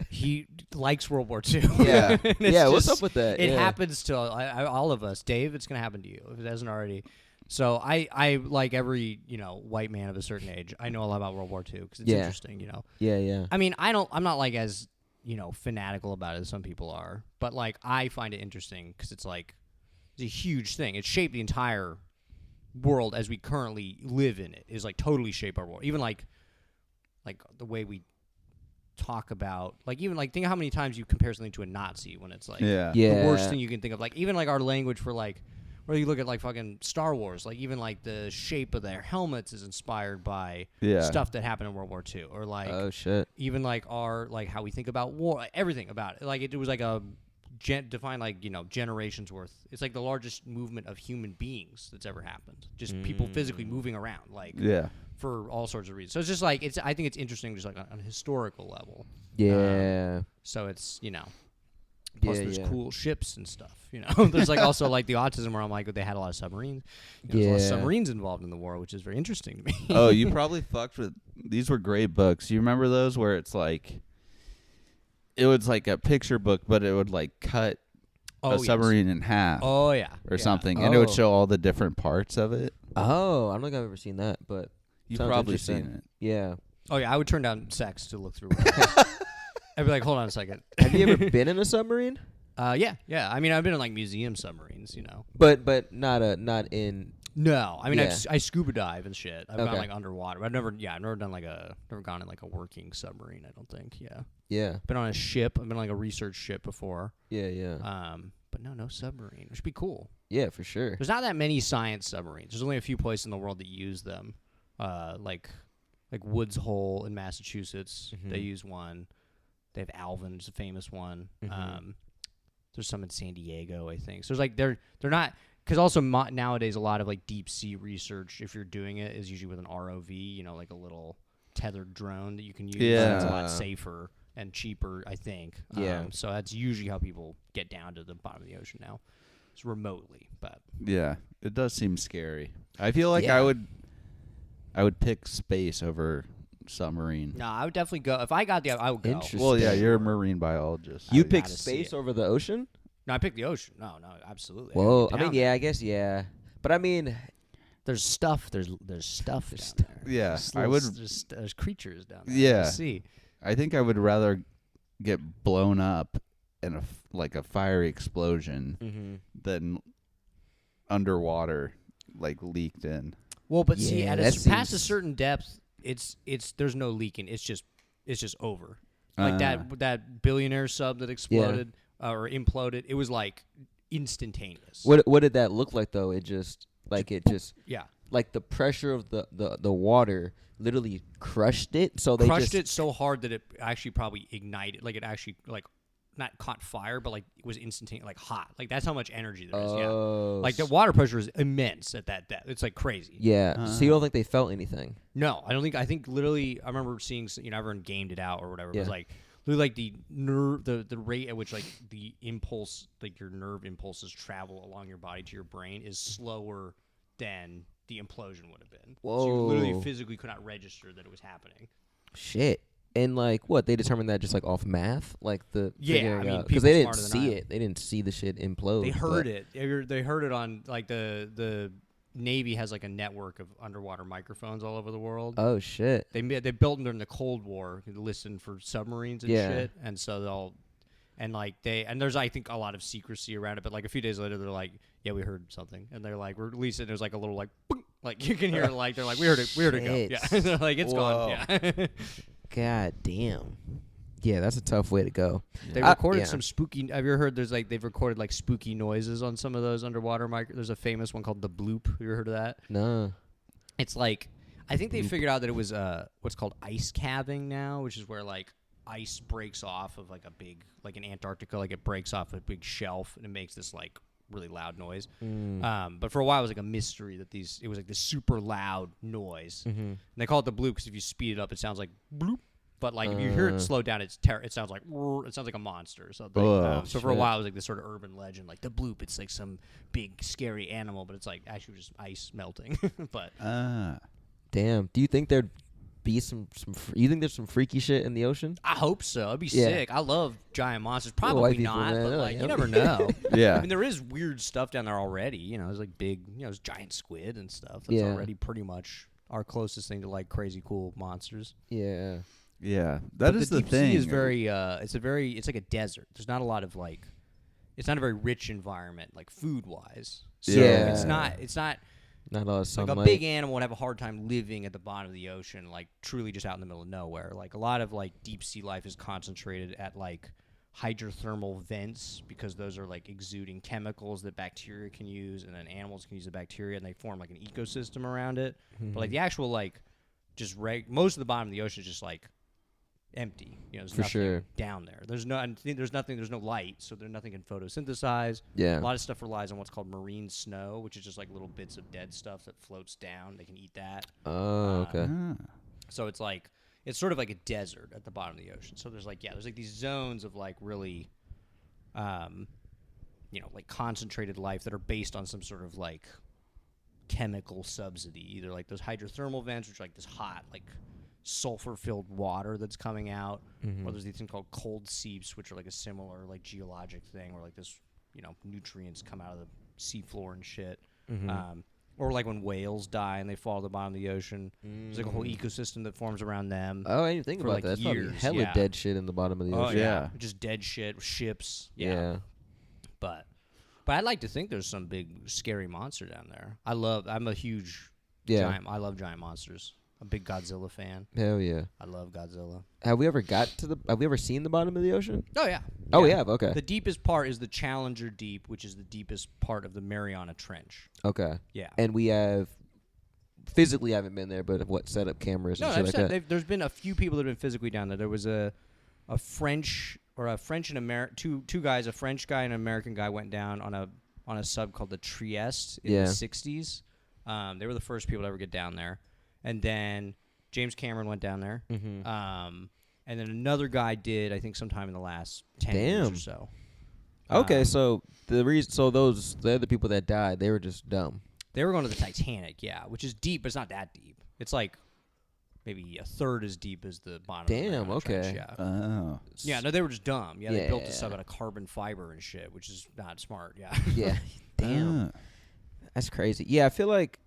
he likes World War II. Yeah, And it's yeah. What's just- up with that? It Yeah. happens to all of us. Dave, it's gonna happen to you if it hasn't already. So I like every white man of a certain age. I know a lot about World War II because it's interesting. Yeah, yeah. I mean, I'm not like as fanatical about it as some people are, but like I find it interesting because it's like it's a huge thing. It shaped the entire world as we currently live in it. Is like totally shaped our world. Even like the way we talk about even think of how many times you compare something to a Nazi when it's like Yeah. the worst thing you can think of. Like even like our language for like. Or you look at like fucking Star Wars, like even like the shape of their helmets is inspired by stuff that happened in World War II, or like Oh shit. even like our like how we think about war, everything about it. Like it was like a defined like generations worth. It's like the largest movement of human beings that's ever happened. Just people physically moving around, like for all sorts of reasons. So it's just like I think it's interesting, just like on a historical level. Yeah. So it's Plus, Yeah, there's yeah. cool ships and stuff. There's like also like the autism where I'm like, they had a lot of submarines. There's a lot of Yeah. submarines involved in the war, which is very interesting to me. Oh, you probably fucked with. These were great books. You remember those where it's like, it was like a picture book, but it would like cut a submarine in half Oh yeah. or Yeah. something, and it would Oh. show all the different parts of it. Oh, I don't think I've ever seen that, but You've sounds probably interesting. seen it. Yeah. Oh yeah. I would turn down sex to look through. I'd be like, hold on a second. Have you ever been in a submarine? Yeah. I mean, I've been in like museum submarines. But not in. No, I mean, Yeah. I scuba dive and shit. I've gone Okay. like underwater. But I've never done never gone in like a working submarine. I don't think. Yeah. Yeah. Been on a ship. I've been on like a research ship before. Yeah. But no submarine, which would be cool. Yeah, for sure. There's not that many science submarines. There's only a few places in the world that use them. Like Woods Hole in Massachusetts, they use one. They have Alvin, which is a famous one. There's some in San Diego, I think. So there's like they're not because also nowadays a lot of like deep sea research, if you're doing it, is usually with an ROV, like a little tethered drone that you can use. Yeah. It's a lot safer and cheaper, I think. Yeah. So that's usually how people get down to the bottom of the ocean now. It's remotely, but Yeah, it does seem scary. I feel like Yeah. I would pick space over submarine. no, I would definitely go. If I got I would go. Interesting. Well, yeah, you're a marine biologist. You I pick gotta see space it. over the ocean? No, I picked the ocean. No, absolutely. Whoa. gotta I get mean, down yeah, I guess, yeah. But I mean, There's stuff. There's stuff There's down there. Yeah, There's I little would. There's creatures down there. Yeah. See. I think I would rather get blown up in like a fiery explosion Mm-hmm. than underwater, like leaked in. Well, but see, Yeah, at that past a seems- certain depth, it's there's no leaking. It's just over. Like that billionaire sub that exploded or imploded. It was like instantaneous. what did that look like though? It just Yeah. like the pressure of the water literally crushed it. So they Crushed just it so hard that it actually probably ignited. Like it actually like not caught fire, but like it was instantaneous, like hot. Like that's how much energy there is. Yeah. Oh, Like the water pressure is immense at that depth. It's like crazy. Yeah. So you don't think they felt anything? No, I don't think. I think literally, I remember seeing everyone gamed it out or whatever. It was Yeah. like literally like the nerve, the rate at which like the impulse, like your nerve impulses travel along your body to your brain is slower than the implosion would have been. Whoa. So you literally physically could not register that it was happening. Shit. And like what they determined that just like off math, like the Yeah, I mean, because they people didn't smarter than I see am. it. They didn't see the shit implode. They heard but- it. They heard it on like the Navy has like a network of underwater microphones all over the world. Oh shit. They built them during the Cold War to listen for submarines and Yeah. shit, and so they'll there's I think a lot of secrecy around it. But like a few days later, they're like, yeah, we heard something, and they're like, we're releasing. There's like a little like, boom, like you can hear it, like they're like, we heard it go. Yeah, they're like it's gone. Yeah. God damn. Yeah, that's a tough way to go. They recorded yeah. some spooky. Have you ever heard? They've recorded like spooky noises on some of those underwater There's a famous one called the bloop. Have you ever heard of that? No. It's like I think they figured out that it was what's called ice calving now, which is where like ice breaks off of like a big like in Antarctica, like it breaks off a big shelf and it makes this like really loud noise. But for a while it was like a mystery that it was like this super loud noise. And they call it the bloop because if you speed it up, it sounds like bloop. But like if you hear it slow down, it sounds like it sounds like a monster. So so for a while it was like this sort of urban legend, like the bloop. It's like some big scary animal, but it's like actually just ice melting. But Damn. Do you think there'd be some you think there's some freaky shit in the ocean? I hope so. It'd be Yeah. sick. I love giant monsters. Little Probably white people, not, man. but They're like like, you yep. never know. Yeah. I mean, there is weird stuff down there already. You know, there's like big, there's giant squid and stuff. That's Yeah. already pretty much our closest thing to like crazy cool monsters. Yeah. Yeah, But that is the the deep thing. sea is very it's like a desert. There's not a lot of like it's not a very rich environment like food wise. So Yeah. it's not Not a lot of like sunlight. a big animal would have a hard time living at the bottom of the ocean, like truly just out in the middle of nowhere. Like a lot of like deep sea life is concentrated at like hydrothermal vents because those are like exuding chemicals that bacteria can use, and then animals can use the bacteria, and they form like an ecosystem around it. But like the actual like just most of the bottom of the ocean is just like empty. You know, there's For nothing sure. down there. There's no light, so nothing can photosynthesize. Yeah. A lot of stuff relies on what's called marine snow, which is just like little bits of dead stuff that floats down. They can eat that. Oh, okay. So it's like it's sort of like a desert at the bottom of the ocean. So there's like these zones of like really like concentrated life that are based on some sort of like chemical subsidy, either like those hydrothermal vents, which are like this hot like sulfur-filled water that's coming out, or there's these things called cold seeps, which are like a similar like geologic thing where like this nutrients come out of the seafloor and shit. Or like when whales die and they fall to the bottom of the ocean, there's like a whole ecosystem that forms around them. Oh, I didn't think for, about like, that. That's probably years, hella yeah. dead shit in the bottom of the Oh ocean. yeah. Yeah. Just dead shit, ships. Yeah. But I'd like to think there's some big scary monster down there. I'm a huge giant. I love giant monsters. I'm a big Godzilla fan. Hell yeah. I love Godzilla. Have we ever seen the bottom of the ocean? Oh yeah. Oh, we have. Okay. The deepest part is the Challenger Deep, which is the deepest part of the Mariana Trench. Okay. Yeah. And we physically haven't been there, but set up cameras and shit like that. There's been a few people that have been physically down there. There was a French and American two guys, a French guy and an American guy went down on a sub called the Trieste in the 60s. They were the first people to ever get down there. And then James Cameron went down there. And then another guy did, I think, sometime in the last 10 years or so. Okay, so the other people that died, they were just dumb. They were going to the Titanic, yeah, which is deep, but it's not that deep. It's like maybe a third as deep as the bottom. Damn, of the Trench, okay. yeah. Oh. Yeah, no, they were just dumb. Yeah, they built the Yeah. sub out of carbon fiber and shit, which is not smart. Yeah. Yeah. Damn. That's crazy. Yeah, I feel like.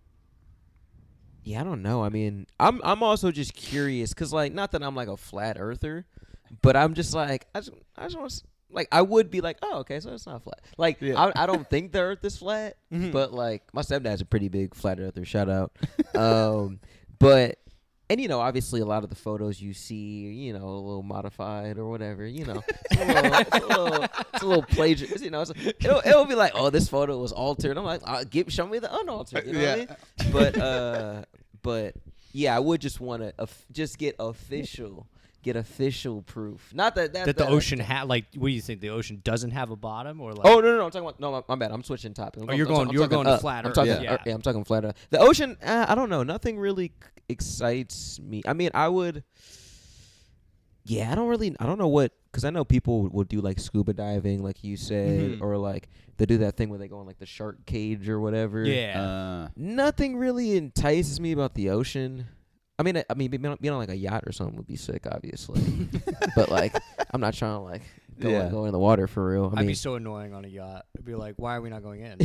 Yeah, I don't know. I mean, I'm also just curious because, like, not that I'm like a flat earther, but I'm just like I just want to. Like, I would be like, oh, okay, so it's not flat. Like, I don't think the earth is flat, but, like, my stepdad's a pretty big flat earther, shout out. But, and, obviously a lot of the photos you see, a little modified or whatever, it's a little plagiarism, it'll be like, oh, this photo was altered. I'm like, show me the unaltered, what I mean? But, yeah, I would just want to just get official proof. Not that the ocean what do you think? The ocean doesn't have a bottom, or like? Oh no, I'm talking about my bad. I'm switching topics. You're going to flat I'm Earth. talking, Yeah. I'm talking flat Earth. The ocean, I don't know. Nothing really excites me. I mean, I would. Yeah, I don't know what because I know people will do like scuba diving, like you said, or like they do that thing where they go in like the shark cage or whatever. Yeah. Nothing really entices me about the ocean. I mean, being on like a yacht or something would be sick, obviously. But like, I'm not trying to like go in the water for real. I'd be so annoying on a yacht. I'd be like, why are we not going in?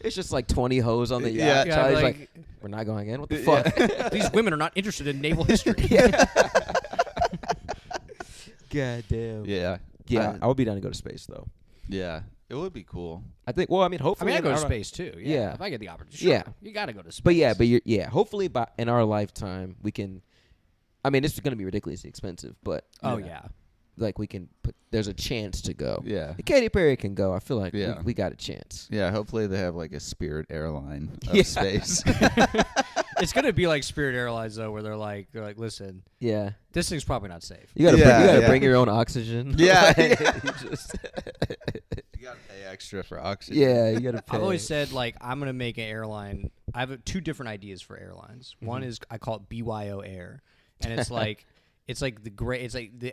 It's just like 20 hoes on the yacht. Yeah, Charlie's like, we're not going in. What the fuck? These women are not interested in naval history. God damn. Yeah. Yeah, I would be down to go to space though. Yeah. It would be cool. I think. Well, I mean, hopefully. I go to space too. Yeah. If I get the opportunity. Yeah. You got to go to space. But hopefully in our lifetime we can. I mean, it's going to be ridiculously expensive, but like we can put. There's a chance to go. Yeah. Katy Perry can go. I feel like we got a chance. Yeah. Hopefully they have like a Spirit airline of space. It's gonna be like Spirit Airlines though, where they're like, listen, this thing's probably not safe. You gotta bring your own oxygen. Yeah. You gotta pay extra for oxygen. Yeah, you gotta pay. I've always said like I'm gonna make an airline. I have two different ideas for airlines. One is I call it BYOA Air, and it's like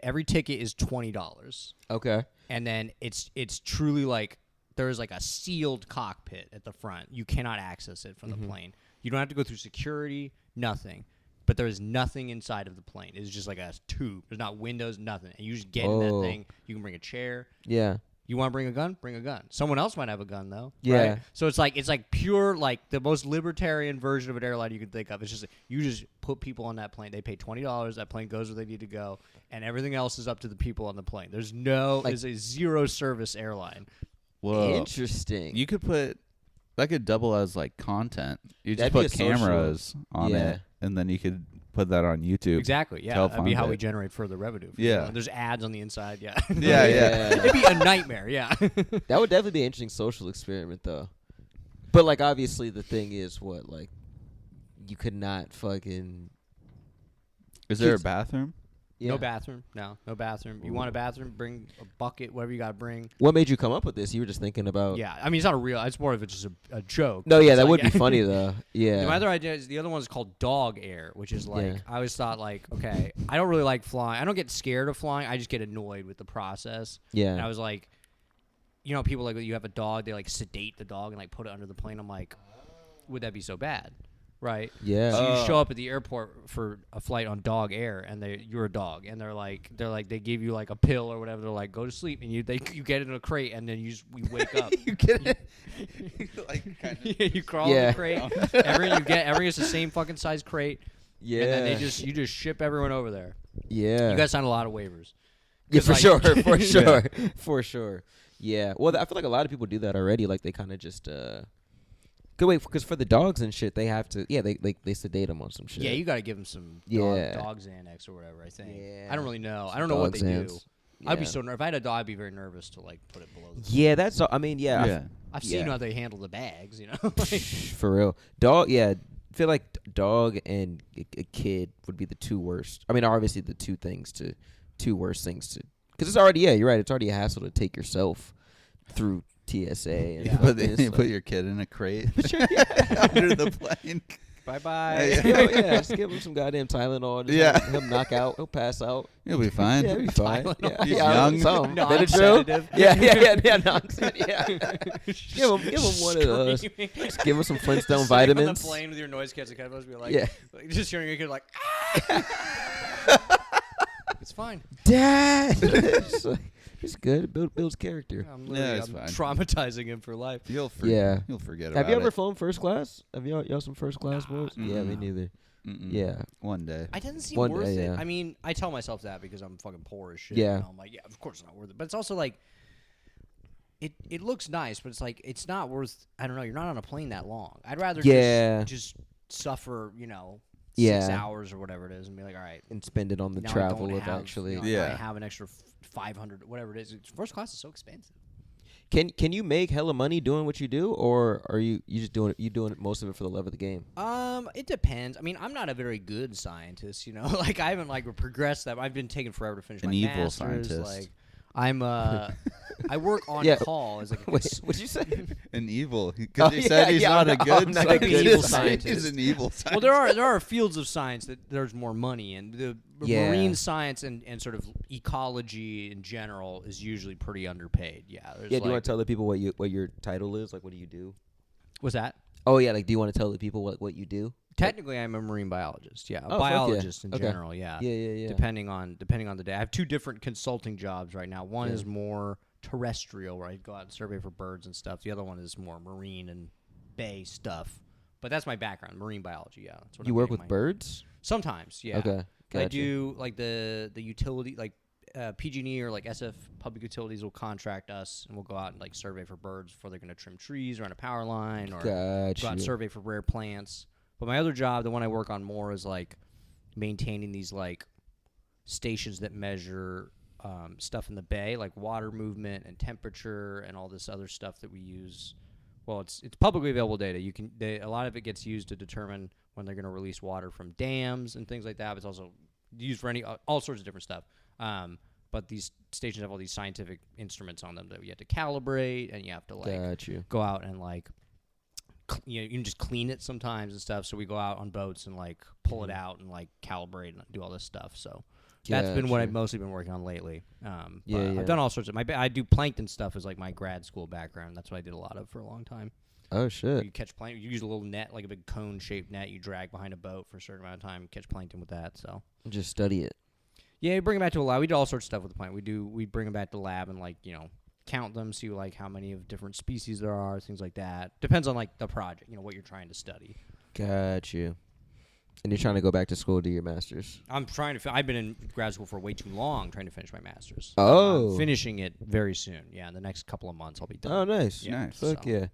every ticket is $20. Okay. And then it's truly like there's like a sealed cockpit at the front. You cannot access it from the plane. You don't have to go through security, nothing. But there is nothing inside of the plane. It's just like a tube. There's not windows, nothing. And you just get in that thing. You can bring a chair. Yeah. You want to bring a gun? Bring a gun. Someone else might have a gun though. Yeah. Right? So it's like pure like the most libertarian version of an airline you can think of. It's just you just put people on that plane. They pay $20. That plane goes where they need to go, and everything else is up to the people on the plane. There's it's a zero service airline. Whoa. Interesting. You could put that could double as like content. You just That'd be put a social- cameras on it, and then you could put that on YouTube. Exactly. Yeah, that'd be how we generate further revenue. There's ads on the inside. Yeah. Yeah. It'd be a nightmare. Yeah. That would definitely be an interesting social experiment, though. But like, obviously, the thing is, what like, you could not fucking. Is there a bathroom? Yeah. No bathroom. No bathroom. You want a bathroom? Bring a bucket, whatever you got to bring. What made you come up with this? You were just thinking about. Yeah, I mean, it's not a real. It's more of just a joke. No, yeah, It's that like, would be funny though. Yeah. My other idea is the other one is called dog air, which is like I always thought like, okay, I don't really like flying. I don't get scared of flying. I just get annoyed with the process. Yeah. And I was like, you know, people like you have a dog, they like sedate the dog and like put it under the plane. I'm like, would that be so bad? Right. Yeah. So you show up at the airport for a flight on dog air, and you're a dog, and they're like they give you like a pill or whatever. They're like, go to sleep, and you get in a crate, and then we wake up. You get it. Like kind of you crawl in the crate. Everyone gets the same fucking size crate. Yeah. And then you just ship everyone over there. Yeah. You guys sign a lot of waivers. Yeah, for like, sure, for sure, for sure. Yeah. Well, I feel like a lot of people do that already. Like they kind of just. Because for the dogs and shit, they have to. Yeah, they sedate them on some shit. Yeah, you got to give them some dog Xanax or whatever. I think. Yeah. I don't really know. I don't know what they do. Yeah. I'd be so nervous. If I had a dog, I'd be very nervous to like put it below the. Yeah, that's. I mean, I've seen how they handle the bags. You know. For real, dog. Yeah, I feel like dog and a kid would be the two worst. I mean, obviously the two worst things to. Because it's already. Yeah, you're right. It's already a hassle to take yourself through TSA. And you put your kid in a crate under the plane. Bye-bye. Just give him some goddamn Tylenol. Just he'll knock out. He'll pass out. He'll be fine. Yeah, he'll be fine. Tylenol. He's young. Benadryl. Give him one of those. Just give him some Flintstone vitamins. On the plane with your noise canceling headphones, be like, just hearing your kid like, it's fine. Dad. It's good. It builds character. I'm it's fine. Traumatizing him for life. You'll forget about it. Have you ever flown first class? Have y'all some first class boys? Mm-mm. Yeah, me neither. Mm-mm. Yeah. One day. It doesn't seem One worth day, it. yeah. I mean, I tell myself that because I'm fucking poor as shit. Yeah. And I'm like, yeah, of course it's not worth it. But it's also like, it looks nice, but it's like, it's not worth, I don't know, you're not on a plane that long. I'd rather just suffer, 6 hours or whatever it is and be like, all right. And spend it on the travel of actually. I have an extra 500, whatever it is. First class is so expensive. Can you make hella money doing what you do, or are you just doing most of it for the love of the game? It depends. I mean, I'm not a very good scientist, Like I haven't progressed that. I've been taking forever to finish my evil master's. scientist. Like I'm I work on call as like a what'd you say? An evil, because he said he's not a good not an evil scientist. scientist. He's an evil scientist. Well, there are fields of science that there's more money in. marine science and sort of ecology in general is usually pretty underpaid. Yeah. Do you want to tell the people what your title is? Like, what do you do? What's that? Oh yeah, like, do you want to tell the people what you do? Technically, I'm a marine biologist. Yeah, a Oh, biologist in okay. general. Yeah. Yeah. Depending on the day, I have 2 different consulting jobs right now. One Yeah. is more terrestrial, where I go out and survey for birds and stuff. The other one is more marine and bay stuff. But that's my background, marine biology. Yeah, that's what You I'm work getting with birds? Sometimes, yeah. Okay, gotcha. I do like the utility, like PG&E or like SF Public Utilities will contract us, and we'll go out and like survey for birds before they're going to trim trees or on a power line, or go out and survey for rare plants. But my other job, the one I work on more, is like maintaining these like stations that measure stuff in the bay, like water movement and temperature and all this other stuff that we use. Well, it's publicly available data. A lot of it gets used to determine when they're going to release water from dams and things like that. But it's also used for all sorts of different stuff. But these stations have all these scientific instruments on them that you have to calibrate, and you have to like go out and like you can just clean it sometimes and stuff. So we go out on boats and like pull it out and like calibrate and do all this stuff. So that's been what I've mostly been working on lately. I've done all sorts of I do plankton stuff as like my grad school background. That's what I did a lot of for a long time. Oh shit! You catch plankton. You use a little net, like a big cone-shaped net. You drag behind a boat for a certain amount of time. Catch plankton with that. So just study it. Yeah, you bring them back to a lab. We do all sorts of stuff with the plankton. We bring them back to the lab and like count them, see like how many of different species there are, things like that. Depends on like the project, what you're trying to study. Got you. And you're trying to go back to school to do your master's? I'm trying to. I've been in grad school for way too long, trying to finish my master's. Oh, I'm finishing it very soon. Yeah, in the next couple of months I'll be done. Oh, nice. Yeah, nice. Fuck yeah.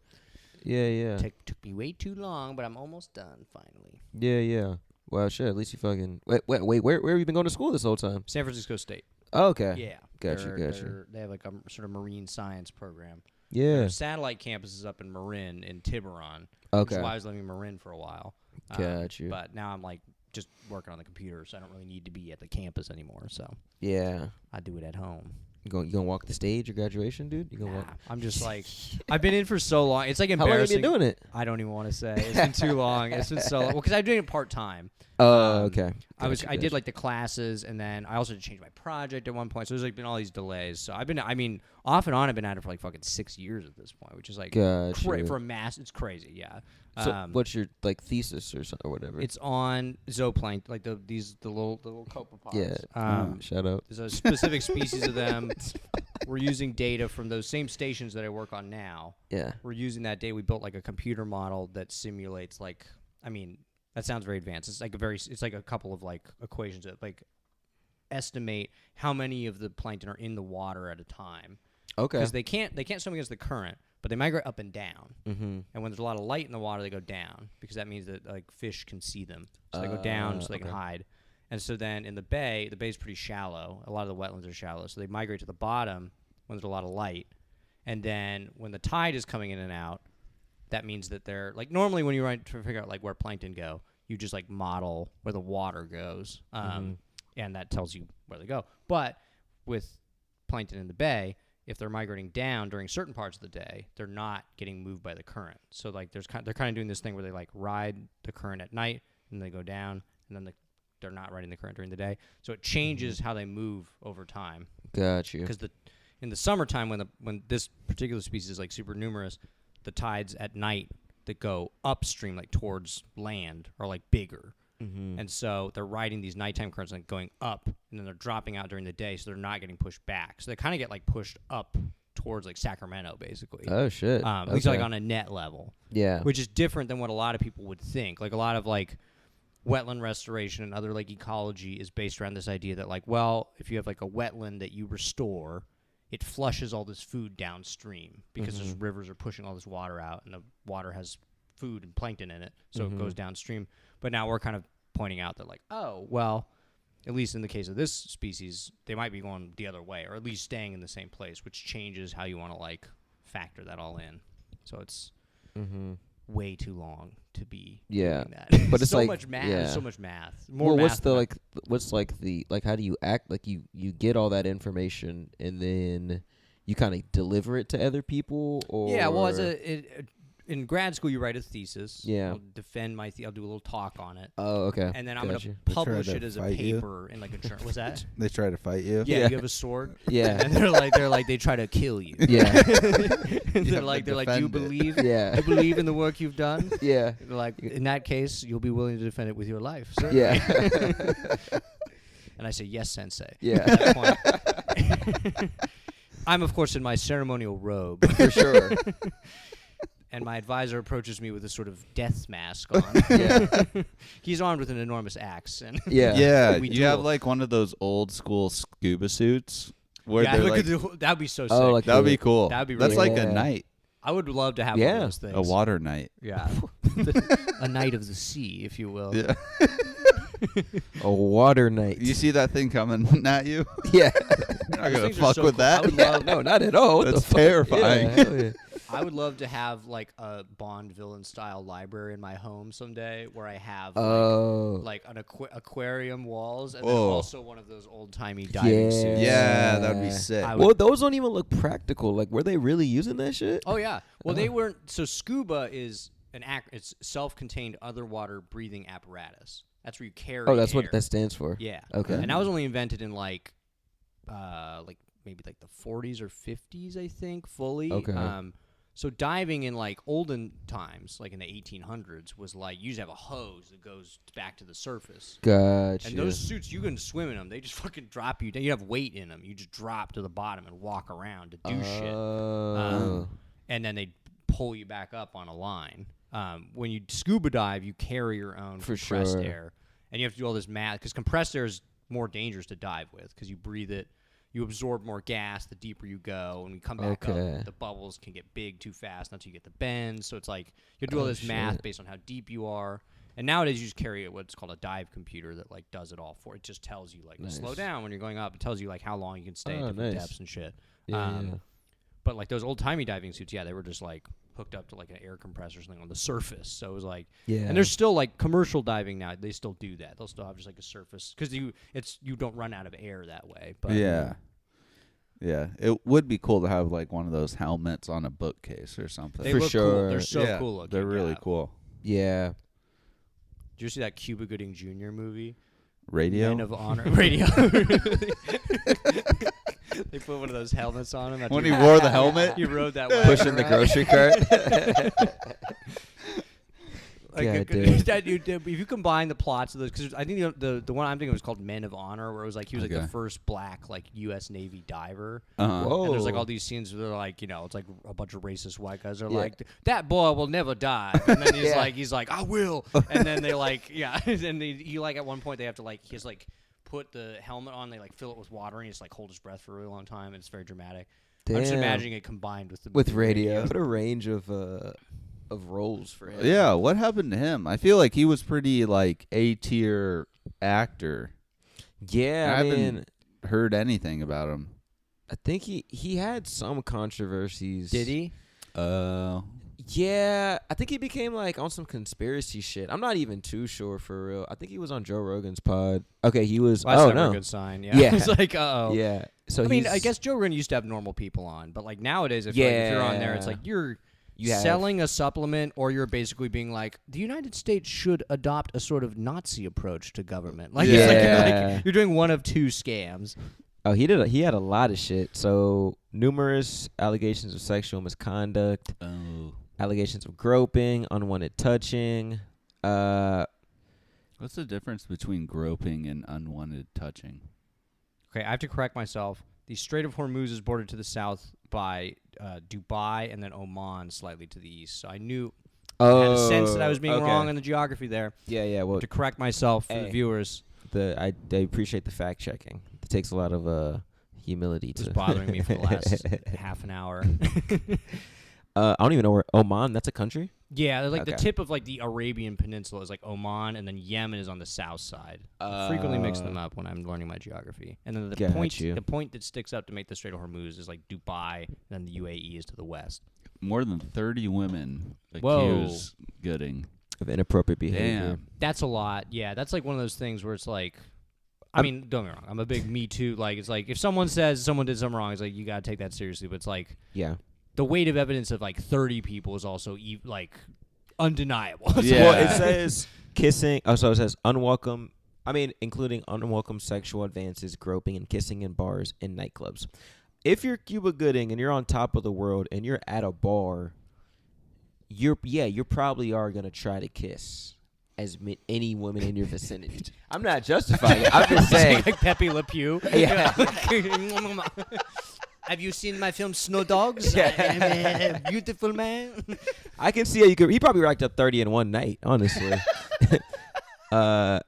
Yeah. Took me way too long, but I'm almost done finally. Yeah. Well, shit. At least you fucking wait. Where have you been going to school this whole time? San Francisco State. Oh, okay. Yeah. Gotcha. They have like a sort of marine science program. Yeah. Their satellite campus is up in Marin in Tiburon. Okay. Which is why I was living in Marin for a while. Gotcha. But now I'm like just working on the computer, so I don't really need to be at the campus anymore. So yeah, I do it at home. You gonna walk the stage at graduation, dude? You gonna walk? I'm just like, I've been in for so long. It's like How long have you embarrassing. been doing it? I don't even want to say. It's been too long. It's been so long. Well, because I'm doing it part time. Oh, okay. I did like the classes, and then I also had to change my project at one point. So there's like been all these delays. So I've been, off and on, I've been at it for like fucking 6 years at this point, which is like for a mass. It's crazy. Yeah. So what's your like thesis or something or whatever? It's on zooplankton, like the little copepods. Yeah. Shout out. There's a specific species of them. We're using data from those same stations that I work on now. Yeah. We're using that data. We built like a computer model that simulates like, that sounds very advanced. It's like a couple of like equations that like estimate how many of the plankton are in the water at a time. Okay. Because they can't swim against the current, but they migrate up and down. Mm-hmm. And when there's a lot of light in the water, they go down because that means that like fish can see them. So they go down so they can hide. And so then in the bay's pretty shallow. A lot of the wetlands are shallow. So they migrate to the bottom when there's a lot of light. And then when the tide is coming in and out, that means that they're like normally when you're trying to figure out like where plankton go, you just like model where the water goes. And that tells you where they go. But with plankton in the bay, if they're migrating down during certain parts of the day, they're not getting moved by the current. So like they're kind of doing this thing where they like ride the current at night and they go down, and then they're not riding the current during the day. So it changes how they move over time. Got you. Because in the summertime when this particular species is like super numerous, the tides at night that go upstream like towards land are like bigger. Mm-hmm. And so they're riding these nighttime currents like going up, and then they're dropping out during the day, so they're not getting pushed back. So they kind of get like pushed up towards like Sacramento, basically. Oh shit! At least like on a net level. Yeah. Which is different than what a lot of people would think. Like a lot of like wetland restoration and other like ecology is based around this idea that like, well, if you have like a wetland that you restore, it flushes all this food downstream because those rivers are pushing all this water out, and the water has food and plankton in it, so it goes downstream. But now we're kind of pointing out that like, oh, well, at least in the case of this species, they might be going the other way, or at least staying in the same place, which changes how you want to like factor that all in. So it's way too long to be doing that. But it's so like much math. Yeah. There's so much math. More math. What's how do you act? Like you get all that information and then you kind of deliver it to other people, or yeah. Well, in grad school, you write a thesis. Yeah. I'll defend my I'll do a little talk on it. Oh, okay. And then I'm going to Gotcha. publish to it as a fight you? paper in like a journal. What's that? They try to fight you. Yeah, Yeah. you have a sword. Yeah. And they're like they try to kill you. Yeah. And they're have like to do you defend it. believe? Yeah. You believe in the work you've done? Yeah. They're like, in that case, you'll be willing to defend it with your life. Certainly. Yeah. And I say, yes, sensei. Yeah. At that point. I'm, of course, in my ceremonial robe. For sure. And my advisor approaches me with a sort of death mask on. Yeah. He's armed with an enormous axe. And Yeah. Yeah, We you have duel. like one of those old school scuba suits where yeah, they're look like, at that'd be so sick. Oh, like that would be the- cool. That'd be That's really like a cool. night, I would love to have one Yeah. of those things. a water night. Yeah. A night of the sea, if you will. Yeah. A water night. You see that thing coming at you? Yeah. You're not Those gonna things are fuck so with cool. I that. would love, No, not at all. What That's the fuck? terrifying. Yeah, hell yeah. I would love to have like a Bond villain style library in my home someday, where I have Oh. like an aquarium walls and then Oh. also one of those old timey diving Yeah. suits. Yeah, that'd be sick. I Well, those don't even look practical. Like, were they really using that shit? Oh yeah. Well, they weren't. So scuba is it's self-contained underwater breathing apparatus. That's where you carry. Oh, that's air. what that stands for. Yeah. Okay. And that was only invented in like maybe like the 40s or 50s, I think, fully. Okay. So diving in like olden times, like in the 1800s, was like you just have a hose that goes back to the surface. Gotcha. And those suits, you can swim in them. They just fucking drop you. You have weight in them. You just drop to the bottom and walk around to do shit. Oh. And then they pull you back up on a line. When you scuba dive, you carry your own For compressed sure. air, and you have to do all this math because compressed air is more dangerous to dive with because you breathe it, you absorb more gas the deeper you go, and when you come back Okay. up, the bubbles can get big too fast until you get the bends. So it's like you do all Oh, this math shit. based on how deep you are. And nowadays you just carry what's called a dive computer that like does it all for. It just tells you like to slow Nice. down when you're going up. It tells you like how long you can stay Oh, at different nice. depths and shit. Yeah, yeah. But like those old timey diving suits, yeah, they were just like hooked up to like an air compressor or something on the surface. So it was like, Yeah. and there's still like commercial diving now. They still do that. They'll still have just like a surface because you don't run out of air that way. But Yeah. Yeah. It would be cool to have like one of those helmets on a bookcase or something. they For look sure. cool. They're so Yeah, cool looking. They're really yeah. cool. Yeah. Did you see that Cuba Gooding Jr. movie? Radio? Men of Honor. Radio. They put one of those helmets on him. When he wore the helmet? He rode that Pushing the grocery cart. Like God a- damn. that dude, if you combine the plots of those, because I think the one I'm thinking was called Men of Honor, where it was like he was like Okay. the first black like U.S. Navy diver. Uh-huh. And there's like Whoa. all these scenes where they're like, it's like a bunch of racist white guys are Yeah. like, that boy will never die. And then he's Yeah. he's like, I will. And then they like, yeah. And he like at one point they have to like, he has like put the helmet on, they like fill it with water, and he just like hold his breath for a really long time, and it's very dramatic. I'm just Damn. imagining it combined with the With movie radio. What a range of roles for him. Yeah, what happened to him? I feel like he was pretty like A-tier actor. Yeah, I I haven't mean, heard anything about him. I think he had some controversies. Did he? Yeah, I think he became like on some conspiracy shit. I'm not even too sure for real. I think he was on Joe Rogan's pod. Okay, he was. Well, that's oh never no. a good sign. Yeah. Yeah. It's like, uh-oh. Yeah. So I mean, he's- I guess Joe Rogan used to have normal people on, but like nowadays, if you're on there, it's Yeah. like you're You have- selling a supplement, or you're basically being like, the United States should adopt a sort of Nazi approach to government. Like, it's Yeah. like you're doing one of two scams. Oh, he had a lot of shit. So numerous allegations of sexual misconduct, Oh. allegations of groping, unwanted touching. What's the difference between groping and unwanted touching? Okay, I have to correct myself. The Strait of Hormuz is bordered to the south by Dubai and then Oman slightly to the east. So I knew I had a sense that I was being okay. wrong in the geography there. Yeah. Well, To correct myself for the Hey. viewers. I appreciate the fact checking. It takes a lot of humility It was to bothering me for the last half an hour. I don't even know where Oman. That's a country. Yeah, like the Okay. tip of like the Arabian Peninsula is like Oman, and then Yemen is on the south side. I frequently mix them up when I'm learning my geography. And then Got the you. point that sticks up to make the Strait of Hormuz is like Dubai, and then the UAE is to the west. More than 30 women Whoa. accused Gooding. Of inappropriate behavior. Damn. That's a lot. Yeah, that's like one of those things where it's like, I mean, don't get me wrong. I'm a big Me Too. Like, it's like if someone says someone did something wrong, it's like you gotta take that seriously. But it's like, Yeah. the weight of evidence of like 30 people is also like undeniable. Yeah. Well, it says kissing. Oh, so it says unwelcome. I mean, including unwelcome sexual advances, groping, and kissing in bars and nightclubs. If you're Cuba Gooding and you're on top of the world and you're at a bar, you probably are gonna try to kiss any woman in your vicinity. I'm not justifying it. I'm just saying. like Pepe Le Pew. Yeah. Have you seen my film Snow Dogs? I'm a beautiful man. I can see how he probably racked up 30 in one night, honestly.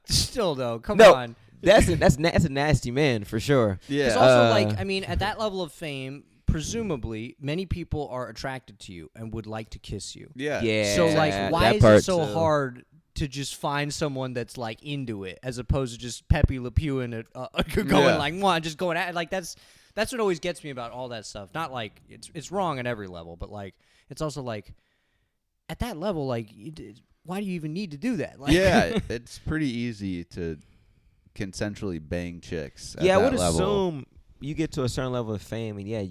Still though, come No. on. That's a nasty man for sure. Yeah. It's also like, I mean, at that level of fame, presumably many people are attracted to you and would like to kiss you. Yeah. Yeah. So like, why that is part it so too. hard to just find someone that's like into it, as opposed to just Pepe Le Pew and going like, "Mwah," just going at it? Like that's what always gets me about all that stuff. Not like it's wrong at every level, but like it's also like at that level, like why do you even need to do that? Like, Yeah, it's pretty easy to consensually bang chicks. At Yeah, I that would level. assume you get to a certain level of fame, and yeah,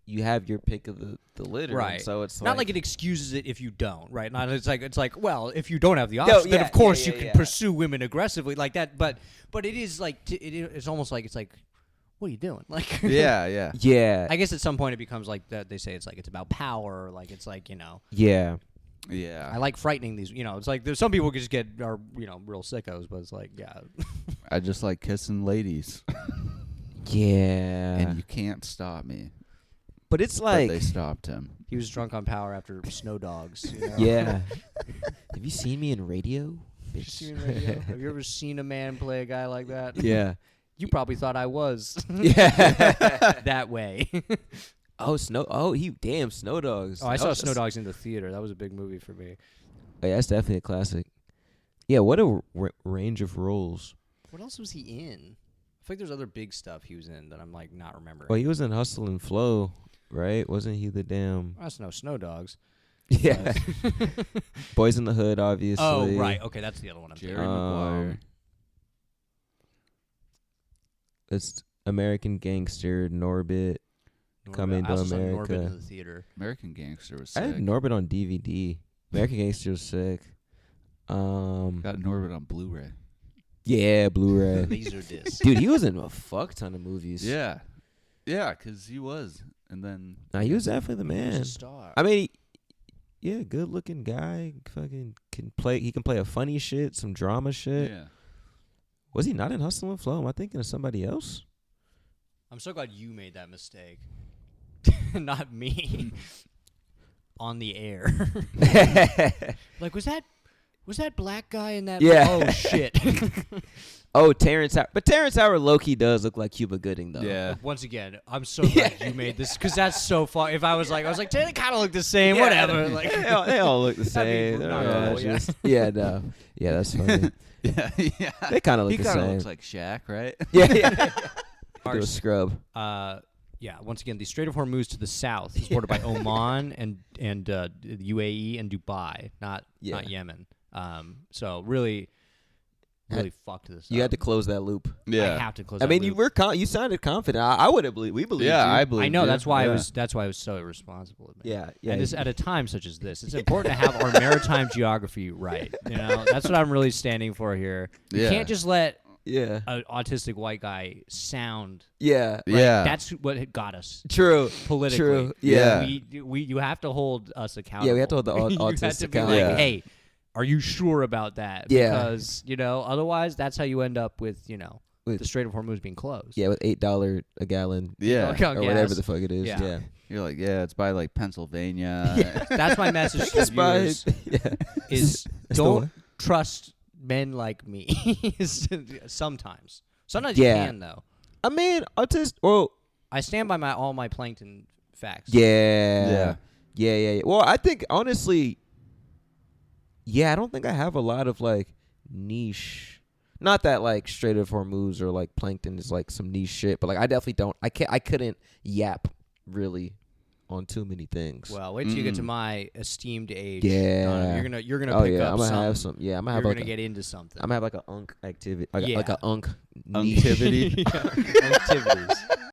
you have your pick of the litter, right. and so it's not like it excuses it if you don't, right? Not it's like well, if you don't have the option, then yeah, of course yeah, you can yeah. pursue women aggressively like that. But it is like it's almost like it's like, what are you doing? Like Yeah. yeah, I guess at some point it becomes like that. They say it's like it's about power, or like it's like yeah. Yeah. I like frightening these. It's like there's some people who just are real sickos, but it's like I just like kissing ladies. Yeah, And you can't stop me. but it's But like, they stopped him. he was drunk on power after Snow Dogs. yeah. Have you seen me in radio? Have you ever seen a man play a guy like that? Yeah, You probably thought I was yeah. that way. Snow Dogs. Oh, I saw That's- Snow Dogs in the theater. That was a big movie for me. Oh, yeah, that's definitely a classic. Yeah, what a range of roles. What else was he in? I feel like there's other big stuff he was in that I'm like not remembering. Well, he was in Hustle and Flow, right? Wasn't he the damn? That's no Snow Dogs. Yeah. Boys in the Hood, obviously. Oh, right. Okay, that's the other one I'm Jerry thinking. Maguire. It's American Gangster, Norbit. Coming I also to saw America. Norbit in the theater. American Gangster was I sick. had Norbit on DVD. American Gangster was sick. Got Norbit on Blu-ray. Yeah, Blu-ray. Laserdisc. Dude, he was in a fuck ton of movies. Yeah. Yeah, because he was. And then... Nah, he was definitely the He was man. a star. I mean, yeah, good looking guy. Fucking can play. He can play a funny shit, some drama shit. Yeah. Was he not in Hustle and Flow? Am I thinking of somebody else? I'm so glad you made that mistake. Not me. On the air. Like, was that black guy in that? Yeah. Oh shit. Oh, Terrence Howard. But Terrence Howard low-key does look like Cuba Gooding, though. Yeah. Once again, I'm so glad you made this, because that's so far. If I was like, they kind of look the same. Yeah, Whatever. Like, they all look the That'd be same. not Yeah, cool, yeah. yeah, no. Yeah, that's funny. Yeah. They kind of look He the kind of same. looks like Shaq, right? Yeah. Do a scrub. Yeah, once again, the Strait of Hormuz to the south is bordered by Oman and the UAE and Dubai, not Yemen. So really fucked this up. You had to close that loop. Yeah. I have to close. I that mean, loop. you sounded confident. I would have believed. We believed. Yeah, you. I believe I know you. that's why Yeah. I was so irresponsible of me. Yeah, yeah. And this at a time such as this, it's important to have our maritime geography right. That's what I'm really standing for here. You Yeah. can't just let Yeah. an autistic white guy sound. Yeah. Like, Yeah. that's what got us True. politically. True. Yeah. You have to hold us accountable. Yeah, we have to hold the You have autistic to be accountable. like, Yeah. hey, are you sure about that? Yeah. Because otherwise that's how you end up with With- the Strait of Hormuz being closed. Yeah, with $8 a gallon Yeah. Okay. or whatever the fuck it is. Yeah. Yeah. You're like, yeah, it's by like Pennsylvania. That's my message to It's by- viewers. yeah. Is That's the don't one. trust men like me. Sometimes Yeah. you can though. I mean, well, I stand by all my plankton facts. yeah. Yeah. Well, I think honestly, I don't think I have a lot of like niche. Not that like Strait of Hormuz or like plankton is like some niche shit, but like I definitely don't. I couldn't yap really on too many things. Well, wait till you get to my esteemed age. Yeah. Donna. You're gonna Oh pick yeah, up I'm gonna some. have some. Yeah, I'm gonna have You're like gonna get into something. I'm gonna have like a unk activity, like Yeah. a unk niche. Activity. Activities.